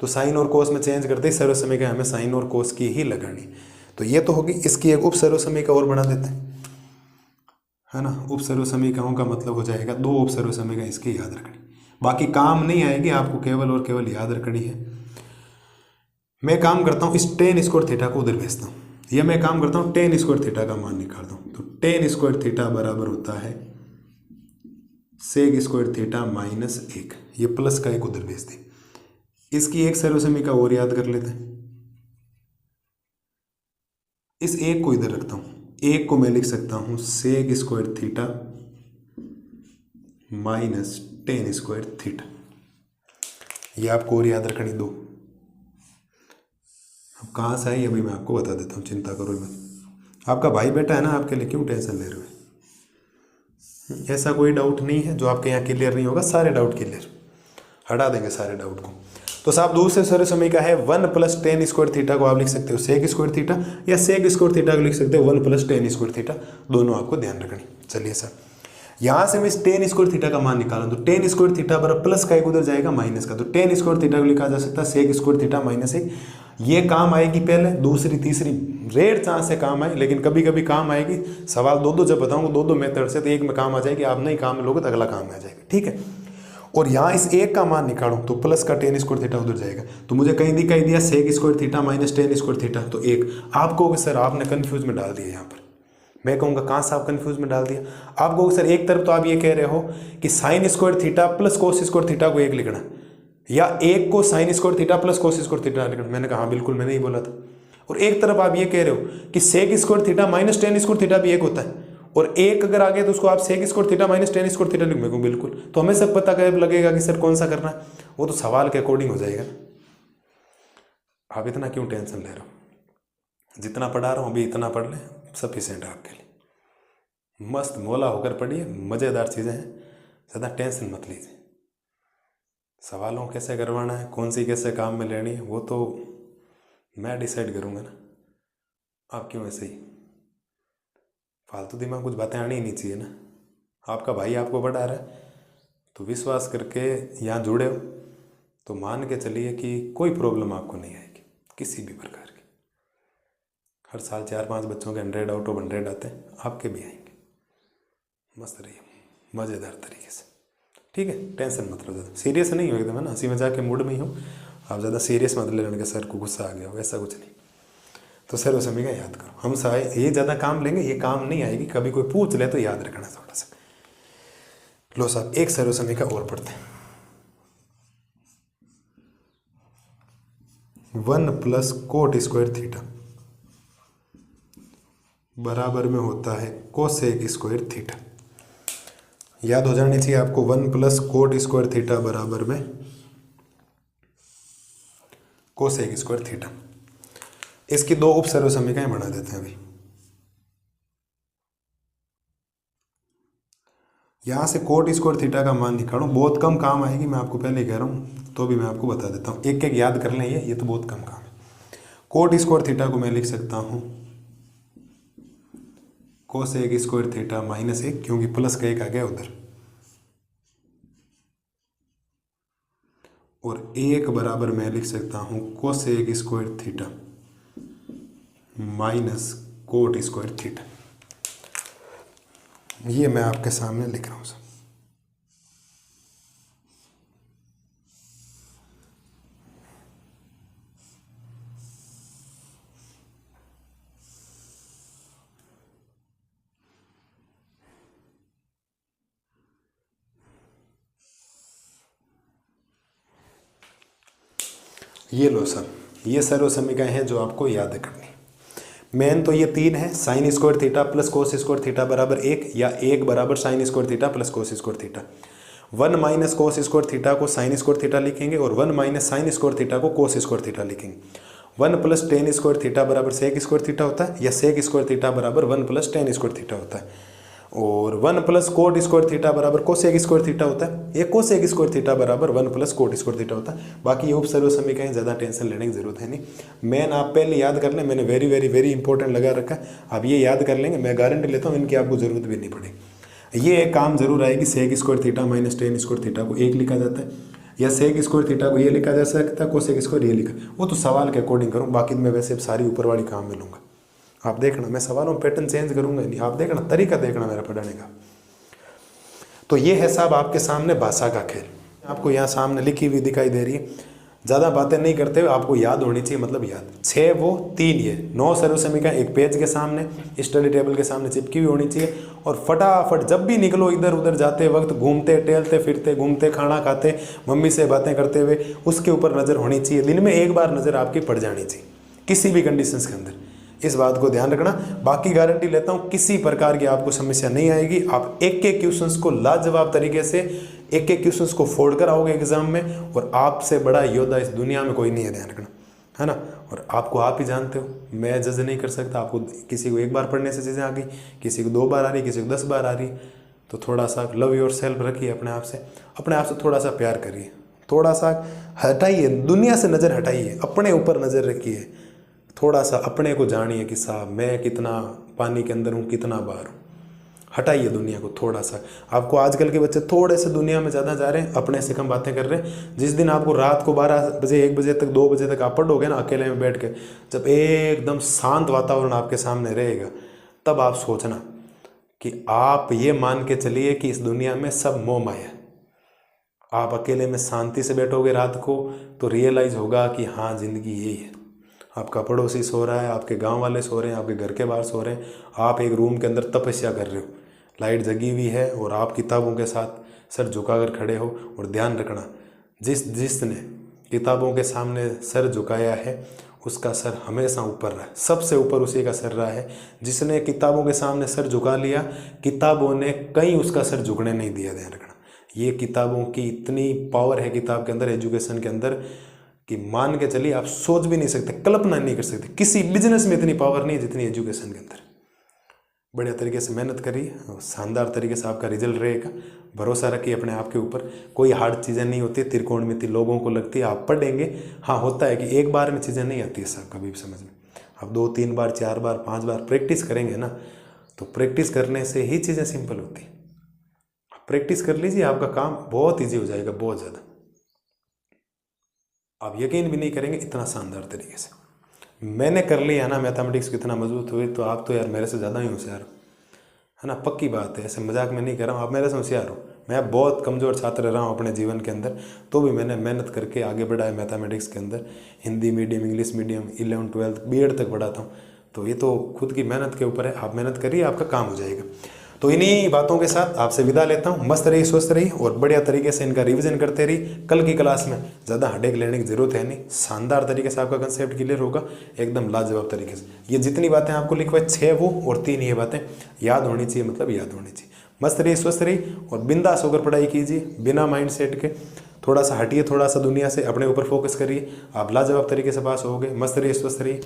[SPEAKER 1] तो साइन और कोस में चेंज करते ही सर्व समीकरण हमें साइन और कोस की ही लगानी। तो ये तो होगी, इसकी एक उप सर्व समीकरण और बना देते हैं, है ना। उप सर्व समीकरणों का मतलब हो जाएगा 2 उप सर्व समीकरण, इसकी याद रखनी, बाकी काम नहीं आएगी, आपको केवल और केवल याद रखनी है। मैं काम करता हूँ इस टेन स्क्वायर थीटा को उधर भेजता हूँ, या मैं काम करता हूँ टेन स्क्वायर थीटा का मान निकालता हूँ। तो टेन स्क्वायर थीटा बराबर होता है सेक स्क्वायर थीटा माइनस 1, ये प्लस का एक उधर भेज दें। इसकी एक सर्व समीकरण और याद कर लेते हैं, इस एक को इधर रखता हूँ, एक को मैं लिख सकता हूँ sec square theta minus tan square theta, ये आपको और याद रखनी 2। अब कहाँ से आई अभी मैं आपको बता देता हूँ, चिंता करो मत, आपका भाई बेटा है ना, आपके लिए क्यों टेंशन ले रहे हो। ऐसा कोई डाउट नहीं है जो आपके यहाँ क्लियर नहीं होगा, सारे डाउट क्लियर, हटा देंगे सारे डाउट को। तो साहब दूसरे सर्व समीकरण है 1 प्लस टेन स्क्वायर थीटा को आप लिख सकते हो सेक स्क्वायर थीटा, या सेक स्क्वायर थीटा को लिख सकते हो 1 प्लस टेन स्क्वायर थीटा, दोनों आपको ध्यान रखनी। चलिए सर यहाँ से मैं इस टेन स्क्वायर थीटा का मान निकालूं, तो टेन स्क्वायर थीटा बराबर प्लस का एक उधर जाएगा माइनस का, तो टेन स्क्वायर थीटा को लिखा जा सकता है सेक स्क्वायर थीटा माइनस 1। ये काम आएगी पहले, दूसरी तीसरी रेयर चांस से काम आए, लेकिन कभी कभी काम आएगी। सवाल 2 जब बताऊंगा 2 मेथड से, तो एक में काम आ जाएगी, आप नहीं काम लोगे तो अगला काम आ जाएगा, ठीक है। और यहाँ इस एक का मान निकालूं तो प्लस का टेन स्क्वायर थीटा उधर जाएगा, तो मुझे कहीं दिया sec square theta minus tan square theta, तो एक आप कहोगे सर आपने कंफ्यूज में डाल दिया यहाँ पर। मैं कहूँगा कहाँ से आप कंफ्यूज में डाल दिया। आप कहोगे सर एक तरफ तो आप ये कह रहे हो कि sine square theta plus cos square theta को एक लिखना, या एक को sine square theta plus cos square theta लिखना। मैंने कहा हाँ बिल्कुल, मैंने ही बोला था। और एक तरफ आप ये कह रहे हो कि sec square theta minus tan square theta भी एक होता है, और एक अगर आ गया तो उसको आप sec square theta minus tan square theta लिख दो, बिल्कुल। तो हमें सब पता कब लगेगा कि सर कौन सा करना है, वो तो सवाल के अकॉर्डिंग हो जाएगा। आप इतना क्यों टेंशन ले रहे हो, जितना पढ़ा रहा हूँ अभी इतना पढ़ लें, सफिशिएंट है आपके लिए। मस्त मौला होकर पढ़िए, मज़ेदार चीज़ें हैं, ज़्यादा टेंशन मत लीजिए। सवालों कैसे करवाना है, कौन सी कैसे काम में लेनी है, वो तो मैं डिसाइड करूँगा ना, आप क्यों ऐसे ही फालतू दिमाग कुछ बातें आनी ही नहीं चाहिए ना। आपका भाई आपको पढ़ा रहा है तो विश्वास करके यहाँ जुड़े हो तो मान के चलिए कि कोई प्रॉब्लम आपको नहीं आएगी किसी भी प्रकार की। हर साल 4-5 बच्चों के 100 आउट ऑफ 100 आते हैं, आपके भी आएंगे। मस्त रहिए मज़ेदार तरीके से, ठीक है। टेंशन मत लो, ज़्यादा सीरियस नहीं हो एकदम, है ना, हंसी मजाक के मूड में ही हो आप, ज़्यादा सीरियस मत ले लेने के सर को गुस्सा आ गया हो, ऐसा कुछ नहीं। तो सर्व समीकरण याद करो, हम सहाय ये ज़्यादा काम लेंगे, ये काम नहीं आएगी, कभी कोई पूछ ले तो याद रखना थोड़ा सा। लो साहब एक सर्व समीकरण और पढ़ते हैं। 1 प्लस कोट स्क्वायर थीटा बराबर में होता है कोसेक स्क्वायर थीटा। याद हो जानी चाहिए आपको, 1 प्लस कोट स्क्वायर थीटा बराबर में कोसेक स्क्वायर थीटा। इसकी 2 उप सर्व समीकरण बना देते हैं अभी। यहाँ से कोट स्क्वायर थीटा का मान निकालो, बहुत कम काम आएगी, मैं आपको पहले कह रहा हूँ, तो भी मैं आपको बता देता हूँ, एक एक याद कर लें, ये तो बहुत कम काम है। कोट स्क्वायर थीटा को मैं लिख सकता हूँ कोसेक स्क्वायर थीटा -1, क्योंकि प्लस का एक आ गया उधर, और एक बराबर मैं लिख सकता हूँ cosec square theta minus cot square theta. ये मैं आपके सामने लिख रहा हूँ सर। ये लो सर, ये सर्व समीकरण है जो आपको याद करनी। मेन तो ये 3 है, sine square theta plus cos square theta बराबर 1, या 1 बराबर sine square theta plus cos square theta. 1 minus cos square theta को साइन स्क्वायर थीटा लिखेंगे, और 1 माइनस साइन स्क्वायर थीटा को कोस स्क्वायर थीटा लिखेंगे। 1 प्लस टेन स्क्वायर थीटा बराबर सेक square theta होता है, या सेक स्क्वायर थीटा बराबर 1 प्लस टेन स्क्वायर थीटा होता है, और 1 प्लस कोट स्क्वायर थीटा बराबर कोसेक स्क्वायर थीटा होता है। ये कोसेक स्क्वायर थीटा बराबर 1 प्लस कोट स्क्वायर थीटा होता है। बाकी ये उपसर्व समीकरण, ज़्यादा टेंशन लेने की जरूरत है नहीं। मेन आप पहले याद कर लें, मैंने वेरी वेरी वेरी इंपॉर्टेंट लगा रखा है, आप ये याद कर लेंगे, मैं गारंटी लेता हूँ इनकी आपको जरूरत भी नहीं पड़ेगी। ये एक काम जरूर आएगी, sec square theta minus tan square theta को 1 लिखा जाता है, या सेक स्क्वायर थीटा को ये लिखा जा सकता है, कोसेक स्क्वायर ये लिखा, वो तो सवाल के अकॉर्डिंग करूँ, बाकी मैं वैसे सारी ऊपर वाली काम में लूँगा। आप देखना, मैं सवालों में पैटर्न चेंज करूँगा नहीं, आप देखना, तरीका देखना मेरा पढ़ाने का। तो ये है साहब आपके सामने भाषा का खेल, आपको यहाँ सामने लिखी हुई दिखाई दे रही है। ज़्यादा बातें नहीं करते हुए आपको याद होनी चाहिए, मतलब याद 6 वो 3 ये 9 सर्व समीकरण एक पेज के सामने स्टडी टेबल के सामने चिपकी हुई होनी चाहिए। और फटाफट जब भी निकलो इधर उधर जाते वक्त, घूमते टहलते फिरते, घूमते खाना खाते, मम्मी से बातें करते हुए, उसके ऊपर नज़र होनी चाहिए। दिन में एक बार नज़र आपकी पड़ जानी चाहिए किसी भी कंडीशंस के अंदर, इस बात को ध्यान रखना। बाकी गारंटी लेता हूँ किसी प्रकार की आपको समस्या नहीं आएगी। आप एक एक क्वेश्चंस को लाजवाब तरीके से, एक एक क्वेश्चंस को फोड़ कर आओगे एग्जाम में, और आपसे बड़ा योद्धा इस दुनिया में कोई नहीं है, ध्यान रखना, है ना। और आपको आप ही जानते हो, मैं जज नहीं कर सकता। आपको किसी को एक बार पढ़ने से चीज़ें आ गई, किसी को 2 बार आ रही, किसी को 10 बार आ रही, तो थोड़ा सा लव योर सेल्फ रखिए अपने आप से थोड़ा सा प्यार करिए, थोड़ा सा हटाइए, दुनिया से नज़र हटाइए, अपने ऊपर नज़र रखिए, थोड़ा सा अपने को जानिए कि साहब मैं कितना पानी के अंदर हूँ, कितना बाहर हूँ। हटाइए दुनिया को थोड़ा सा। आपको आजकल के बच्चे थोड़े से दुनिया में ज़्यादा जा रहे हैं, अपने से कम बातें कर रहे हैं। जिस दिन आपको रात को 12 बजे 1 बजे तक 2 बजे तक आप पढ़ोगे ना अकेले में बैठ के, जब एकदम शांत वातावरण आपके सामने रहेगा, तब आप सोचना कि आप ये मान के चलिए कि इस दुनिया में सब मोह माया। आप अकेले में शांति से बैठोगे रात को, तो रियलाइज़ होगा कि हाँ ज़िंदगी यही है। आपका पड़ोसी सो रहा है, आपके गांव वाले सो रहे हैं, आपके घर के बाहर सो रहे हैं, आप एक रूम के अंदर तपस्या कर रहे हो, लाइट जगी हुई है, और आप किताबों के साथ सर झुकाकर खड़े हो। और ध्यान रखना, जिसने किताबों के सामने सर झुकाया है उसका सर हमेशा ऊपर रहा है, सबसे ऊपर उसी का सर रहा है। जिसने किताबों के सामने सर झुका लिया, किताबों ने कहीं उसका सर झुकने नहीं दिया। ध्यान रखना, ये किताबों की इतनी पावर है किताब के अंदर, एजुकेशन के अंदर, कि मान के चलिए आप सोच भी नहीं सकते, कल्पना नहीं कर सकते। किसी बिजनेस में इतनी पावर नहीं है जितनी एजुकेशन के अंदर। बढ़िया तरीके से मेहनत करिए, शानदार तरीके से आपका रिजल्ट रहेगा। भरोसा रखिए अपने आप के ऊपर, कोई हार्ड चीज़ें नहीं होती, त्रिकोणमिति लोगों को लगती है। आप पढ़ेंगे, हाँ होता है कि एक बार में चीज़ें नहीं आती है सब, कभी भी समझ में। आप 2 3 बार 4 बार 5 बार प्रैक्टिस करेंगे ना, तो प्रैक्टिस करने से ही चीज़ें सिंपल होती हैं। प्रैक्टिस कर लीजिए, आपका काम बहुत ईजी हो जाएगा, बहुत ज़्यादा। आप यकीन भी नहीं करेंगे इतना शानदार तरीके से मैंने कर लिया ना। मैथमेटिक्स कितना मजबूत हुई, तो आप तो यार मेरे से ज़्यादा ही होशियार हो, है ना। पक्की बात है, ऐसे मजाक में नहीं कर रहा हूँ, आप मेरे से होशियार हो। मैं बहुत कमज़ोर छात्र रहा हूँ अपने जीवन के अंदर, तो भी मैंने मेहनत करके आगे बढ़ा है मैथमेटिक्स के अंदर। Hindi medium, English medium, 11th 12th B.Ed तक पढ़ाता हूँ। तो ये तो खुद की मेहनत के ऊपर है, आप मेहनत करिए, आपका काम हो जाएगा। तो इन्हीं बातों के साथ आपसे विदा लेता हूँ। मस्त रही, स्वस्थ रही, और बढ़िया तरीके से इनका रिवीजन करते रही। कल की क्लास में ज़्यादा हेडेक लेने की जरूरत है नहीं, शानदार तरीके से आपका कंसेप्ट क्लियर होगा, एकदम लाजवाब तरीके से। ये जितनी बातें आपको लिखवाई, 6 वो और 3 ये बातें याद होनी चाहिए, मतलब याद होनी चाहिए। मस्त रही, स्वस्थ रही, और बिंदास होकर पढ़ाई कीजिए, बिना माइंड सेट के। थोड़ा सा हटिए, थोड़ा सा दुनिया से, अपने ऊपर फोकस करिए, आप लाजवाब तरीके से पास होगे। मस्त रहिए, स्वस्थ रहिए,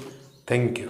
[SPEAKER 1] थैंक यू।